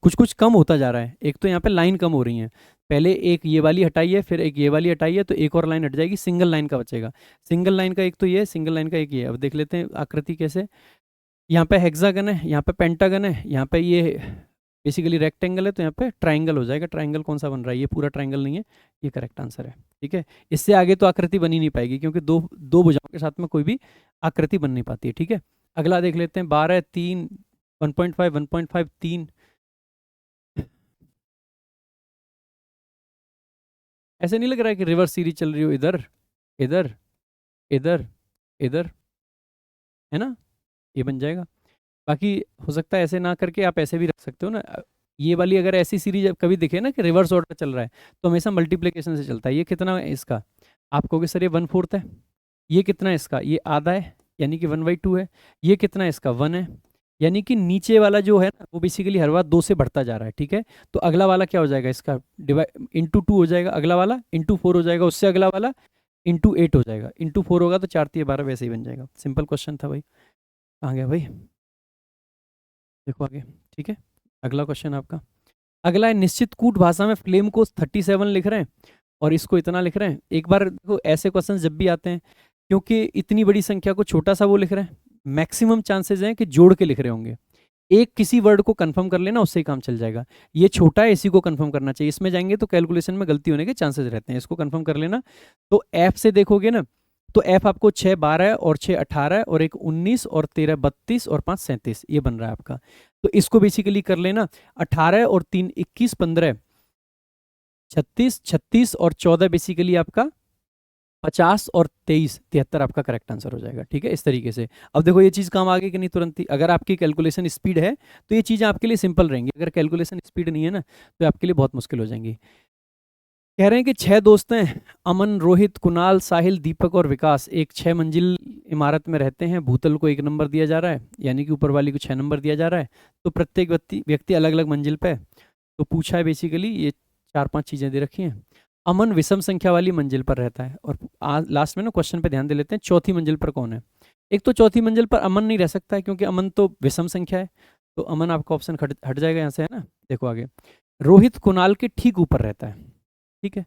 A: कुछ कुछ कम होता जा रहा है। एक तो यहाँ पे लाइन कम हो रही है, पहले एक ये वाली हटाई है, फिर एक ये वाली हटाई है, तो एक और लाइन हट जाएगी, सिंगल लाइन का बचेगा। सिंगल लाइन का एक तो ये है, सिंगल लाइन का एक ये है। अब देख लेते हैं आकृति कैसे। यहाँ पे हेक्सागन है, यहाँ पे पेंटागन है, यहाँ पे ये बेसिकली रेक्टेंगल है, तो यहाँ पे ट्राइंगल हो जाएगा। ट्राइंगल कौन सा बन रहा है, ये पूरा ट्राइंगल नहीं है, ये करेक्ट आंसर है, ठीक है। इससे आगे तो आकृति बनी नहीं पाएगी, क्योंकि दो दो भुजाओं के साथ में कोई भी आकृति बन नहीं पाती है, ठीक है। अगला देख लेते हैं। 12 3 1.5 1.5 3, ऐसे नहीं लग रहा है कि रिवर्स सीरीज चल रही हो, इधर इधर इधर इधर, है ना, ये बन जाएगा। बाकी हो सकता है ऐसे ना करके आप ऐसे भी रख सकते हो ना। ये वाली अगर ऐसी सीरीज कभी दिखे ना कि रिवर्स ऑर्डर चल रहा है, तो हमेशा मल्टीप्लिकेशन से चलता है। ये कितना है इसका, आप कहोगे सर ये 1/4 है। ये कितना है इसका, ये आधा है, यानी कि 1/2 है। ये कितना है इसका, 1 है, यानी कि नीचे वाला जो है ना वो बेसिकली हर बार 2 से बढ़ता जा रहा है, ठीक है। तो अगला वाला क्या हो जाएगा इसका, डिवाइड इंटू 2 हो जाएगा, अगला वाला इंटू 4 हो जाएगा, उससे अगला वाला इंटू 8 हो जाएगा, इंटू 4 होगा तो 4 3 12 वैसे ही बन जाएगा। सिंपल क्वेश्चन था भाई। कहाँ गया भाई, देखो आगे, ठीक है। अगला क्वेश्चन आपका, अगला है निश्चित कूट भाषा में फ्लेम को 37 लिख रहे हैं और इसको इतना लिख रहे हैं। एक बार देखो ऐसे क्वेश्चन जब भी आते हैं, क्योंकि इतनी बड़ी संख्या को छोटा सा वो लिख रहे हैं, मैक्सिमम चांसेस हैं कि जोड़ के लिख रहे होंगे। एक किसी वर्ड को कंफर्म कर लेना, उससे ही काम चल जाएगा। ये छोटा है, इसी को कंफर्म करना चाहिए, इसमें जाएंगे तो कैलकुलेशन में गलती होने के चांसेस रहते हैं, इसको कंफर्म कर लेना। तो एफ से देखोगे ना, तो एफ आपको 6 12 और 6 18 और एक 19 और 13 32 और 5 37, ये बन रहा है आपका। तो इसको बेसिकली कर लेना, 18 और 3 21 15 36 36 और 14 बेसिकली आपका 50 और 23 73 आपका करेक्ट आंसर हो जाएगा, ठीक है। इस तरीके से अब देखो ये चीज़ काम आ गई कि नहीं तुरंत ही। अगर आपकी कैलकुलेशन स्पीड है तो ये चीज़ें आपके लिए सिंपल रहेंगी, अगर कैलकुलेशन स्पीड नहीं है ना तो आपके लिए बहुत मुश्किल हो जाएंगी। कह रहे हैं कि 6 दोस्त हैं, अमन रोहित कुणाल साहिल दीपक और विकास, एक 6 मंजिल इमारत में रहते हैं। भूतल को 1 नंबर दिया जा रहा है, यानी कि ऊपर वाली को 6 नंबर दिया जा रहा है। तो प्रत्येक व्यक्ति अलग अलग मंजिल पे है। तो पूछा है बेसिकली ये 4 5 चीज़ें दे रखी हैं। अमन विषम संख्या वाली मंजिल पर रहता है, और लास्ट में ना क्वेश्चन पे ध्यान दे लेते हैं, चौथी मंजिल पर कौन है। एक तो चौथी मंजिल पर अमन नहीं रह सकता है, क्योंकि अमन तो विषम संख्या है, तो अमन आपका ऑप्शन हट जाएगा यहाँ से, है ना। देखो आगे, रोहित कुणाल के ठीक ऊपर रहता है, ठीक है,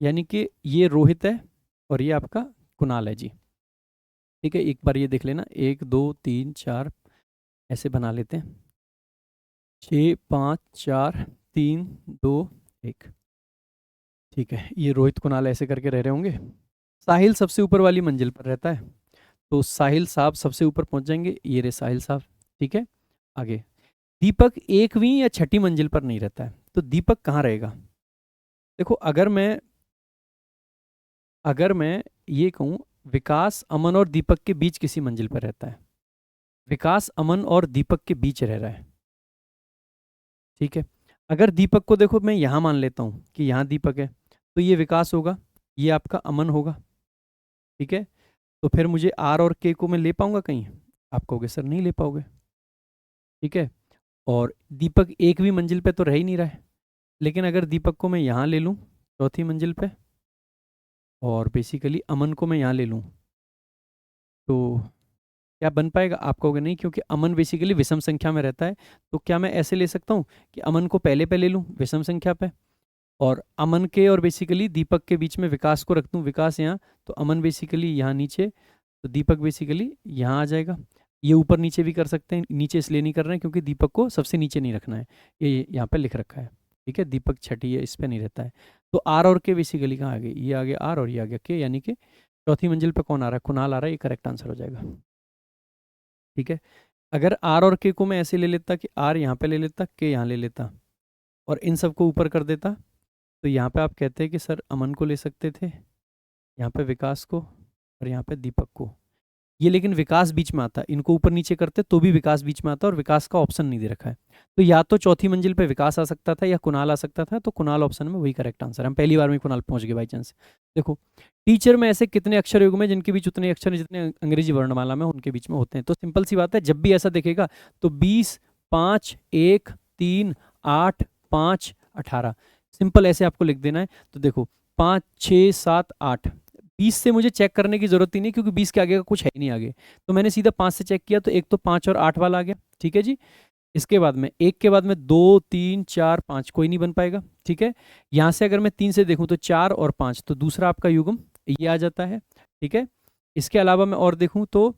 A: यानी कि ये रोहित है और ये आपका कुणाल है जी, ठीक है। एक बार ये देख लेना, 1 2 3 4 ऐसे बना लेते हैं, 6 5 4 3 2 1, ठीक है। ये रोहित कुणाल ऐसे करके रह रहे होंगे। साहिल सबसे ऊपर वाली मंजिल पर रहता है, तो साहिल साहब सबसे ऊपर पहुंच जाएंगे, ये रहे साहिल साहब, ठीक है। आगे, दीपक 1वीं या 6ठी मंजिल पर नहीं रहता है, तो दीपक कहाँ रहेगा। देखो अगर मैं ये कहूँ, विकास अमन और दीपक के बीच किसी मंजिल पर रहता है, विकास अमन और दीपक के बीच रह रहा है, ठीक है। अगर दीपक को देखो मैं यहाँ मान लेता हूँ कि यहाँ दीपक है, तो ये विकास होगा, ये आपका अमन होगा, ठीक है। तो फिर मुझे आर और के को मैं ले पाऊंगा कहीं, आप कहोगे सर नहीं ले पाओगे, ठीक है। और दीपक 1वीं मंजिल पे तो रह ही नहीं रहा है, लेकिन अगर दीपक को मैं यहाँ ले लूँ चौथी मंजिल पे, और बेसिकली अमन को मैं यहाँ ले लूँ, तो क्या बन पाएगा? आप कहोगे नहीं, क्योंकि अमन बेसिकली विषम संख्या में रहता है। तो क्या मैं ऐसे ले सकता हूँ कि अमन को पहले पे ले लूँ विषम संख्या पे, और अमन के और बेसिकली दीपक के बीच में विकास को रख दूँ, विकास यहाँ, तो अमन बेसिकली यहाँ नीचे, तो दीपक बेसिकली यहाँ आ जाएगा। ये ऊपर नीचे भी कर सकते हैं, नीचे इसलिए नहीं कर रहे हैं क्योंकि दीपक को सबसे नीचे नहीं रखना है, ये यहाँ पे लिख रखा है, ठीक है, दीपक छठी है, इस पे नहीं रहता है। तो आर और के बेसिकली कहाँ आ गए, ये आ गया आर और ये आ गया के, यानी कि चौथी मंजिल पे कौन आ रहा है? कुणाल आ रहा है, ये करेक्ट आंसर हो जाएगा। ठीक है, अगर आर और के को मैं ऐसे ले लेता कि आर यहाँ पे ले लेता, के यहाँ ले लेता, और इन सबको ऊपर कर देता, तो यहाँ पे आप कहते हैं कि सर अमन को ले सकते थे, यहाँ पे विकास को, और यहाँ पे दीपक को। ये लेकिन विकास बीच में आता है, इनको ऊपर नीचे करते तो भी विकास बीच में आता है, और विकास का ऑप्शन नहीं दे रखा है। तो या तो चौथी मंजिल पे विकास आ सकता था या कुणाल आ सकता था, तो कुणाल ऑप्शन में वही करेक्ट आंसर है। हम पहली बार में कुणाल पहुंच गए बाई चांस। देखो, टीचर में ऐसे कितने अक्षर युग में जिनके बीच उतने अक्षर जितने अंग्रेजी वर्णमाला में उनके बीच में होते हैं। तो सिंपल सी बात है, जब भी ऐसा देखेगा तो 20, 5, 1, 3, 8, 5, 18, सिंपल ऐसे आपको लिख देना है। तो देखो 5, 6, 7, 8, 20 से मुझे चेक करने की जरूरत ही नहीं, क्योंकि 20 के आगे का कुछ है ही नहीं आगे। तो मैंने सीधा 5 से चेक किया, तो एक तो 5 और 8 वाला आ गया, ठीक है जी। इसके बाद में एक के बाद में 2, 3, 4, 5 कोई नहीं बन पाएगा, ठीक है। यहाँ से अगर मैं 3 से देखूँ तो 4 और 5, तो दूसरा आपका युग्म ये आ जाता है, ठीक है। इसके अलावा मैं और देखूँ तो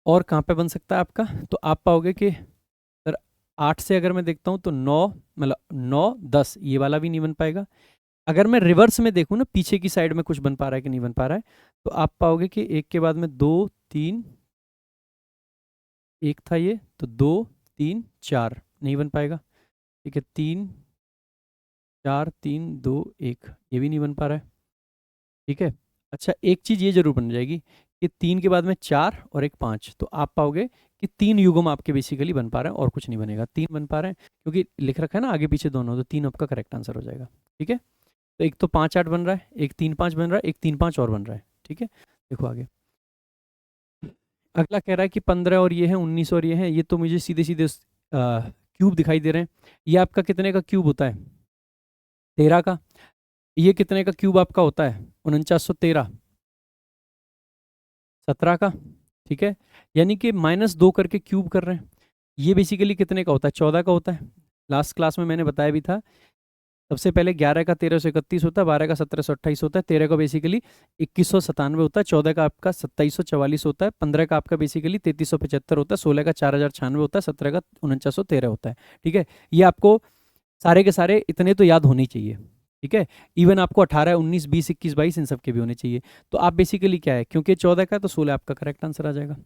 A: और कहाँ पे बन सकता है आपका, तो आप पाओगे कि सर 8 से अगर मैं देखता हूँ तो 9, मतलब 9, 10 ये वाला भी नहीं बन पाएगा। अगर मैं रिवर्स में देखूँ ना, पीछे की साइड में कुछ बन पा रहा है कि नहीं बन पा रहा है, तो आप पाओगे कि एक के बाद में 2, 3, एक था ये, तो 2, 3, 4 नहीं बन पाएगा, ठीक है। 3, 4, 3, 2, 1 ये भी नहीं बन पा रहा है, ठीक है। अच्छा, एक चीज़ ये जरूर बन जाएगी कि 3 के बाद में 4 और एक 5, तो आप पाओगे कि 3 युग्म आपके बेसिकली बन पा रहे हैं और कुछ नहीं बनेगा। 3 बन पा रहे हैं क्योंकि लिख रखा है ना आगे पीछे दोनों, तो 3 आपका करेक्ट आंसर हो जाएगा, ठीक है। तो एक तो 5, 8 बन रहा है, एक 3, 5 बन रहा है, एक 3, 5 और बन रहा है, ठीक है। देखो आगे अगला कह रहा है कि 15 और ये है, 19 और ये है, ये तो मुझे सीधे सीधे क्यूब दिखाई दे रहे हैं। ये आपका कितने का क्यूब होता है? 13 का। ये कितने का क्यूब आपका होता है? 4913। 17 का, ठीक है। यानी कि -2 करके क्यूब कर रहे हैं। ये बेसिकली कितने का होता है? 14 का होता है। लास्ट क्लास में मैंने बताया भी था, सबसे पहले 11 का 1331 होता है, 12 का 1728 होता है, 13 का बेसिकली 2197 होता है, 14 का आपका 2744 होता है, 15 का आपका बेसिकली 3375 होता है, 16 का 4096 होता है, 17 का 4913 होता है, ठीक है। ये आपको सारे के सारे इतने तो याद होने चाहिए, ठीक है। इवन आपको 18, 19, 20, 21, 22 इन सब के भी होने चाहिए। तो आप बेसिकली क्या है, क्योंकि 14 का है तो 16 आपका करेक्ट आंसर आ जाएगा।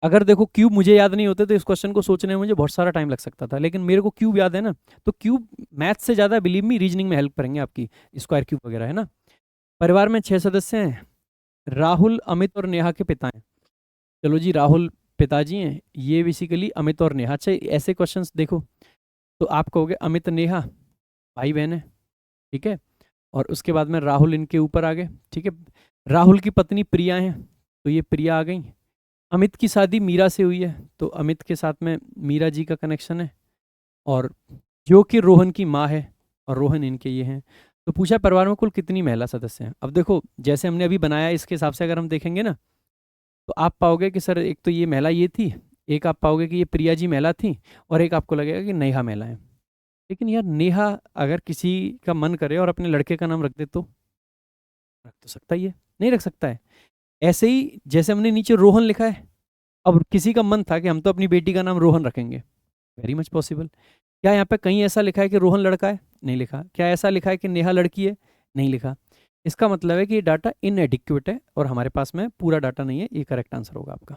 A: अगर देखो क्यूब मुझे याद नहीं होते तो इस क्वेश्चन को सोचने में मुझे बहुत सारा टाइम लग सकता था, लेकिन मेरे को क्यूब याद है ना, तो क्यूब मैथ से ज़्यादा बिलीव मी रीजनिंग में हेल्प करेंगे आपकी, स्क्वायर क्यूब वगैरह, है ना। परिवार में 6 सदस्य हैं, राहुल, अमित और नेहा के पिता हैं। चलो जी, राहुल पिताजी हैं, ये बेसिकली अमित और नेहा। अच्छा, ऐसे क्वेश्चंस देखो तो आप कहोगे अमित नेहा भाई बहन है, ठीक है। और उसके बाद में राहुल इनके ऊपर आ गए, ठीक है। राहुल की पत्नी प्रिया हैं, तो ये प्रिया आ गई। अमित की शादी मीरा से हुई है, तो अमित के साथ में मीरा जी का कनेक्शन है, और जो कि रोहन की माँ है, और रोहन इनके ये हैं। तो पूछा परिवार में कुल कितनी महिला सदस्य हैं। अब देखो जैसे हमने अभी बनाया इसके हिसाब से अगर हम देखेंगे ना, तो आप पाओगे कि सर एक तो ये महिला ये थी, एक आप पाओगे कि ये प्रिया जी महिला थी, और एक आपको लगेगा कि नेहा महिला है। लेकिन यार नेहा अगर किसी का मन करे और अपने लड़के का नाम रख दे तो रख तो सकता ही है, नहीं रख सकता है? ऐसे ही जैसे हमने नीचे रोहन लिखा है, अब किसी का मन था कि हम तो अपनी बेटी का नाम रोहन रखेंगे, वेरी मच पॉसिबल। क्या यहाँ पे कहीं ऐसा लिखा है कि रोहन लड़का है? नहीं लिखा। क्या ऐसा लिखा है कि नेहा लड़की है? नहीं लिखा। इसका मतलब है कि ये डाटा इनएडिक्वेट है और हमारे पास में पूरा डाटा नहीं है। ये करेक्ट आंसर होगा आपका,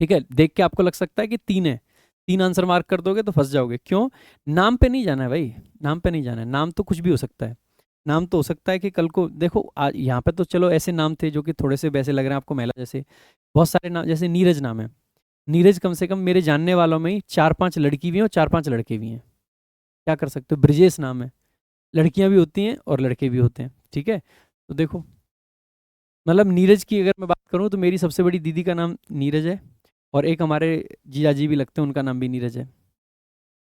A: ठीक है। देख के आपको लग सकता है कि 3 है, 3 आंसर मार्क कर दोगे तो फंस जाओगे। क्यों? नाम पे नहीं जाना है भाई, नाम पे नहीं जाना है। नाम तो कुछ भी हो सकता है। नाम तो हो सकता है कि कल को देखो आज यहाँ पे तो चलो ऐसे नाम थे जो कि थोड़े से वैसे लग रहे हैं आपको महिला जैसे, बहुत सारे नाम, जैसे नीरज नाम है। नीरज कम से कम मेरे जानने वालों में ही 4-5 लड़की भी हैं और 4-5 लड़के भी हैं। क्या कर सकते हो? ब्रिजेश नाम है, लड़कियां भी होती हैं और लड़के भी होते हैं, ठीक है। तो देखो मतलब नीरज की अगर मैं बात करूं तो मेरी सबसे बड़ी दीदी का नाम नीरज है, और एक हमारे जीजाजी भी लगते हैं उनका नाम भी नीरज है।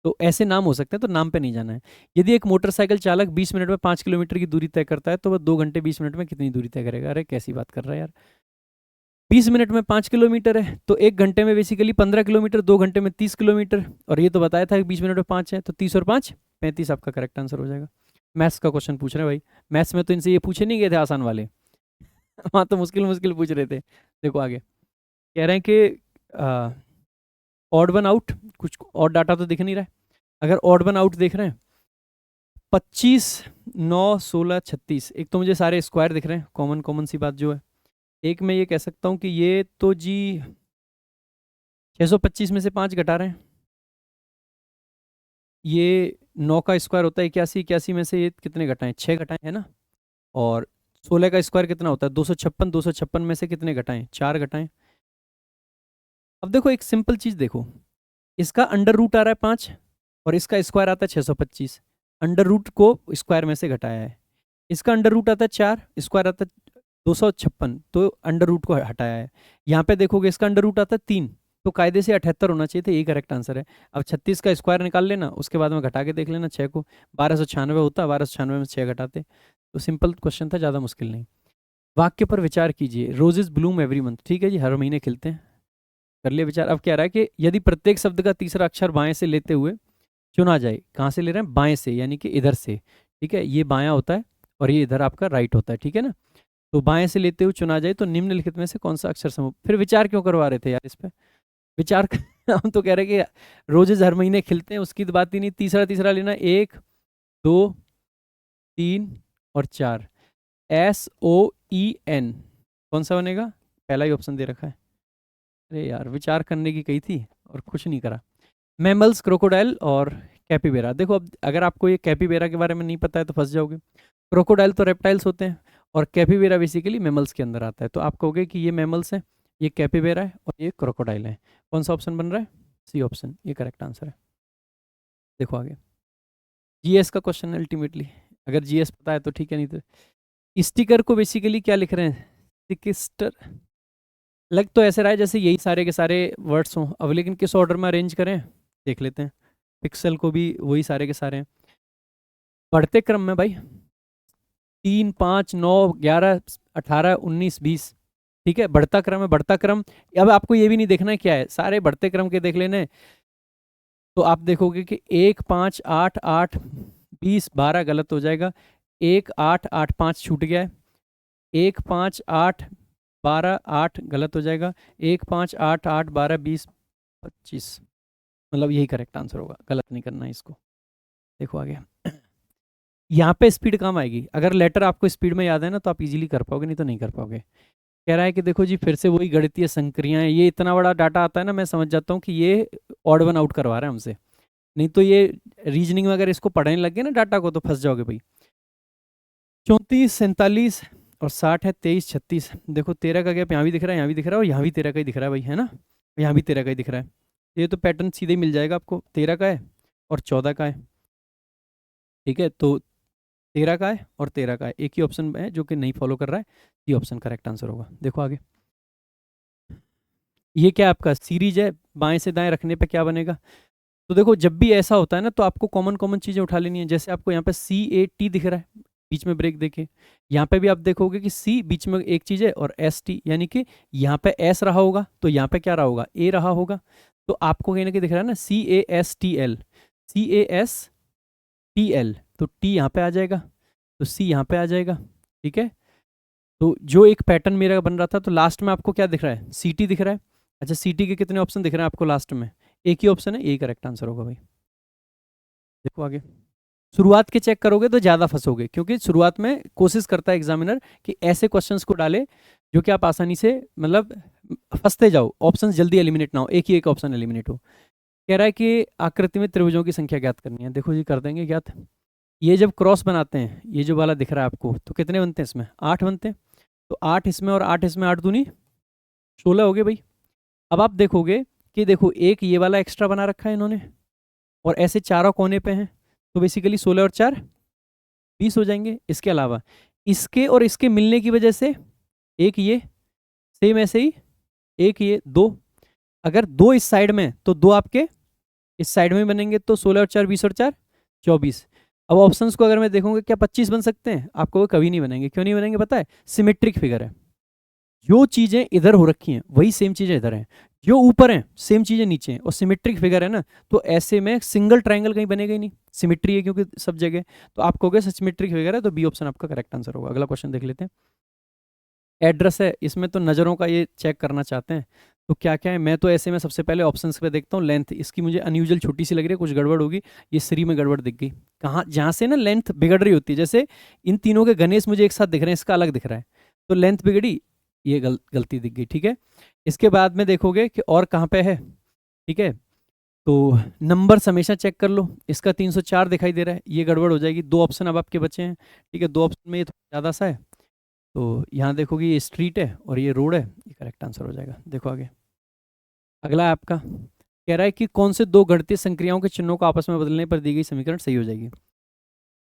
A: तो ऐसे नाम हो सकते हैं, तो नाम पे नहीं जाना है। यदि एक मोटरसाइकिल चालक 20 मिनट में 5 किलोमीटर की दूरी तय करता है, तो वह 2 घंटे 20 मिनट में कितनी दूरी तय करेगा? अरे कैसी बात कर रहा है यार। 20 मिनट में 5 किलोमीटर है, तो 1 घंटे में बेसिकली 15 किलोमीटर, 2 घंटे में 30 किलोमीटर, और ये तो बताया था कि 20 मिनट में 5 है, तो 30 और 5 35 आपका करेक्ट आंसर हो जाएगा। मैथ्स का क्वेश्चन पूछ रहे हैं भाई, मैथ्स में तो इनसे ये पूछे नहीं गए थे आसान वाले वहाँ तो मुश्किल मुश्किल पूछ रहे थे। देखो आगे कह रहे हैं कि ऑड वन आउट, कुछ और डाटा तो दिख नहीं रहा है। अगर ऑड वन आउट देख रहे हैं 25 9 16 36, एक तो मुझे सारे स्क्वायर दिख रहे हैं, कॉमन कॉमन सी बात जो है। एक मैं ये कह सकता हूँ कि ये तो जी 625 में से 5 घटा रहे हैं, ये 9 का स्क्वायर होता है 81, 81 में से ये कितने घटाएं, 6 घटाएं है ना। और 16 का स्क्वायर कितना होता है 256, 256 में से कितने घटाएं, 4 घटाएं। अब देखो एक सिंपल चीज़ देखो, इसका अंडर रूट आ रहा है 5 और इसका स्क्वायर आता है 625, अंडर रूट को स्क्वायर में से घटाया है। इसका अंडर रूट आता है 4, स्क्वायर आता है 256, तो अंडर रूट को हटाया है। यहाँ पे देखोगे इसका अंडर रूट आता है 3, तो कायदे से 78 होना चाहिए था, यही करेक्ट आंसर है। अब 36 का स्क्वायर निकाल लेना, उसके बाद में घटा के देख लेना 6 को, 1296 होता, 1296 में 6 घटाते। तो सिंपल क्वेश्चन था, ज़्यादा मुश्किल नहीं। वाक्य पर विचार कीजिए, रोजेज ब्लूम एवरी मंथ, ठीक है जी, हर महीने खिलते हैं, कर लिए विचार। अब कह रहा है कि यदि प्रत्येक शब्द का तीसरा अक्षर बाएं से लेते हुए चुना जाए, कहाँ से ले रहे हैं, बाएं से, यानी कि इधर से, ठीक है, ये बायां होता है और ये इधर आपका राइट होता है, ठीक है ना। तो बाएं से लेते हुए चुना जाए तो निम्नलिखित में से कौन सा अक्षर समूह, फिर विचार क्यों करवा रहे थे यार इस पे, विचार हम तो कह रहे हैं कि रोजेज हर महीने खिलते हैं, उसकी तो बात ही नहीं, तीसरा तीसरा लेना, 1 2 3 और 4, SOEN कौन सा बनेगा, पहला ही ऑप्शन दे रखा है। अरे यार विचार करने की कही थी और कुछ नहीं करा। मैमल्स, क्रोकोडाइल और कैपिबेरा। देखो अब अगर आपको ये कैपिबेरा के बारे में नहीं पता है तो फंस जाओगे। क्रोकोडाइल तो रेप्टाइल्स होते हैं और कैपिबेरा बेसिकली मैमल्स के अंदर आता है, तो आप कहोगे कि ये मैमल्स हैं, ये कैपिबेरा है और ये क्रोकोडाइल है। कौन सा ऑप्शन बन रहा है, सी ऑप्शन, ये करेक्ट आंसर है। देखो आगे जीएस का क्वेश्चन है अल्टीमेटली, अगर जीएस पता है तो ठीक है, नहीं तो स्टिकर को बेसिकली क्या लिख रहे हैं, स्टिकिस्टर, लग तो ऐसे रहा है जैसे यही सारे के सारे वर्ड्स हों, अब लेकिन किस ऑर्डर में अरेंज करें देख लेते हैं। पिक्सल को भी वही सारे के सारे हैं, बढ़ते क्रम में भाई, 3 5 9 11 18 19 20, ठीक है, बढ़ता क्रम है, बढ़ता क्रम। अब आपको ये भी नहीं देखना है क्या है, सारे बढ़ते क्रम के देख लेने। तो आप देखोगे कि 1 5 8 8 20 12 गलत हो जाएगा, 1 8 8 5 छूट गया है, 1 5 8 12 8 गलत हो जाएगा, 1 5 8 8 12 20 25, मतलब यही करेक्ट आंसर होगा, गलत नहीं करना है इसको। देखो आगे यहाँ पे स्पीड कम आएगी, अगर लेटर आपको स्पीड में याद है ना तो आप इजीली कर पाओगे, नहीं तो नहीं कर पाओगे। कह रहा है कि देखो जी फिर से वही गणितीय संक्रियाएं, ये इतना बड़ा डाटा आता है ना, मैं समझ जाता हूँ कि ये ऑड वन आउट करवा रहे हैं हमसे, नहीं तो ये रीजनिंग में अगर इसको पढ़ने लग गए ना डाटा को तो फंस जाओगे भाई। 34 47 और 60 है, 23 36, देखो 13 का गैप यहाँ भी दिख रहा है, यहाँ भी दिख रहा है और यहाँ भी 13 का ही दिख रहा है भाई, है ना, यहाँ भी 13 का ही दिख रहा है। ये तो पैटर्न सीधे ही मिल जाएगा आपको, 13 का है और 14 का है, ठीक है, तो 13 का है और 13 का है, एक ही ऑप्शन है जो कि नहीं फॉलो कर रहा है, ये ऑप्शन करेक्ट आंसर होगा। देखो आगे ये क्या आपका सीरीज है, बाएं से दाएं रखने पे क्या बनेगा। तो देखो जब भी ऐसा होता है ना तो आपको कॉमन कॉमन चीजें उठा लेनी है, जैसे आपको यहाँ पे CAT दिख रहा है, बीच में ब्रेक देखे, यहाँ पे भी आप देखोगे कि C बीच में एक चीज है और ST, यानी कि यहाँ पे S रहा होगा तो यहाँ पे क्या रहा होगा, A रहा होगा, तो आपको कहीं ना कहीं दिख रहा है ना CASTL, CASTL, तो T यहाँ पे आ जाएगा, तो C यहाँ पे आ जाएगा, ठीक है। तो जो एक पैटर्न मेरा बन रहा था, तो लास्ट में आपको क्या दिख रहा है, CT दिख रहा है। अच्छा CT के कितने ऑप्शन दिख रहे हैं आपको लास्ट में, एक ही ऑप्शन है, यही करेक्ट आंसर होगा भाई। देखो आगे शुरुआत के चेक करोगे तो ज़्यादा फंसोगे, क्योंकि शुरुआत में कोशिश करता है एग्जामिनर कि ऐसे क्वेश्चंस को डाले जो कि आप आसानी से मतलब फंसते जाओ, ऑप्शंस जल्दी एलिमिनेट ना हो, एक ही एक ऑप्शन एलिमिनेट हो। कह रहा है कि आकृति में त्रिभुजों की संख्या ज्ञात करनी है, देखो जी कर देंगे ज्ञात। ये जब क्रॉस बनाते हैं, ये जो वाला दिख रहा है आपको, तो कितने बनते हैं इसमें, 8 बनते हैं, तो 8 इसमें और 8 इसमें, 8 दूनी 16 हो गए भाई। अब आप देखोगे कि देखो एक ये वाला एक्स्ट्रा बना रखा है इन्होंने और ऐसे चारों कोने पे हैं, तो बेसिकली 16 और 4 20 हो जाएंगे। इसके अलावा इसके और इसके मिलने की वजह से एक ये सेम ऐसे ही, एक ये 2, अगर 2 इस साइड में तो 2 आपके इस साइड में बनेंगे, तो 16 और 4 20 और 4 24। अब ऑप्शंस को अगर मैं देखूंगा क्या 25 बन सकते हैं, आपको वो कभी नहीं बनेंगे, क्यों नहीं बनेंगे पता है, सिमेट्रिक फिगर है, जो चीजें इधर हो रखी हैं वही सेम चीजें इधर हैं, जो ऊपर हैं सेम चीजें नीचे हैं, और सिमेट्रिक फिगर है ना, तो ऐसे में सिंगल ट्रायंगल कहीं बनेगा ही नहीं, सिमेट्री है क्योंकि सब जगह। तो आप कहोगे सिमेट्रिक फिगर है, तो बी ऑप्शन आपका करेक्ट आंसर होगा। अगला क्वेश्चन देख लेते हैं। एड्रेस है, इसमें तो नज़रों का ये चेक करना चाहते हैं, तो क्या क्या है। मैं तो ऐसे में सबसे पहले ऑप्शंस पे देखता हूँ। लेंथ इसकी मुझे अनयूजुअल छोटी सी लग रही है, कुछ गड़बड़ होगी। ये श्री में गड़बड़ दिख गई, कहाँ जहाँ से ना लेंथ बिगड़ रही होती है, जैसे इन तीनों के गणेश मुझे एक साथ दिख रहे हैं, इसका अलग दिख रहा है, तो लेंथ बिगड़ी, ये गलती दिख गई। ठीक है, इसके बाद में देखोगे कि और कहाँ पे है। ठीक है, तो नंबर्स हमेशा चेक कर लो, इसका 304 दिखाई दे रहा है, ये गड़बड़ हो जाएगी। दो ऑप्शन अब आपके बचे हैं। ठीक है, दो ऑप्शन में ये थोड़ा ज़्यादा सा है, तो यहाँ देखोगे ये स्ट्रीट है और ये रोड है, ये करेक्ट आंसर हो जाएगा। देखो आगे, अगला है आपका, कह रहा है कि कौन से दो घटती संक्रियाओं के चिन्हों को आपस में बदलने पर दी गई समीकरण सही हो जाएगी।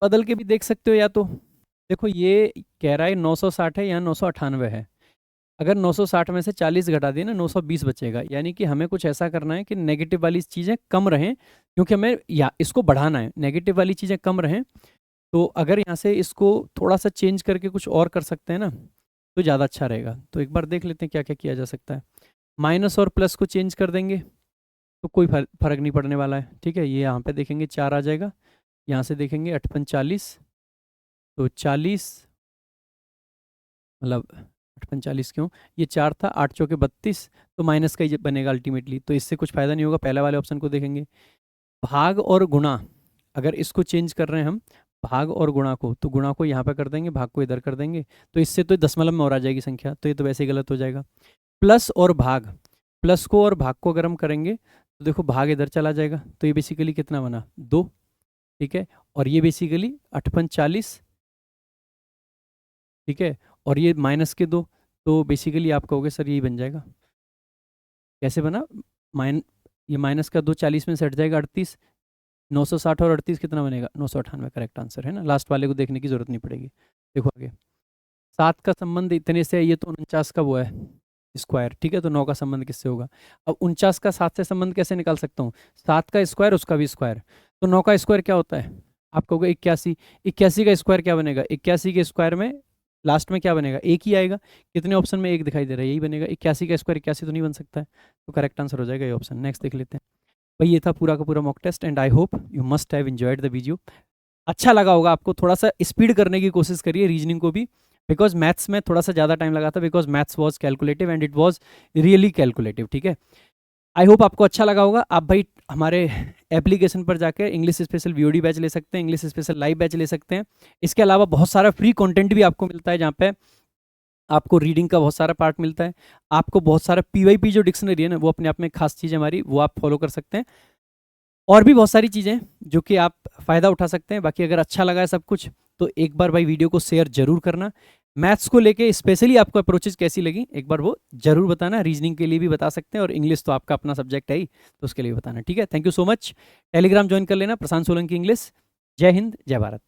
A: बदल के भी देख सकते हो, या तो देखो ये कह रहा है 960 है, यहाँ 998 है। अगर 960 में से 40 घटा दिए ना, 920 बचेगा, यानी कि हमें कुछ ऐसा करना है कि नेगेटिव वाली चीज़ें कम रहें, क्योंकि हमें या इसको बढ़ाना है, नेगेटिव वाली चीज़ें कम रहें। तो अगर यहाँ से इसको थोड़ा सा चेंज करके कुछ और कर सकते हैं ना, तो ज़्यादा अच्छा रहेगा। तो एक बार देख लेते हैं क्या क्या किया जा सकता है। माइनस और प्लस को चेंज कर देंगे तो कोई फर्क नहीं पड़ने वाला है। ठीक है, ये यहाँ पे देखेंगे 4 आ जाएगा, यहाँ से देखेंगे 8×5 = 40, तो 40 मतलब 8×5 क्यों, ये 4 था, 8×4 = 32, तो माइनस का ही बनेगा अल्टीमेटली। तो इससे कुछ फ़ायदा नहीं होगा, पहले वाले ऑप्शन को देखेंगे। भाग और गुणा, अगर इसको चेंज कर रहे हैं हम, भाग और गुणा को, तो गुणा को यहाँ पे कर देंगे, भाग को इधर कर देंगे, तो इससे तो दशमलव में और आ जाएगी संख्या, तो ये तो वैसे ही गलत हो जाएगा। प्लस और भाग, प्लस को और भाग को अगर हम करेंगे तो देखो भाग इधर चला जाएगा, तो ये बेसिकली कितना बना 2। ठीक है, और ये बेसिकली 8×40। ठीक है, और ये -के 2, तो बेसिकली आप कहोगे सर यही बन जाएगा। कैसे बना, माइन ये माइनस का 2 40 में से हट जाएगा 38, 960 और 38 कितना बनेगा 998, करेक्ट आंसर है ना। लास्ट वाले को देखने की जरूरत नहीं पड़ेगी। देखो आगे, 7 का संबंध इतने से है, ये तो 49 का वो है स्क्वायर। ठीक है, तो 9 का संबंध किससे होगा। अब 49 का 7 से संबंध कैसे निकाल सकता हूँ, 7 का स्क्वायर उसका भी स्क्वायर, तो 9 का स्क्वायर क्या होता है, आप कहोगे 81। 81 का स्क्वायर क्या बनेगा, 81 के स्क्वायर में लास्ट में क्या बनेगा, एक ही आएगा। कितने ऑप्शन में एक दिखाई दे रहा है, यही बनेगा। 81 का स्क्वायर 81 तो नहीं बन सकता है, तो करेक्ट आंसर हो जाएगा ये ऑप्शन। नेक्स्ट देख लेते हैं भाई। ये था पूरा का पूरा mock test, and I hope you must have enjoyed the video. अच्छा लगा होगा आपको, थोड़ा सा स्पीड करने की कोशिश करिए रीजनिंग को भी, बिकॉज मैथ्स में थोड़ा सा ज़्यादा टाइम लगा था, because maths was calculative and it was really calculative. ठीक है, आई होप आपको अच्छा लगा होगा। आप भाई हमारे एप्लीकेशन पर जाकर इंग्लिश स्पेशल वीओडी बैच ले सकते हैं, इंग्लिश स्पेशल लाइव बैच ले सकते हैं। इसके अलावा बहुत सारा फ्री कंटेंट भी आपको मिलता है, जहाँ पे आपको रीडिंग का बहुत सारा पार्ट मिलता है, आपको बहुत सारा पीवाईपी जो डिक्शनरी है ना, वो अपने आप में खास चीज़ है हमारी, वो आप फॉलो कर सकते हैं। और भी बहुत सारी चीज़ें जो कि आप फ़ायदा उठा सकते हैं। बाकी अगर अच्छा लगा है सब कुछ, तो एक बार भाई वीडियो को शेयर जरूर करना। मैथ्स को लेके स्पेशली आपको अप्रोचेज कैसी लगी एक बार वो जरूर बताना। रीजनिंग के लिए भी बता सकते हैं, और इंग्लिश तो आपका अपना सब्जेक्ट है ही, तो उसके लिए भी बताना। ठीक है, thank you so much. Telegram join कर लेना, प्रशांत सोलंकी इंग्लिश। जय हिंद, जय भारत।